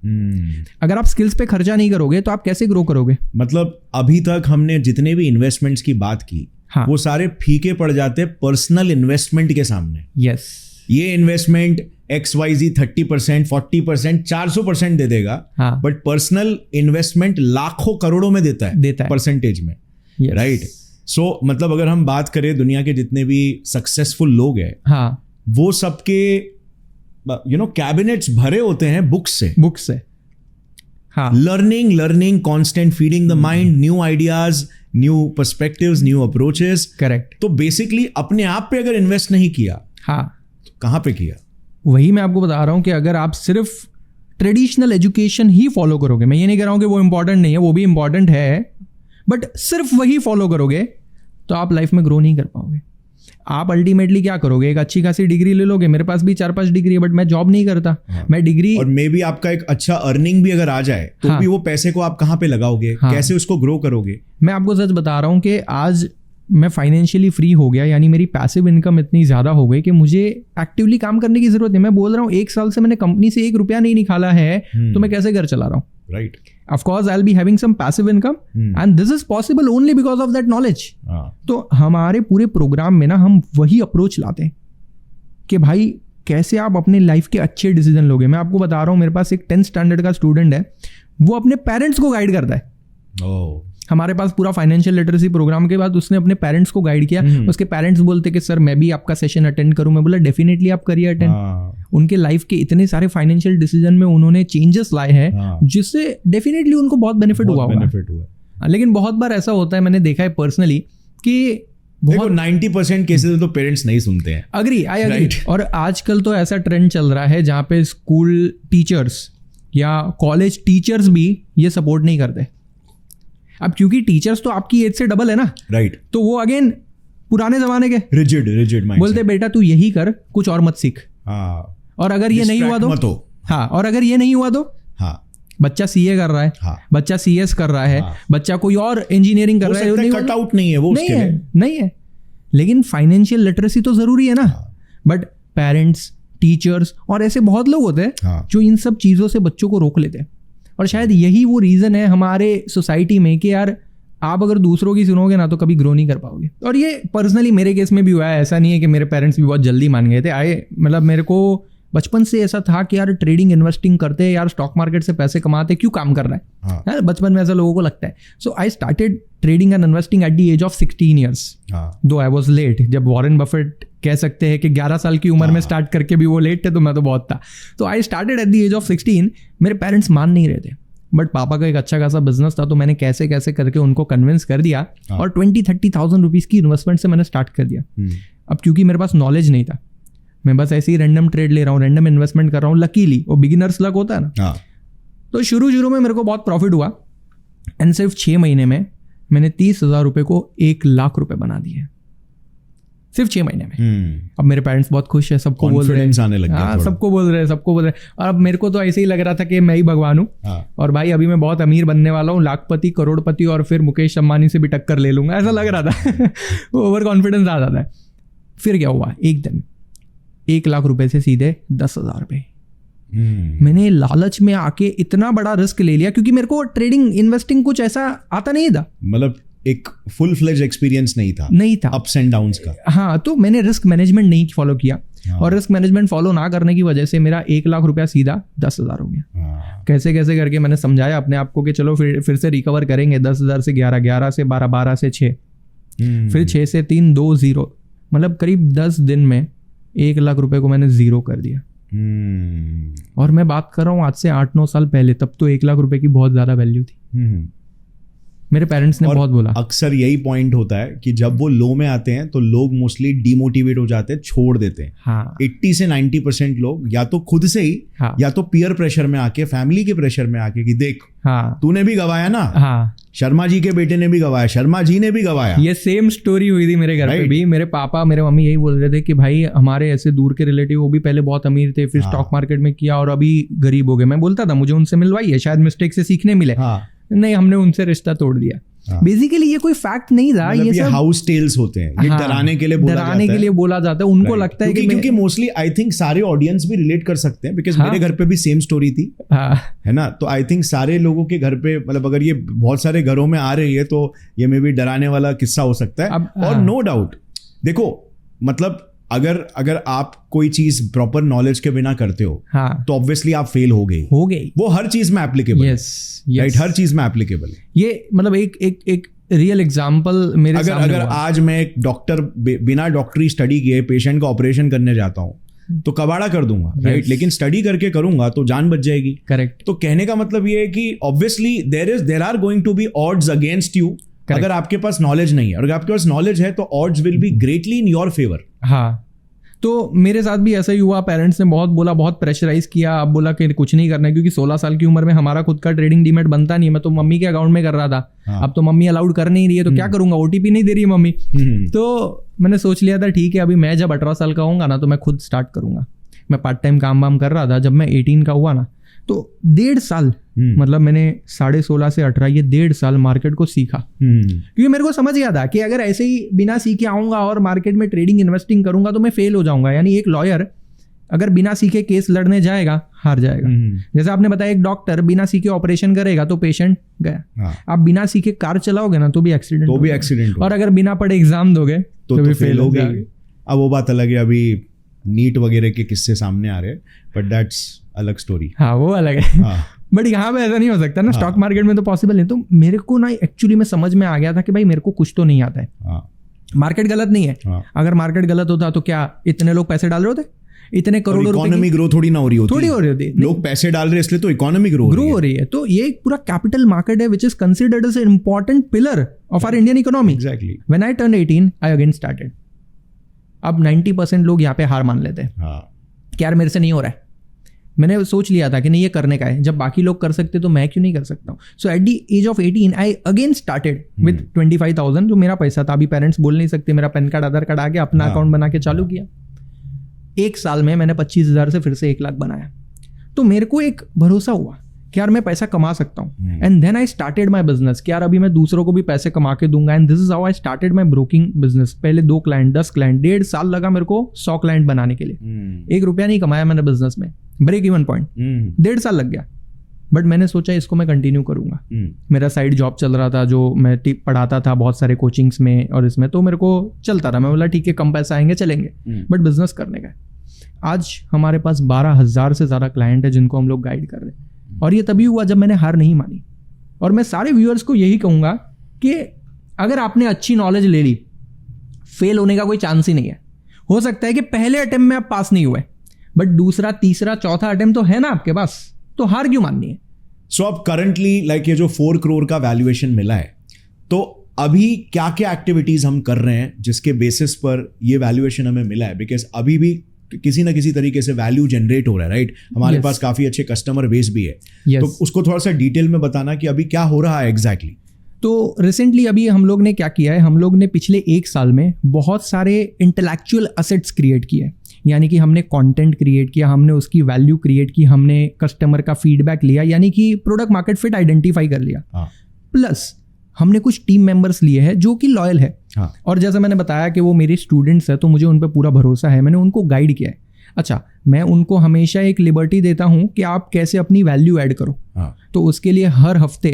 S1: अगर आप स्किल्स पे खर्चा नहीं करोगे तो आप कैसे ग्रो करोगे। मतलब
S2: अभी तक हमने जितने भी इन्वेस्टमेंट्स की बात की, वो सारे फीके पड़ जाते पर्सनल इन्वेस्टमेंट के सामने।
S1: यस,
S2: ये इन्वेस्टमेंट XYZ 30%, 40%, 400% दे देगा, बट पर्सनल इन्वेस्टमेंट लाखों करोड़ों में देता है परसेंटेज में। राइट, सो मतलब अगर हम बात करें दुनिया के जितने भी सक्सेसफुल लोग हैं, वो सबके कैबिनेट्स भरे होते हैं बुक्स से। Learning constant, feeding the mind, new ideas, new perspectives, new approaches. Correct. तो बेसिकली अपने आप पे अगर इन्वेस्ट नहीं किया, तो कहां पे किया? वही मैं आपको बता रहा हूं कि अगर आप सिर्फ ट्रेडिशनल एजुकेशन ही फॉलो करोगे, मैं ये नहीं कह रहा हूं कि वो इंपॉर्टेंट नहीं है, वो भी इंपॉर्टेंट है, बट सिर्फ वही फॉलो करोगे तो आप लाइफ में ग्रो नहीं कर पाओगे। आप अल्टीमेटली क्या करोगे, एक अच्छी खासी डिग्री ले लोगे, मेरे पास भी 4-5 डिग्री है बट मैं जॉब नहीं करता। मैं डिग्री, और मे बी आपका एक अच्छा अर्निंग भी अगर आ जाए तो भी वो पैसे को आप कहां पे लगाओगे, कैसे उसको ग्रो करोगे? मैं आपको सच बता रहा हूं कि आज
S1: मैं फाइनेंशियली फ्री हो गया, यानी मेरी पैसिव इनकम इतनी ज़्यादा हो गई कि मुझे एक्टिवली काम करने की ज़रूरत नहीं। मैं बोल रहा हूँ 1 साल से मैंने कंपनी से 1 रुपया नहीं निकाला है, तो मैं कैसे घर चला रहा हूँ?
S2: Right,
S1: of course I will be having some passive income and this is possible only because of that knowledge. तो हमारे पूरे प्रोग्राम में ना हम वही अप्रोच लाते हैं कि भाई कैसे आप अपने लाइफ के अच्छे डिसीजन लोगे। मैं आपको बता रहा हूँ, मेरे पास एक 10th स्टैंडर्ड का स्टूडेंट है, वो अपने पेरेंट्स को गाइड करता है। हमारे पास पूरा फाइनेंशियल लिटरेसी प्रोग्राम के बाद उसने अपने पेरेंट्स को गाइड किया। उसके पेरेंट्स बोलते कि सर मैं भी आपका सेशन अटेंड करूं। मैं बोला डेफिनेटली आप करिए अटेंड। उनके लाइफ के इतने सारे फाइनेंशियल डिसीजन में उन्होंने चेंजेस लाए हैं जिससे डेफिनेटली उनको बहुत बेनिफिट हुआ होगा। लेकिन बहुत बार ऐसा होता है, मैंने देखा है पर्सनली, कि
S2: बहुत 90% केसेस में तो पेरेंट्स नहीं सुनते हैं।
S1: Agree, I agree. और आजकल तो ऐसा ट्रेंड चल रहा है जहाँ पे स्कूल टीचर्स या कॉलेज टीचर्स भी ये सपोर्ट नहीं करते। अब क्योंकि टीचर्स तो आपकी एज से डबल है ना,
S2: राइट,
S1: तो वो अगेन पुराने जमाने के
S2: रिजिड माइंडसेट,
S1: बोलते बेटा तू यही कर, कुछ और मत सीख। और अगर ये नहीं हुआ तो हाँ, और अगर ये नहीं हुआ तो हाँ, बच्चा सीए कर रहा है, हाँ, बच्चा सीएस कर रहा है, हाँ, बच्चा कोई और इंजीनियरिंग कर रहा है,
S2: कट आउट नहीं है वो,
S1: नहीं है। लेकिन फाइनेंशियल लिटरेसी तो जरूरी है ना। बट पेरेंट्स, टीचर्स और ऐसे बहुत लोग होते हैं जो इन सब चीजों से बच्चों को रोक लेते हैं। और शायद यही वो रीजन है हमारे सोसाइटी में कि यार आप अगर दूसरों की सुनोगे ना तो कभी ग्रो नहीं कर पाओगे। और ये पर्सनली मेरे केस में भी हुआ है। ऐसा नहीं है कि मेरे पेरेंट्स भी बहुत जल्दी मान गए थे। मतलब मेरे को बचपन से ऐसा था कि यार ट्रेडिंग इन्वेस्टिंग करते हैं यार, स्टॉक मार्केट से पैसे कमाते, क्यों काम कर रहा है यार, बचपन में ऐसा लोगों को लगता है। So I started trading and investing at the age of 16 years, though I was late. जब वॉरेन बफेट कह सकते हैं कि 11 साल की उम्र में स्टार्ट करके भी वो लेट थे, तो मैं तो बहुत था। तो I started at the age of 16। मेरे पेरेंट्स मान नहीं रहे थे, बट पापा का एक अच्छा खासा बिजनेस था, तो मैंने कैसे कैसे करके उनको कन्विंस कर दिया और 20-30,000 रुपीज़ की इन्वेस्टमेंट से मैंने स्टार्ट कर दिया। अब क्योंकि मेरे पास नॉलेज नहीं था, मैं बस ऐसे ही रैंडम ट्रेड ले रहा हूँ, रैंडम इन्वेस्टमेंट कर रहा हूँ, लकीली वो बिगिनर्स लक होता है ना। तो शुरू में मेरे को बहुत प्रॉफिट हुआ एंड सिर्फ 6 महीने में मैंने 30,000 रुपये को 1 लाख रुपए बना दिए, सिर्फ 6 महीने में। अब मेरे पेरेंट्स बहुत खुश है, सबको बोल रहे हैं, सबको बोल रहे हैं। और अब मेरे को तो ऐसे ही लग रहा था कि मैं ही भगवान हूँ और भाई अभी मैं बहुत अमीर बनने वाला हूँ, लाखपति, करोड़पति, और फिर मुकेश अंबानी से भी टक्कर ले लूंगा, ऐसा लग रहा था। ओवर कॉन्फिडेंस आ जाता है। फिर क्या हुआ, एक दिन 1 लाख रुपए से सीधे 10,000 रुपये। मैंने लालच में आके इतना बड़ा रिस्क ले लिया क्योंकि मेरे को ट्रेडिंग इन्वेस्टिंग कुछ ऐसा आता नहीं था,
S2: मतलब एक फुल फ्लेज एक्सपीरियंस नहीं था अप्स एंड डाउन्स का।
S1: हाँ, तो मैंने रिस्क मैनेजमेंट नहीं फॉलो किया और रिस्क मैनेजमेंट फॉलो ना करने की वजह से मेरा 1 लाख रुपया सीधा 10,000 हो गया। कैसे कैसे करके मैंने समझाया अपने आप को कि चलो फिर से रिकवर करेंगे। 10,000 से 11, 11 से 12, 12 से 6, फिर 6 से 3, 2, 0, मतलब करीब 10 दिन में 1 लाख रुपए को मैंने 0 कर दिया। और मैं बात कर रहा हूँ आज से 8-9 साल पहले, तब तो 1 लाख रुपए की बहुत ज्यादा वैल्यू थी। मेरे पेरेंट्स ने बहुत बोला।
S2: अक्सर यही पॉइंट होता है कि जब वो लो में आते हैं तो लोग मोस्टली डिमोटिवेट हो जाते हैं, छोड़ देते हैं।
S1: हाँ।
S2: 80 से 90% लोग या तो खुद से ही, हाँ, या तो पीयर प्रेशर में आके, फैमिली के प्रेशर में आके कि देख, हाँ, तूने भी गवाया ना, हाँ, शर्मा जी के बेटे ने भी गवाया, शर्मा जी ने भी गवाया।
S1: ये सेम स्टोरी हुई थी मेरे घर पे भी। मेरे पापा, मेरे मम्मी यही बोल रहे थे कि भाई हमारे ऐसे दूर के रिलेटिव, वो भी पहले बहुत अमीर थे, फिर स्टॉक मार्केट में किया और अभी गरीब हो गए। मैं बोलता था मुझे उनसे मिलवाइए, शायद मिस्टेक से सीखने मिले। नहीं, हमने उनसे रिश्ता तोड़ दिया। बेसिकली ये कोई फैक्ट नहीं था, ये सब
S2: हाउस टेल्स होते हैं, ये डराने के लिए बोला जाता है। उनको लगता है क्योंकि मोस्टली आई थिंक सारे ऑडियंस भी रिलेट कर सकते हैं, बिकॉज मेरे घर पे भी सेम स्टोरी थी, है ना। तो आई थिंक सारे लोगों के घर पे, मतलब अगर ये बहुत सारे घरों में आ रही है तो ये मे भी डराने वाला किस्सा हो सकता है। और नो डाउट, देखो, मतलब अगर आप कोई चीज प्रॉपर नॉलेज के बिना करते हो, हाँ, तो ऑब्वियसली आप फेल हो गई। वो हर चीज में एप्लीकेबल है, राइट, हर चीज में एप्लीकेबल है।
S1: ये मतलब एक रियल एग्जांपल मेरे
S2: अगर आज मैं एक डॉक्टर बिना डॉक्टरी स्टडी किए पेशेंट का ऑपरेशन करने जाता हूँ तो कबाड़ा कर दूंगा, राइट, लेकिन स्टडी करके करूंगा तो जान बच जाएगी।
S1: करेक्ट।
S2: तो कहने का मतलब ये है कि obviously there are going to be odds against you अगर आपके पास नॉलेज नहीं है। और अगर आपके पास नॉलेज है तो odds will be greatly in your favour.
S1: हाँ, तो मेरे साथ भी ऐसा ही हुआ। पेरेंट्स ने बहुत बोला, बहुत प्रेशराइज किया। अब बोला कि कुछ नहीं करना है, क्योंकि 16 साल की उम्र में हमारा खुद का ट्रेडिंग डीमेट बनता नहीं है। मैं तो मम्मी के अकाउंट में कर रहा था। हाँ। अब तो मम्मी अलाउड कर नहीं रही है, तो क्या करूंगा, OTP नहीं दे रही है मम्मी। तो मैंने सोच लिया था ठीक है, अभी मैं जब 18 साल का होऊंगा ना तो मैं खुद स्टार्ट करूंगा। मैं पार्ट टाइम काम वाम कर रहा था। जब मैं 18 का हुआ ना तो 1.5 साल मतलब मैंने 16.5 से 18 ये 1.5 साल मार्केट को सीखा, क्योंकि मेरे को समझ गया था कि अगर ऐसे ही बिना सीखे आऊंगा और मार्केट में ट्रेडिंग इन्वेस्टिंग करूंगा तो मैं फेल हो जाऊंगा। यानी एक लॉयर अगर बिना सीखे केस लड़ने जाएगा हार जाएगा। जैसे आपने बताया एक डॉक्टर बिना सीखे ऑपरेशन करेगा तो पेशेंट गया। आप बिना सीखे कार चलाओगे ना तो भी एक्सीडेंट और अगर बिना पढ़े एग्जाम दोगे तो भी फेल हो जाओगे।
S2: अब वो बात अलग है, अभी नीट वगैरह के किस्से सामने आ रहे हैं, बट दैट्स अलग स्टोरी।
S1: हाँ वो अलग है, बट यहाँ पे ऐसा नहीं हो सकता ना, स्टॉक मार्केट में तो पॉसिबल नहीं। तो मेरे को ना एक्चुअली में समझ में आ गया था कि भाई मेरे को कुछ तो नहीं आता है। मार्केट गलत नहीं है, अगर मार्केट गलत होता तो क्या इतने लोग पैसे डाल रहे होते, इतने करोड़ों रुपए
S2: इकोनॉमी ग्रो थोड़ी ना हो रही होती, लोग पैसे डाल रहे इसलिए तो इकोनॉमी ग्रो हो रही है।
S1: तो ये एक पूरा कैपिटल मार्केट है which is considered as an important pillar of our Indian economy.
S2: Exactly.
S1: When I turn 18 I again started. अब 90% लोग यहाँ पे हार मान लेते हैं कि यार मेरे से नहीं हो रहा है। मैंने सोच लिया था कि नहीं ये करने का है, जब बाकी लोग कर सकते तो मैं क्यों नहीं कर सकता हूँ। So at the age of 18 I again started with 25,000 जो मेरा पैसा था। अभी पेरेंट्स बोल नहीं सकते, मेरा पैन कार्ड आधार कार्ड आ गया, अपना अकाउंट बना के चालू किया। 1 साल में मैंने 25,000 से फिर से 1 लाख बनाया। तो मेरे को एक भरोसा हुआ कि यार मैं पैसा कमा सकता हूँ। And then I started my business कि यार अभी मैं दूसरों को भी पैसे कमा के दूंगा। And this is how I started my broking business. पहले 2 क्लाइंट, 10 क्लाइंट, 1.5 साल लगा मेरे को 100 क्लाइंट बनाने के लिए। 1 रुपया नहीं कमाया मैंने बिजनेस में, ब्रेक इवन पॉइंट 1.5 साल लग गया। बट मैंने सोचा इसको मैं कंटिन्यू करूंगा। मेरा साइड जॉब चल रहा था जो मैं पढ़ाता था बहुत सारे कोचिंग्स में और इसमें, तो मेरे को चलता था। मैं बोला ठीक है कम पैसा आएंगे चलेंगे, बट बिजनेस करने का। आज हमारे पास 12,000 से ज़्यादा क्लाइंट है जिनको हम लोग गाइड कर रहे हैं। और ये तभी हुआ जब मैंने हार नहीं मानी। और मैं सारे व्यूअर्स को यही कहूँगा कि अगर आपने अच्छी नॉलेज ले ली, फेल होने का कोई चांस ही नहीं है। हो सकता है कि पहले अटेम्प्ट में आप पास नहीं हुए, बट दूसरा, तीसरा, चौथा अटेम्प्ट तो है ना आपके पास, तो हार क्यों माननी है।
S2: सो अब करंटली लाइक ये जो 4 करोड़ का वैल्यूएशन मिला है, तो अभी क्या क्या एक्टिविटीज हम कर रहे हैं जिसके बेसिस पर ये वैल्यूएशन हमें मिला है? बिकॉज अभी भी किसी ना किसी तरीके से वैल्यू जनरेट हो रहा है, राइट? हमारे पास काफी अच्छे कस्टमर बेस भी है। तो उसको थोड़ा सा डिटेल में बताना कि अभी क्या हो रहा है एग्जैक्टली।
S1: तो रिसेंटली अभी हम लोग ने क्या किया है, हम लोग ने पिछले 1 साल में बहुत सारे इंटेलेक्चुअल असेट्स क्रिएट किए। यानी कि हमने कंटेंट क्रिएट किया, हमने उसकी वैल्यू क्रिएट की, हमने कस्टमर का फीडबैक लिया, यानी कि प्रोडक्ट मार्केट फिट आइडेंटिफाई कर लिया। प्लस हमने कुछ टीम मेंबर्स लिए हैं जो कि लॉयल है। और जैसा मैंने बताया कि वो मेरे स्टूडेंट्स हैं तो मुझे उन पर पूरा भरोसा है, मैंने उनको गाइड किया है। अच्छा, मैं उनको हमेशा एक लिबर्टी देता हूँ कि आप कैसे अपनी वैल्यू ऐड करो। तो उसके लिए हर हफ्ते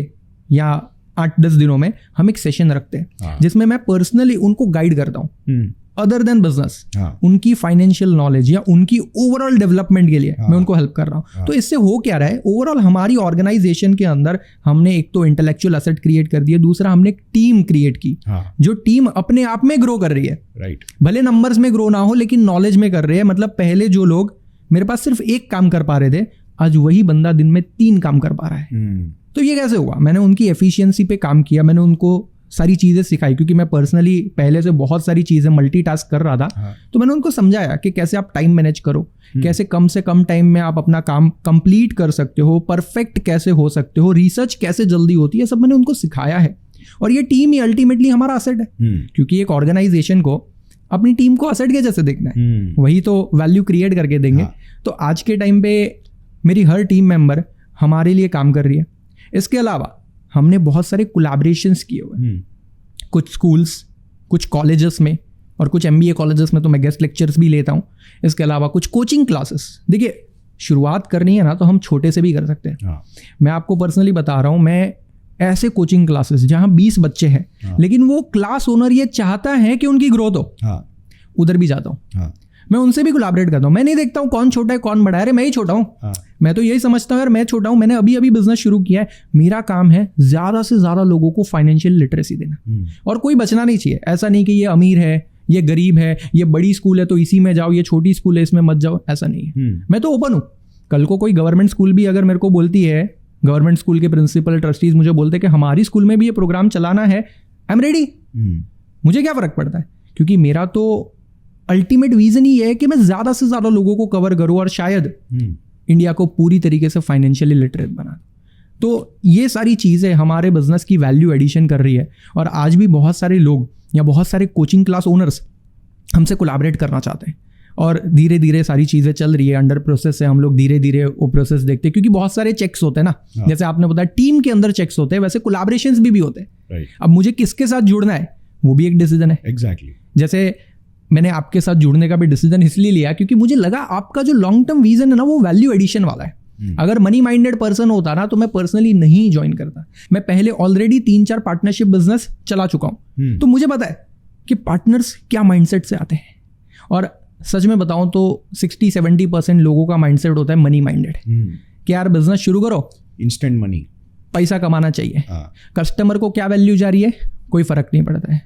S1: या 8-10 दिनों में हम एक सेशन रखते हैं जिसमें मैं पर्सनली उनको गाइड करता हूँ। अदर देन बिजनेस, उनकी फाइनेंशियल नॉलेज या उनकी ओवरऑल डेवलपमेंट के लिए मैं उनको हेल्प कर रहा हूँ। तो इससे हो क्या रहा है, ओवरऑल हमारी ऑर्गेनाइजेशन के अंदर हमने एक तो इंटेलेक्चुअल असेट क्रिएट कर दिया, दूसरा हमने एक टीम क्रिएट की जो टीम अपने आप में ग्रो कर रही है।
S2: राइट।
S1: भले नंबर्स में ग्रो ना हो लेकिन नॉलेज में कर रहे हैं। मतलब पहले जो लोग मेरे पास सिर्फ 1 काम कर पा रहे थे, आज वही बंदा दिन में 3 काम कर पा रहा है। तो ये कैसे हुआ? मैंने उनकी एफिशिएंसी पे काम किया, मैंने उनको सारी चीज़ें सिखाई, क्योंकि मैं पर्सनली पहले से बहुत सारी चीज़ें मल्टीटास्क कर रहा था। तो मैंने उनको समझाया कि कैसे आप टाइम मैनेज करो, कैसे कम से कम टाइम में आप अपना काम कंप्लीट कर सकते हो, परफेक्ट कैसे हो सकते हो, रिसर्च कैसे जल्दी होती है, सब मैंने उनको सिखाया है। और ये टीम ही अल्टीमेटली हमारा असेट है, क्योंकि एक ऑर्गेनाइजेशन को अपनी टीम को असेट के जैसे देखना है, वही तो वैल्यू क्रिएट करके देंगे। तो आज के टाइम पे मेरी हर टीम मेंबर हमारे लिए काम कर रही है। इसके अलावा हमने बहुत सारे कोलैबोरेशंस किए हुए हैं, कुछ स्कूल्स, कुछ कॉलेजेस में, और कुछ MBA कॉलेजेस में तो मैं गेस्ट लेक्चर्स भी लेता हूँ। इसके अलावा कुछ कोचिंग क्लासेस। देखिए, शुरुआत करनी है ना तो हम छोटे से भी कर सकते हैं। मैं आपको पर्सनली बता रहा हूँ, मैं ऐसे कोचिंग क्लासेस जहाँ 20 बच्चे हैं लेकिन वो क्लास ओनर ये चाहता है कि उनकी ग्रोथ हो, उधर भी जाता हूँ। मैं उनसे भी कोलैबोरेट करता हूँ। मैं नहीं देखता हूँ कौन छोटा है कौन बड़ा है, अरे मैं ही छोटा हूँ। मैं तो यही समझता हूँ यार मैं छोटा हूँ, मैंने अभी बिजनेस शुरू किया है, मेरा काम है ज़्यादा से ज़्यादा लोगों को फाइनेंशियल लिटरेसी देना। और कोई बचना नहीं चाहिए। ऐसा नहीं कि ये अमीर है, ये गरीब है, ये बड़ी स्कूल है तो इसी में जाओ, ये छोटी स्कूल है इसमें मत जाओ, ऐसा नहीं है। मैं तो ओपन हूँ। कल को कोई गवर्नमेंट स्कूल भी अगर मेरे को बोलती है, गवर्नमेंट स्कूल के प्रिंसिपल ट्रस्टीज मुझे बोलते हैं कि हमारी स्कूल में भी ये प्रोग्राम चलाना है, आई एम रेडी। मुझे क्या फ़र्क पड़ता है, क्योंकि मेरा तो अल्टीमेट विजन ही है कि मैं ज़्यादा से ज़्यादा लोगों को कवर करूँ और शायद इंडिया को पूरी तरीके से फाइनेंशियली लिटरेट बना। तो ये सारी चीज़ें हमारे बिजनेस की वैल्यू एडिशन कर रही है। और आज भी बहुत सारे लोग या बहुत सारे कोचिंग क्लास ओनर्स हमसे कोलैबोरेट करना चाहते हैं। और धीरे धीरे सारी चीज़ें चल रही है, अंडर प्रोसेस है, हम लोग धीरे धीरे वो प्रोसेस देखते हैं, क्योंकि बहुत सारे चेक्स होते हैं ना, जैसे आपने बताया टीम के अंदर चेक्स होते हैं, वैसे कोलैबोरेशंस भी होते हैं। अब मुझे किसके साथ जुड़ना है वो भी एक डिसीजन है।
S2: एग्जैक्टली।
S1: जैसे मैंने आपके साथ जुड़ने का भी डिसीजन इसलिए लिया क्योंकि मुझे लगा आपका जो लॉन्ग टर्म विजन है ना वो वैल्यू एडिशन वाला है। अगर मनी माइंडेड पर्सन होता ना तो मैं पर्सनली नहीं ज्वाइन करता। मैं पहले ऑलरेडी 3-4 पार्टनरशिप बिजनेस चला चुका हूं, तो मुझे पता है कि पार्टनर्स क्या माइंडसेट से आते हैं। और सच में बताऊं तो 60-70% लोगों का माइंडसेट होता है मनी माइंडेड, कि यार बिजनेस शुरू करो,
S2: इंस्टेंट मनी,
S1: पैसा कमाना चाहिए। कस्टमर को क्या वैल्यू जा रही है कोई फर्क नहीं पड़ता है,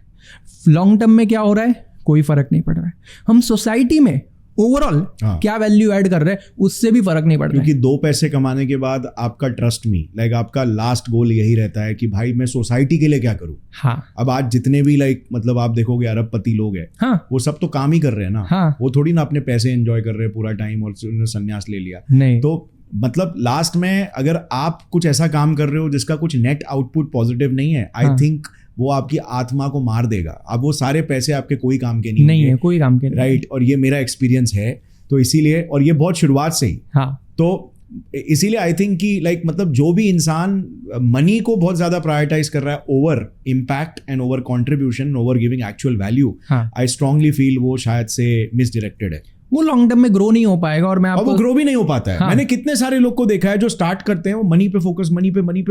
S1: लॉन्ग टर्म में क्या हो रहा है कोई फर्क नहीं पड़ रहा है, हम सोसाइटी में ओवरऑल क्या वैल्यू ऐड कर रहे हैं उससे भी फर्क नहीं पड़ता।
S2: क्योंकि 2 पैसे कमाने के बाद आपका ट्रस्ट मी लाइक आपका लास्ट गोल यही रहता है कि भाई मैं सोसाइटी के लिए क्या करूं।
S1: हाँ।
S2: अब आज जितने भी मतलब आप देखोगे अरबपति लोग हैं,
S1: हाँ।
S2: वो सब तो काम ही कर रहे हैं ना।
S1: हाँ।
S2: वो थोड़ी ना अपने पैसे एंजॉय कर रहे हैं पूरा टाइम और उन्होंने संन्यास ले लिया।
S1: नहीं।
S2: तो मतलब लास्ट में अगर आप कुछ ऐसा काम कर रहे हो जिसका कुछ नेट आउटपुट पॉजिटिव नहीं है, आई थिंक वो आपकी आत्मा को मार देगा। अब वो सारे पैसे आपके कोई काम के नहीं
S1: है, कोई काम के नहीं।
S2: राइट। और ये मेरा एक्सपीरियंस है, तो इसीलिए, और ये बहुत शुरुआत से ही।
S1: हाँ।
S2: तो इसीलिए आई थिंक कि लाइक मतलब जो भी इंसान मनी को बहुत ज्यादा प्रायोरिटाइज कर रहा है over impact and over contribution, over giving actual value, I strongly feel वो शायद से मिसडायरेक्टेड है।
S1: वो लॉन्ग टर्म में ग्रो नहीं हो पाएगा। और मैं आपको,
S2: वो ग्रो भी नहीं हो पाता है। हाँ। मैंने कितने सारे लोग को देखा है जो स्टार्ट करते हैं, वो मनी पे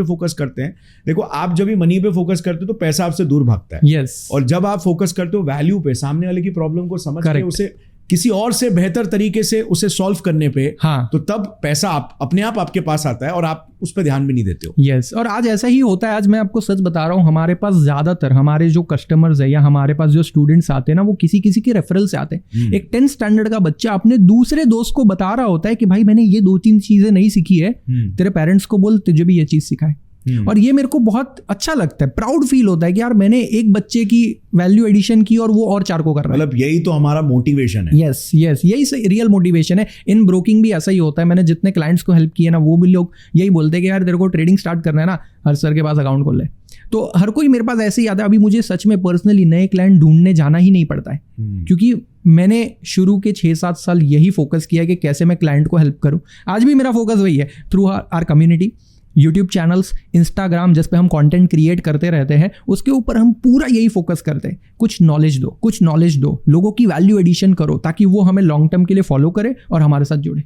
S2: फोकस करते हैं। देखो आप जब भी मनी पे फोकस करते हो तो पैसा आपसे दूर भागता है।
S1: यस।
S2: और जब आप फोकस करते हो वैल्यू पे, सामने वाले की प्रॉब्लम को समझ के उसे किसी और से बेहतर तरीके से उसे सॉल्व करने पे,
S1: हाँ,
S2: तो तब पैसा अपने आप आपके पास आता है और आप उस पर ध्यान भी नहीं देते हो।
S1: यस। और आज ऐसा ही होता है। आज मैं आपको सच बता रहा हूँ, हमारे पास ज्यादातर हमारे जो कस्टमर्स है या हमारे पास जो स्टूडेंट्स आते हैं ना, वो किसी के रेफरल से आते हैं। एक 10th स्टैंडर्ड का बच्चा अपने दूसरे दोस्त को बता रहा होता है कि भाई मैंने ये 2-3 चीजें नहीं सीखी है, तेरे पेरेंट्स को बोल तुझे भी ये चीज सिखाए। और ये मेरे को बहुत अच्छा लगता है, प्राउड फील होता है कि यार मैंने एक बच्चे की वैल्यू एडिशन की और वो और 4 को कर रहा है।
S2: मतलब यही तो हमारा मोटिवेशन है।
S1: यस, यही रियल मोटिवेशन है। इन ब्रोकिंग भी ऐसा ही होता है। मैंने जितने क्लाइंट्स को हेल्प किया ना, वो भी लोग यही बोलते हैं कि यार तेरे को ट्रेडिंग स्टार्ट करना है ना, हर सर के पास अकाउंट खोल ले। तो हर कोई मेरे पास ऐसे ही आता है। अभी मुझे सच में पर्सनली नए क्लाइंट ढूंढने जाना ही नहीं पड़ता है, क्योंकि मैंने शुरू के 6-7 साल यही फोकस किया कि कैसे मैं क्लाइंट को हेल्प करूं। आज भी मेरा फोकस वही है, through our community, YouTube channels, Instagram जिस पे हम कंटेंट क्रिएट करते रहते हैं, उसके ऊपर हम पूरा यही फोकस करते हैं। कुछ नॉलेज दो, लोगों की वैल्यू एडिशन करो ताकि वो हमें लॉन्ग टर्म के लिए फॉलो करे और हमारे साथ जुड़े।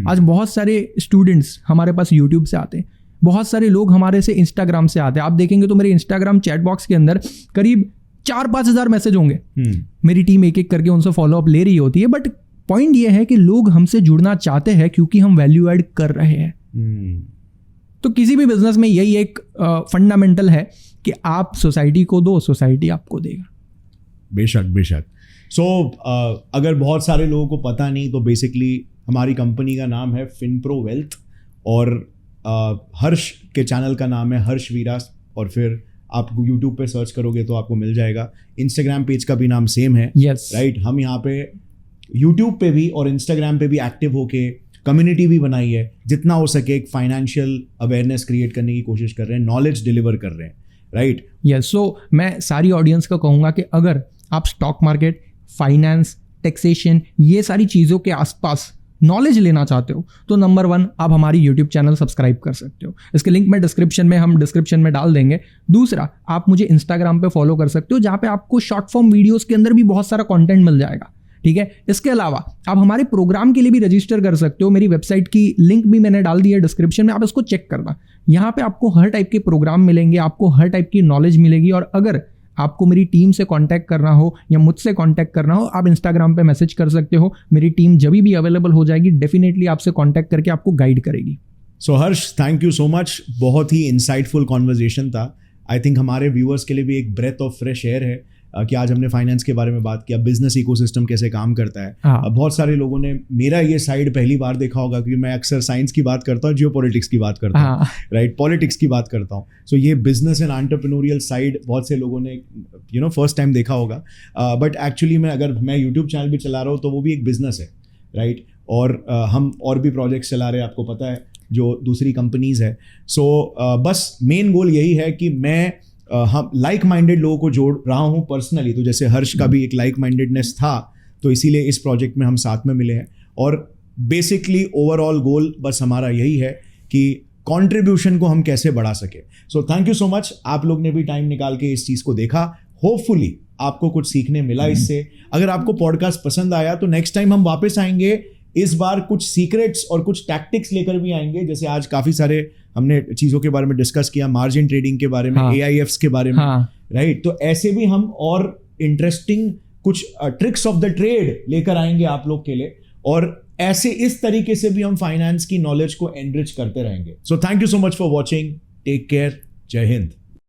S1: आज बहुत सारे स्टूडेंट्स हमारे पास यूट्यूब से आते हैं, बहुत सारे लोग हमारे से इंस्टाग्राम से आते हैं। आप देखेंगे तो मेरे इंस्टाग्राम चैट बॉक्स के अंदर करीब 4-5 हज़ार मैसेज होंगे। मेरी टीम एक एक करके उनसे फॉलोअप ले रही होती है। बट पॉइंट ये है कि लोग हमसे जुड़ना चाहते हैं क्योंकि हम वैल्यू ऐड कर रहे हैं। तो किसी भी बिजनेस में यही एक फंडामेंटल है कि आप सोसाइटी को दो, सोसाइटी आपको देगा।
S2: बेशक। सो अगर बहुत सारे लोगों को पता नहीं, तो बेसिकली हमारी कंपनी का नाम है फिनप्रो वेल्थ, और हर्ष के चैनल का नाम है हर्ष वीरा, और फिर आप यूट्यूब पे सर्च करोगे तो आपको मिल जाएगा। इंस्टाग्राम पेज का भी नाम सेम है।
S1: यस।
S2: राइट। हम यहाँ पे यूट्यूब पे भी और इंस्टाग्राम पे भी एक्टिव होके कम्युनिटी भी बनाई है। जितना हो सके एक फाइनेंशियल अवेयरनेस क्रिएट करने की कोशिश कर रहे हैं, नॉलेज डिलीवर कर रहे हैं। राइट।
S1: यस। सो मैं सारी ऑडियंस को कहूँगा कि अगर आप स्टॉक मार्केट, फाइनेंस, टैक्सेशन, ये सारी चीज़ों के आसपास नॉलेज लेना चाहते हो तो नंबर 1 आप हमारी यूट्यूब चैनल सब्सक्राइब कर सकते हो। इसके लिंक मैं डिस्क्रिप्शन में डाल देंगे। दूसरा, आप मुझे इंस्टाग्राम पे फॉलो कर सकते हो, जहाँ पे आपको शॉर्ट फॉर्म वीडियोस के अंदर भी बहुत सारा कंटेंट मिल जाएगा। ठीक है। इसके अलावा आप हमारे प्रोग्राम के लिए भी रजिस्टर कर सकते हो। मेरी वेबसाइट की लिंक भी मैंने डाल दी है डिस्क्रिप्शन में, आप इसको चेक करना। यहाँ पे आपको हर टाइप के प्रोग्राम मिलेंगे, आपको हर टाइप की नॉलेज मिलेगी। और अगर आपको मेरी टीम से कांटेक्ट करना हो या मुझसे कांटेक्ट करना हो, आप इंस्टाग्राम पे मैसेज कर सकते हो। मेरी टीम जब भी अवेलेबल हो जाएगी, डेफिनेटली आपसे कांटेक्ट करके आपको गाइड करेगी।
S2: सो हर्ष, थैंक यू सो मच। बहुत ही इंसाइटफुल कॉन्वर्जेशन था। आई थिंक हमारे व्यूअर्स के लिए भी एक ब्रेथ ऑफ फ्रेश एयर है कि आज हमने फाइनेंस के बारे में बात किया, बिजनेस इकोसिस्टम कैसे काम करता है। बहुत सारे लोगों ने मेरा ये साइड पहली बार देखा होगा, क्योंकि मैं अक्सर साइंस की बात करता हूँ, जियोपॉलिटिक्स की बात करता हूँ, राइट, पॉलिटिक्स की बात करता हूँ। सो ये बिजनेस एंड एंटरप्रेन्योरियल साइड बहुत से लोगों ने फर्स्ट टाइम देखा होगा। बट एक्चुअली मैं यूट्यूब चैनल भी चला रहा हूँ, तो वो भी एक बिजनेस है, राइट। और हम और भी प्रोजेक्ट्स चला रहे हैं, आपको पता है, जो दूसरी कंपनीज है। सो बस मेन गोल यही है कि मैं हम लाइक माइंडेड लोगों को जोड़ रहा हूँ पर्सनली। तो जैसे हर्ष का भी एक लाइक माइंडेडनेस था, तो इसीलिए इस प्रोजेक्ट में हम साथ में मिले हैं। और बेसिकली ओवरऑल गोल बस हमारा यही है कि कंट्रीब्यूशन को हम कैसे बढ़ा सके। सो थैंक यू सो मच, आप लोग ने भी टाइम निकाल के इस चीज़ को देखा। होपफुली आपको कुछ सीखने मिला इससे। अगर आपको पॉडकास्ट पसंद आया तो नेक्स्ट टाइम हम वापस आएंगे, इस बार कुछ सीक्रेट्स और कुछ टैक्टिक्स लेकर भी आएंगे। जैसे आज काफ़ी सारे हमने चीज़ों के बारे में डिस्कस किया, मार्जिन ट्रेडिंग के बारे में, AIFs के बारे में, राइट। तो ऐसे भी हम और इंटरेस्टिंग कुछ ट्रिक्स ऑफ द ट्रेड लेकर आएंगे आप लोग के लिए, और ऐसे इस तरीके से भी हम फाइनेंस की नॉलेज को एनरिच करते रहेंगे। So thank you so much for watching, take care, जय हिंद।